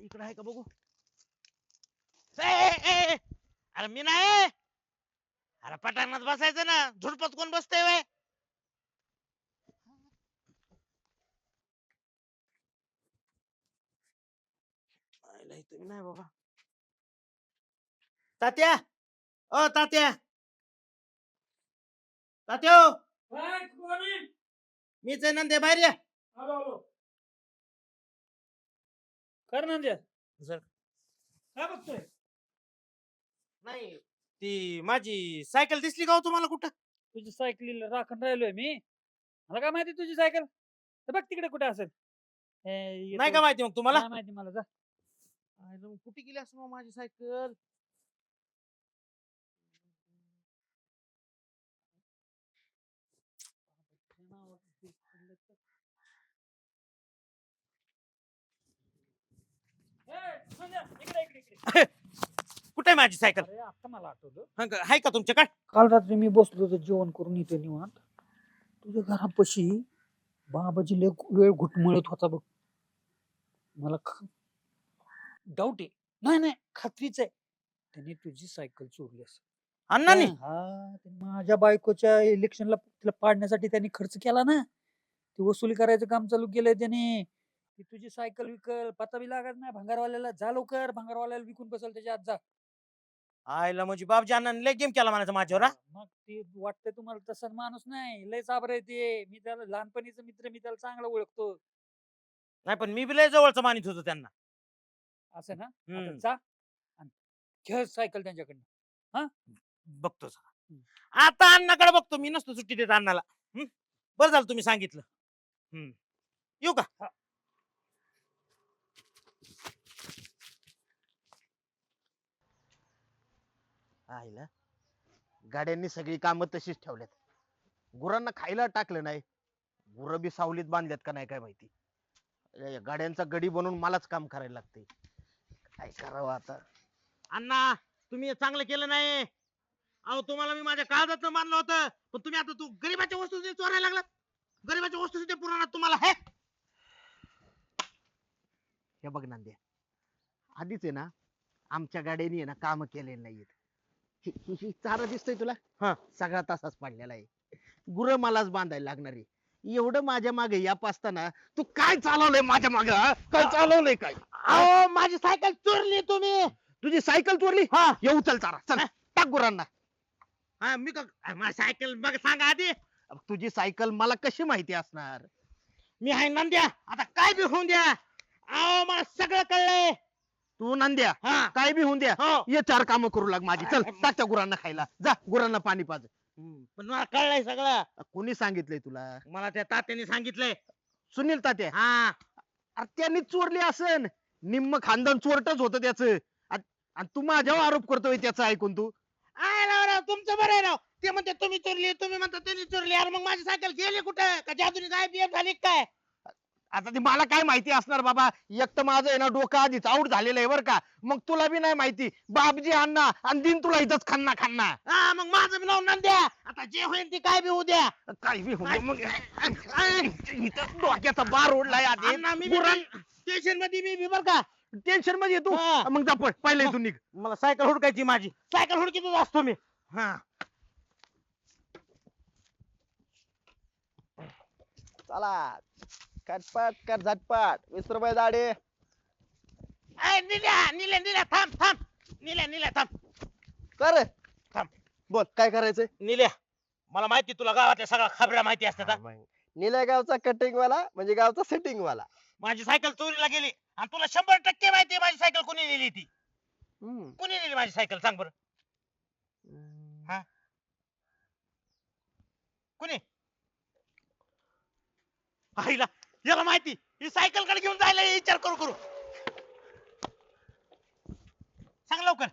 इकडे आहे का बघू. अरे मी नाही. अरे पटांगणात बसायचं ना, झुडपत कोण बसतंय व्हय? आईला इथं नाही बाबा. तात्या, ओ तात्या, तात्या हो. मीच आहे नंदे, बाहेर या. कर ना सर. काय बघतोय? नाही, ती माझी सायकल दिसली का हो तुम्हाला कुठं? तुझी सायकलीला राखण राहिलोय मी. मला काय माहिती तुझी सायकल? तर बघ तिकडे कुठे असेल. नाही का माहिती मग तुम्हाला? नाही माहिती मला. जा. आईला मग कुठे गेली असं माझी सायकल? कुठे आहे माझी सायकल? अरे आता मला आठवलं. आहे का तुमच्याकडे? काल रात्री मी बसलो होतो जेवण करून इथे निवांत. तुझ्या घरापाशी बाबाजी लय वेळ घुटमळत होता बघ. मला डाऊट आहे. नाही नाही, खात्रीच आहे त्याने तुझी सायकल चोरली असेल. अण्णांनी? हा, ते माझ्या बायकोच्या इलेक्शनला तिला पाडण्यासाठी त्यांनी खर्च केला ना. ती वसुली करायचं काम चालू केलंय त्याने. ती तुझी सायकल विकल, पत्ता बी लागत नाही भंगारवाल्याला. जा लवकर, भंगारवाल्याला विकून बसल त्याच्या आत जा. आईला म्हणजे बाबजी अण्णांनी लय गेम केला म्हणायचं माझ्यावर. हा? मग ती वाटतंय तुम्हाला तसा माणूस नाही, लय चाबर आहे ते. मी त्याला लहानपणीचा मित्र, मी त्याला चांगला ओळखतो. नाही पण मी बी लय जवळचं मानित होतो त्यांना. असं ना. आता हम्म. जा आणि घे सायकल त्यांच्याकडनं. बघतो जरा. आता अण्णाकडे बघतो, मी नसतो सुट्टी देत अण्णाला. बरं झालं तुम्ही सांगितलं. येऊ का? आईला गाड्यांनी सगळी कामं तशीच ठेवल्यात. गुरांना खायला टाकलं नाही. गुरं बी सावलीत बांधल्यात का नाही काय माहिती. या गाड्यांचा गडी बनवून मलाच काम करायला लागते. काय करावं आता? अण्णा, तुम्ही हे चांगलं केलं नाही. अहो तुम्हाला मी माझ्या काळजात मानलं होतं, पण तुम्ही आता तू गरीबाच्या वस्तू चोरायला लागलात. गरीबाच्या वस्तू सुद्धा पुरवणार तुम्हाला. हे बघ नांद्या, आधीच आहे ना आमच्या गाड्यांनी आहे ना काम केलेली नाहीयेत. ही चारा दिसतोय तुला? हा. सगळा तसाच पडलेला आहे. गुरं मलाच बांधायला लागणार आहे. एवढं माझ्या मागे या पासताना तू काय चालवलंय माझ्या मागे? काय चालवलंय काय? अहो माझी सायकल चोरली तुम्ही. तुझी सायकल चोरली? हा. येऊ चल चारा, चल टाक गुरांना. मी का माझी सायकल बघ, सांगा आधी. तुझी सायकल मला कशी माहिती असणार? मी आहे नंद्या, आता काय बी होऊन द्या. अहो मला सगळं कळलंय. तू नंद्या हा. काय बी होऊन द्या. हो. ये चार काम करू लाग माझी. चल टाक त्या गुरांना खायला. जा गुरांना पाणी पाज. पण मला कळलंय सगळं. कोणी सांगितलंय तुला? मला त्या तात्याने सांगितलंय. सुनील तात्या? हा. अरे त्यांनी चोरली असन. निम्म खानदान चोरटच होतं त्याच. आणि तू माझ्यावर आरोप करतोय त्याचा ऐकून तू? राव तुमचं बरं आहे राव. ते म्हणते तुम्ही चोरली, तुम्ही म्हणता त्यांनी चोरली. अरे मग माझी सायकल गेली कुठं? का जादूनी गायब झाली काय? आता ते मला काय माहिती असणार बाबा. एक तर माझं आहे ना डोकं आधीच आऊट झालेलं आहे बरं का. मग तुला बी नाही माहिती. बापजी अण्णा आणि दिन तुला इथंच खन्ना खन्ना. हा मग माझं बी नाव नंद्या. आता जे होईल ते काय बी होऊ द्या. काय बी होऊ दे मग. इथं डोक्याचा बार ओढलाय आधी. अण्णा, मी गुरां- स्टेशन मध्ये मी बी बर का. टेन्शन मध्ये तू. हा. मग जा पळ, पहिले इथून निघ. मला सायकल हुडकायची माझी. सायकल हुडकीतच असतो मी. हा. चला कटपट कर झटपट 20 रुपये दाढी. निल्या थांब थांब. निल्या थांब. कर थांब. बोल काय करायचंय? निल्या, मला माहिती तुला गावातल्या सगळ्या खबऱ्या माहिती असतात हा. निल्या गावचा कटिंग वाला म्हणजे गावचा सेटिंग वाला. माझी सायकल चोरीला गेली आणि तुला 100% माहिती आहे माझी सायकल कोणी नेली ती. हम्म. कोणी नेली माझी सायकल सांग बरं. हा. कोणी? आईला याला माहिती. ही सायकल कडे घेऊन जायला विचार करू करू. सांग लवकर.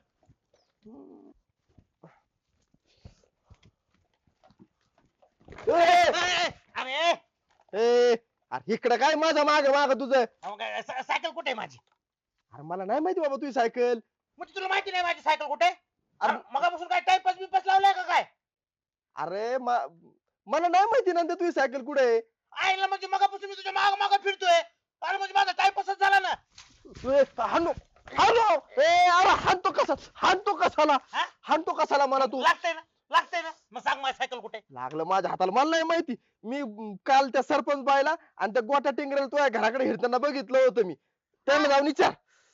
अरे अरे इकडे काय माझा माग माग तुझं? सायकल कुठे आहे माझी? अरे मला नाही माहिती बाबा तुझी सायकल. म्हणजे तुला माहिती नाही माझी सायकल कुठे? अरे मगापासून काय टाइमपास बिपास लावलाय का काय? अरे मला नाही माहिती नंतर तुझी सायकल कुठे आहे. आईला म्हणजे मगापासून मी तुझ्या माग माग फिरतोय. अरे म्हणजे माझा टाइमपासच झाला ना. हाणू हाणू अरे हाणतो कसाला हा? हाणतो कसाला मला तू. लागतंय ना मग सांग माझी सायकल कुठे. लागलं माझ्या हाताला, मला नाही माहिती. मी काल त्या सरपंच बायला आणि त्या गोट्या टिंगरेला तुझ्या घराकडे हिरताना बघितलं होतं मी. त्यांना जाऊन विचार.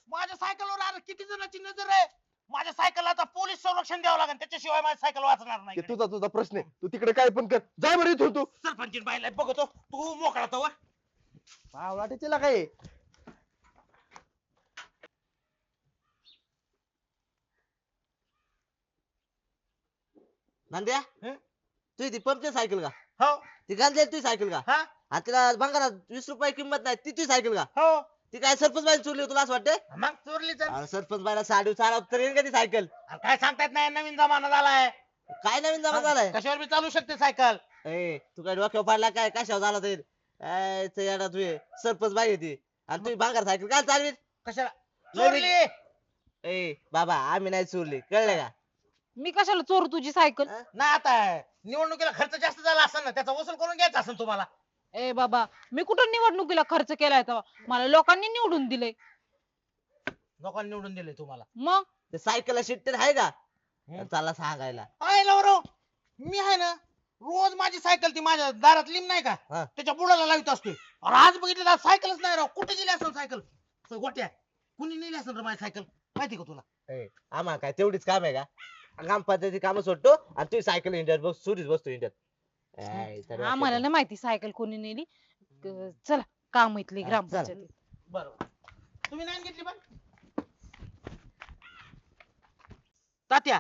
माझ्या सायकलवर अरे किती जणांची नजर आहे. माझ्या सायकलला आता पोलीस संरक्षण द्यावं लागेल, त्याच्याशिवाय माझी सायकल वाचणार नाही. ते तुझा प्रश्न आहे, तू तिकडे काय पण कर. जा बरं इथून तू. सरपंच बाईला बघतो तू मोकळा तो. वाटेला काय नांद्या तुझी ती पंपची सायकल का? हो ती घाल तुझी सायकल का? हा आणि तिला भंगारात 20 रुपये किंमत नाही, ती तुझी सायकल का? हो ती काय सरपंच बाई चोरली तुला असं वाटतंय? मग चोरली तर. अरे सरपंच बाईला साडी चालव तर येईल का ती सायकल? अरे काय सांगतायत नाही, नवीन जमाना झालाय. काय नवीन जमा झालाय? कशावर बी चालू शकते सायकल. ए तू काय डोक्यावर पाडला काय? कशावर झाला तर काय ते येडा तू सरपंच बाई आहे ती आणि तुम्ही भांगार सायकल काय चालवी? कशाला नवीन- चोरली. ए बाबा आम्ही नाही चोरली, कळलं का? मी कशाला चोरू तुझी सायकल? नाही आता निवडणुकीला खर्च जास्त झाला असेल ना, त्याचा वसूल करून घ्यायचा असेल तुम्हाला. ए बाबा, मी कुठं निवडणुकीला खर्च केलाय तेव्हा? मला लोकांनी निवडून दिलंय. लोकांनी निवडून दिले तुम्हाला. मग ते सायकलला शिट्टेर आहे का? चला सांगायला. आहे लवरो, मी आहे ना रोज माझी सायकल ती माझ्या दारात लिंब नाही का हा. त्याच्या बुडाला लावित असतोय. अरे आज बघितलं सायकलच नाही राव. कुठे गेली असेल सायकल? गोट्या कुणी नेली असेल रे माझी सायकल, माहिती का तुला? ए, आम्हाला काय तेवढीच काम आहे का? ग्रामपंचायती काम सोडतो आणि तुझी सायकल इंडियात बस सुरीच बसतो इंडियात. आम्हाला नाही माहिती सायकल कोणी नेली. चला काम इथली हा, ग्रामपंचायत. बरोबर. तुम्ही नाही घेतली पण तात्या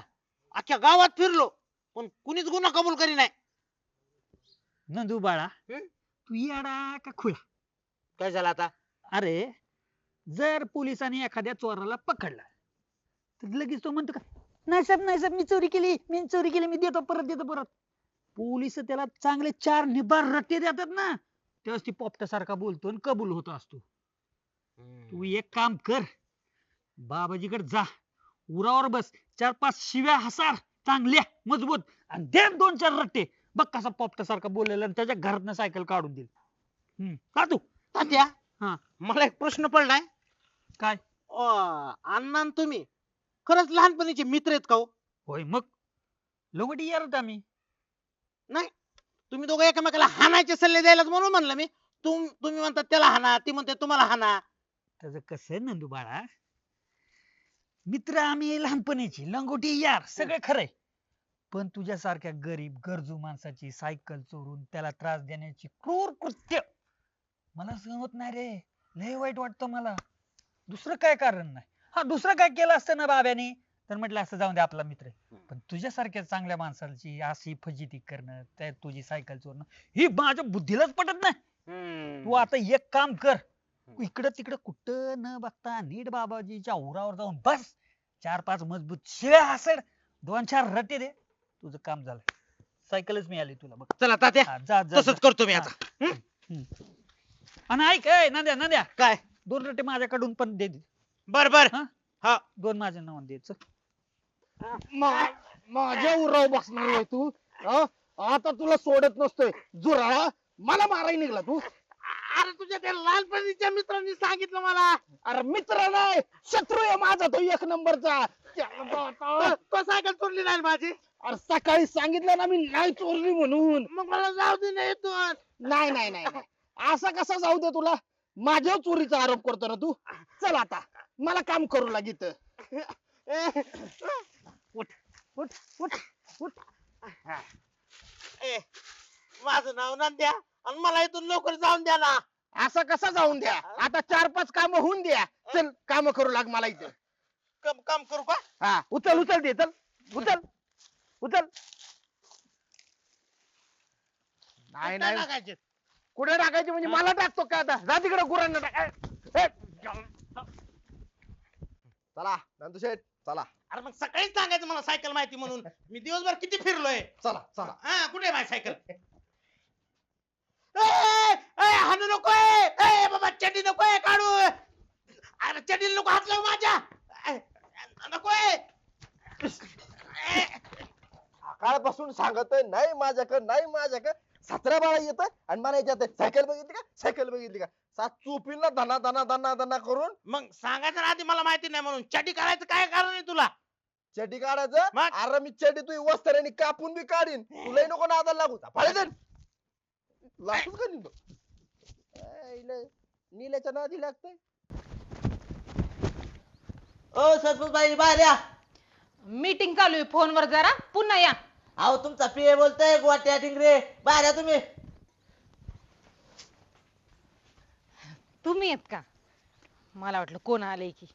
अख्ख्या गावात फिरलो पण कुणीच गुन्हा कबूल करी नाही. नंदू बाळा तू येडा का खुळा? काय झालं आता? अरे जर पोलिसांनी एखाद्या चोराला पकडला तर लगेच तो म्हणतो का नाही साहेब मी चोरी केली मी देतो परत. पोलिस त्याला चांगले 4 निबार रट्टे देतात ना, तेव्हाच ती पोपट्यासारखा बोलतो आणि कबूल होत असतो. तू एक काम कर, बाबाजीकडे जा, उरावर बस, 4-5 शिव्या हसार चांगल्या मजबूत आणि दे 2-4 रट्टे. बघ कसा पोपट्यासारखा बोललेला आणि त्याच्या घरातनं सायकल काढून देईल. का तू तात्या हा. मला एक प्रश्न पडलाय. काय? अण्णा आणि तुम्ही खरंच लहानपणीचे मित्र आहेत का हो? होय मग लोगटी यार आम्ही. नाही तुम्ही दोघं एकमेकाला हाणायचे सल्ले द्यायलाच म्हणून म्हणलं मी. तुम्ही म्हणतात त्याला हाना, ती म्हणते तुम्हाला हाना. त्याचं कसं आहे नंदू बाळा, मित्र आम्ही लहानपणीची लंगोटी यार सगळे खरंय, पण तुझ्यासारख्या गरीब गरजू माणसाची सायकल चोरून त्याला त्रास देण्याची क्रूर कृत्य मला सहमत नाही रे. लय वाईट वाटतं मला. दुसरं काय कारण नाही. हा दुसरं काय केलं असतं ना बाब्याने तर म्हटलं असं जाऊन दे आपला मित्र आहे. पण तुझ्यासारख्या चांगल्या माणसाची अशी फजिती करणं, त्या तुझी सायकल चोरणं ही माझ्या बुद्धीलाच पटत नाही. तू आता एक काम कर, इकडं तिकडं कुठं न बघता नीट बाबाजीच्या उरावर जाऊन बस, 4-5 मजबूत शिव्या हसड, 2-4 रट्टे दे, तुझं काम झालं. सायकलच मिळाली तुला बघ. चला तात्या हा, जा जा तसंच जा. करतो मी आता. आणि ऐक ए, नांद्या काय? 2 रट्टे माझ्याकडून पण दे. बर बर. हा? हा 2 माझ्या नावाने द्यायचं. माझ्या उराव बसणार आहे तू. आता तुला सोडत नसतोय. जुराळा मला मारायला निघला तू. अरे तुझ्या त्या लहानपणीच्या मित्रांनी सांगितलं मला. अरे मित्र नाही, शत्रू आहे माझा तो 1 नंबरचा. तो सायकल चोरली नाही माझी. अरे सकाळी सांगितलं ना मी नाही चोरली म्हणून. मग मला जाऊ दे नाही तू. नाही असा कसा जाऊ दे तुला? माझ्या चोरीचा आरोप करतो ना तू. चल आता मला काम करू लागित. माझं नाव नंद्या आणि मला इथून लवकर जाऊन द्या ना. असं कसं जाऊन द्या? आता 4-5 काम होऊन द्या. चल काम करू लाग मला इथं. काम करू का? हा उचल दे. चल उचल. नाही कुठं टाकायचे? कुठे टाकायचे म्हणजे मला टाकतो का आता? जा तिकडे गुरांना टाक. चला नंदू शेठ चला. अरे मग सकाळीच सांगायचं मला सायकल माहिती म्हणून. मी दिवसभर किती फिरलोय. चला हा कुठे आहे माझी सायकल? हाणू नकोय. बाबा चड्डी नकोय काढू. अरे चड्डी नको हात लावू माझ्या. नकोय. सकाळपासून सांगतोय नाही माझ्याकडे छत्र्या बाळा येत आणि मला याच्यात सायकल बघितली का सायकल बघितली का सात चोपीला धना धना धना धना करून मग सांगायचं ना आधी मला माहिती नाही म्हणून चटी करायचं काय कारण आहे तुला चटी काढायचं मग? अरे मी चटी तू वस्त्राने कापून बी काढीन तुलाही नको नादाला लागू पाहिजे लागूच का निघतो नील्याच्या नादी लागतंय ओ सरपंच बाई बाहेर या. मीटिंग चालू आहे फोनवर जरा पुन्हा या. अहो तुमचा पीए बोलतोय गोट्या टिंगरे बाहेर या तुम्ही. तुम्ही येत का मला वाटलं कोण आलंय की.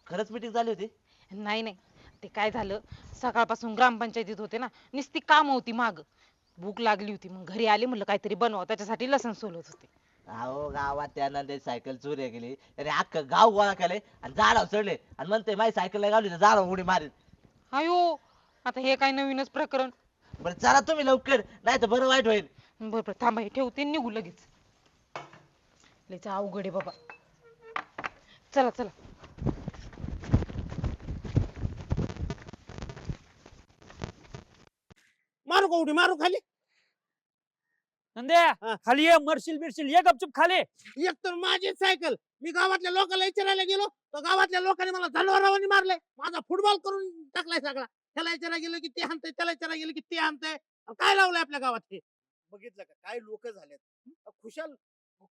खरंच मीटिंग झाली होती. नाही नाही ते काय झालं सकाळपासून ग्रामपंचायतीत होते ना नुसती काम होती माग भूक लागली होती मग घरी आले म्हणलं काहीतरी बनवा त्याच्यासाठी लसण सोलत होते. अहो गावात त्यानं ते सायकल चोरी केली त्याने अख्खं गाव गोळा केले आणि झाडावर चढले आणि म्हणते माझी सायकल गावली तर झाडावर उडी मारेल. अयो आता हे काय नवीनच प्रकरण. बरं चला तुम्ही लवकर नाही तर बरं वाईट होईल. बरं बरं थांबा हे ठेवते निघू लगेच. लयच अवघड आहे बाबा. चला चला. मारू का उडी मारू खाली नंद्या हा. खाली ये मरशील बिरशील ये गपचूप खाली. एक तर माझी सायकल मी गावातल्या लोकांना विचारायला गेलो तर गावातल्या लोकांनी मला जनावरांनी मारले माझा फुटबॉल करून टाकलाय सगळा त्याला विचारायला गेलो की ते हाणतंय त्याला विचारायला गेलो की ते हाणतंय काय लावलंय आपल्या गावात हे बघितलं का काय लोक झालेत खुशाल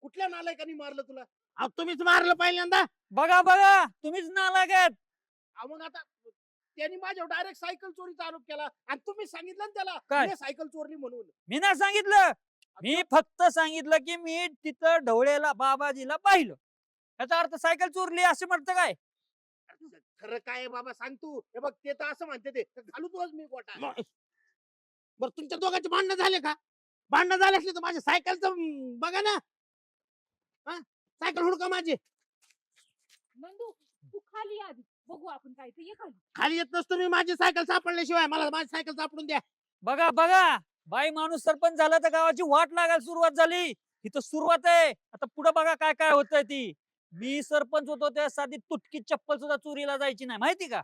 कुठल्या नालायकांनी मारलं तुला अहो, तुम्हीच मारलं पहिल्यांदा बघा बघा तुम्हीच नालायक. मग आता त्यांनी माझ्यावर डायरेक्ट सायकल चोरीचा आरोप केला आणि तुम्ही सांगितलं ना त्याला काय? मी सायकल चोरली म्हणून मी नाही सांगितलं मी फक्त सांगितलं की मी तिथं ढवळेला बाबाजीला पाहिलं याचा अर्थ सायकल चोरली असे म्हणतं काय. खरं काय आहे बाबा सांग तू हे बघ ते तर असं म्हणते ते तर घालू तुलाच मी गोटा बरं तुमच्या दोघांचे भांडणं झाले का भांडणं झाले असले तर माझ्या सायकलचं बघा ना सायकल हुडका माझी नंदू तू खाली आधी बघू आपण काय ते ये खाली. खाली येत नसतो मी माझी सायकल सापडल्याशिवाय मला माझी सायकल सापडून द्या बघा बघा बाई माणूस सरपंच झाला तर गावाची वाट लागायला सुरुवात झाली. इथं सुरुवात आहे आता पुढे बघा काय काय होतंय ती. मी सरपंच होतो त्या साधी तुटकी चप्पल सुद्धा चोरीला जायची नाही माहिती का.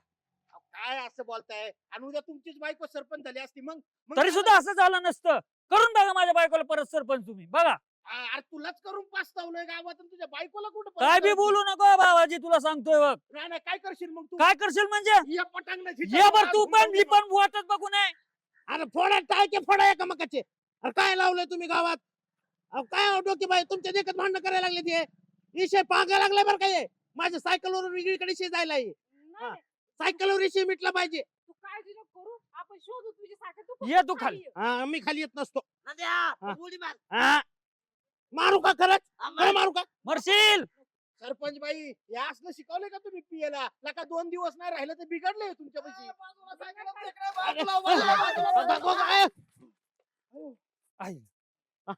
काय असं बोलताय आणि उद्या तुमचीच बायको सरपंच झाली असती मग तरी सुद्धा असं झालं नसतं. करून बघा माझ्या बायकोला परत सरपंच तुम्ही बघा. अरे तुलाच करून पाचतावलंय गावात आणि तुझ्या बायकोला कुठं काय बी परत बोलू नको बाबाजी तुला सांगतोय बघ. नाही नाही काय करशील मग तू काय करशील म्हणजे या पटांगणाची ये बर तू पण मी पण वाटत बघू नये. अरे फोडा टाळके फोडा एका मकाचे अरे काय लावलंय तुम्ही गावात अहो काय डोके बाई तुमच्या देखत भांडणं करायला लागले ते विषय पाहायला लागलाय बरं काय माझ्या सायकलवरून वेगळीकडे शे जायला सायकलवर विषय मिटला पाहिजे तू काळजी नको करू आपण शोधू तुझी साखर तू ये तू खाली. हा मी खाली येत नसतो नंद्या उडी मार. हा मारू का खरंच खरं मारू का मरशील. सरपंच बाई हे असलं शिकवलंय का तुम्ही पियला लका 2 दिवस नाही राहिलं तर बिघडलंय तुमच्या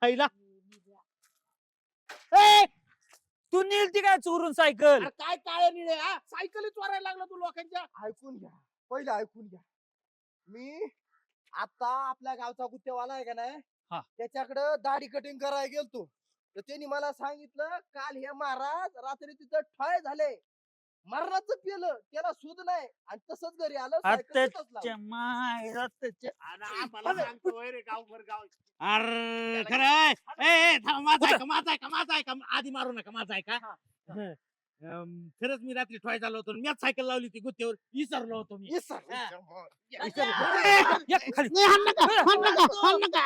आईला ए, तू नेलती काय चोरून सायकल. काय काळे निळे सायकली चोरायला लागला तू लोकांच्या ऐकून घ्या पहिले ऐकून घ्या मी आता आपल्या गावचा गुत्तेवाला आहे का नाही हा. त्याच्याकडे दाढी कटिंग करायला गेलतो तर त्यांनी मला सांगितलं काल हे महाराज रात्री तिथं ठळ झाले मरणाचं पिलं त्याला सूद नाही आणि तसंच घरी आलं सायकल तिथंच लावली. आत्याच्या मायरा त्याच्या. मला सांगतो होय रे गावभर गाव अरे खरं आहे. ए, थांब, माझा आहे का माझा आहे का माझा आहे का आधी मारू नका माझा आहे का खरंच मी रात्री ठोय झालो होतो मीच सायकल लावली ती गुत्तेवर विसरलो होतो मी येस सर. हा. ये खाली. नाही, हाण नका, हाण नका, हाण नका.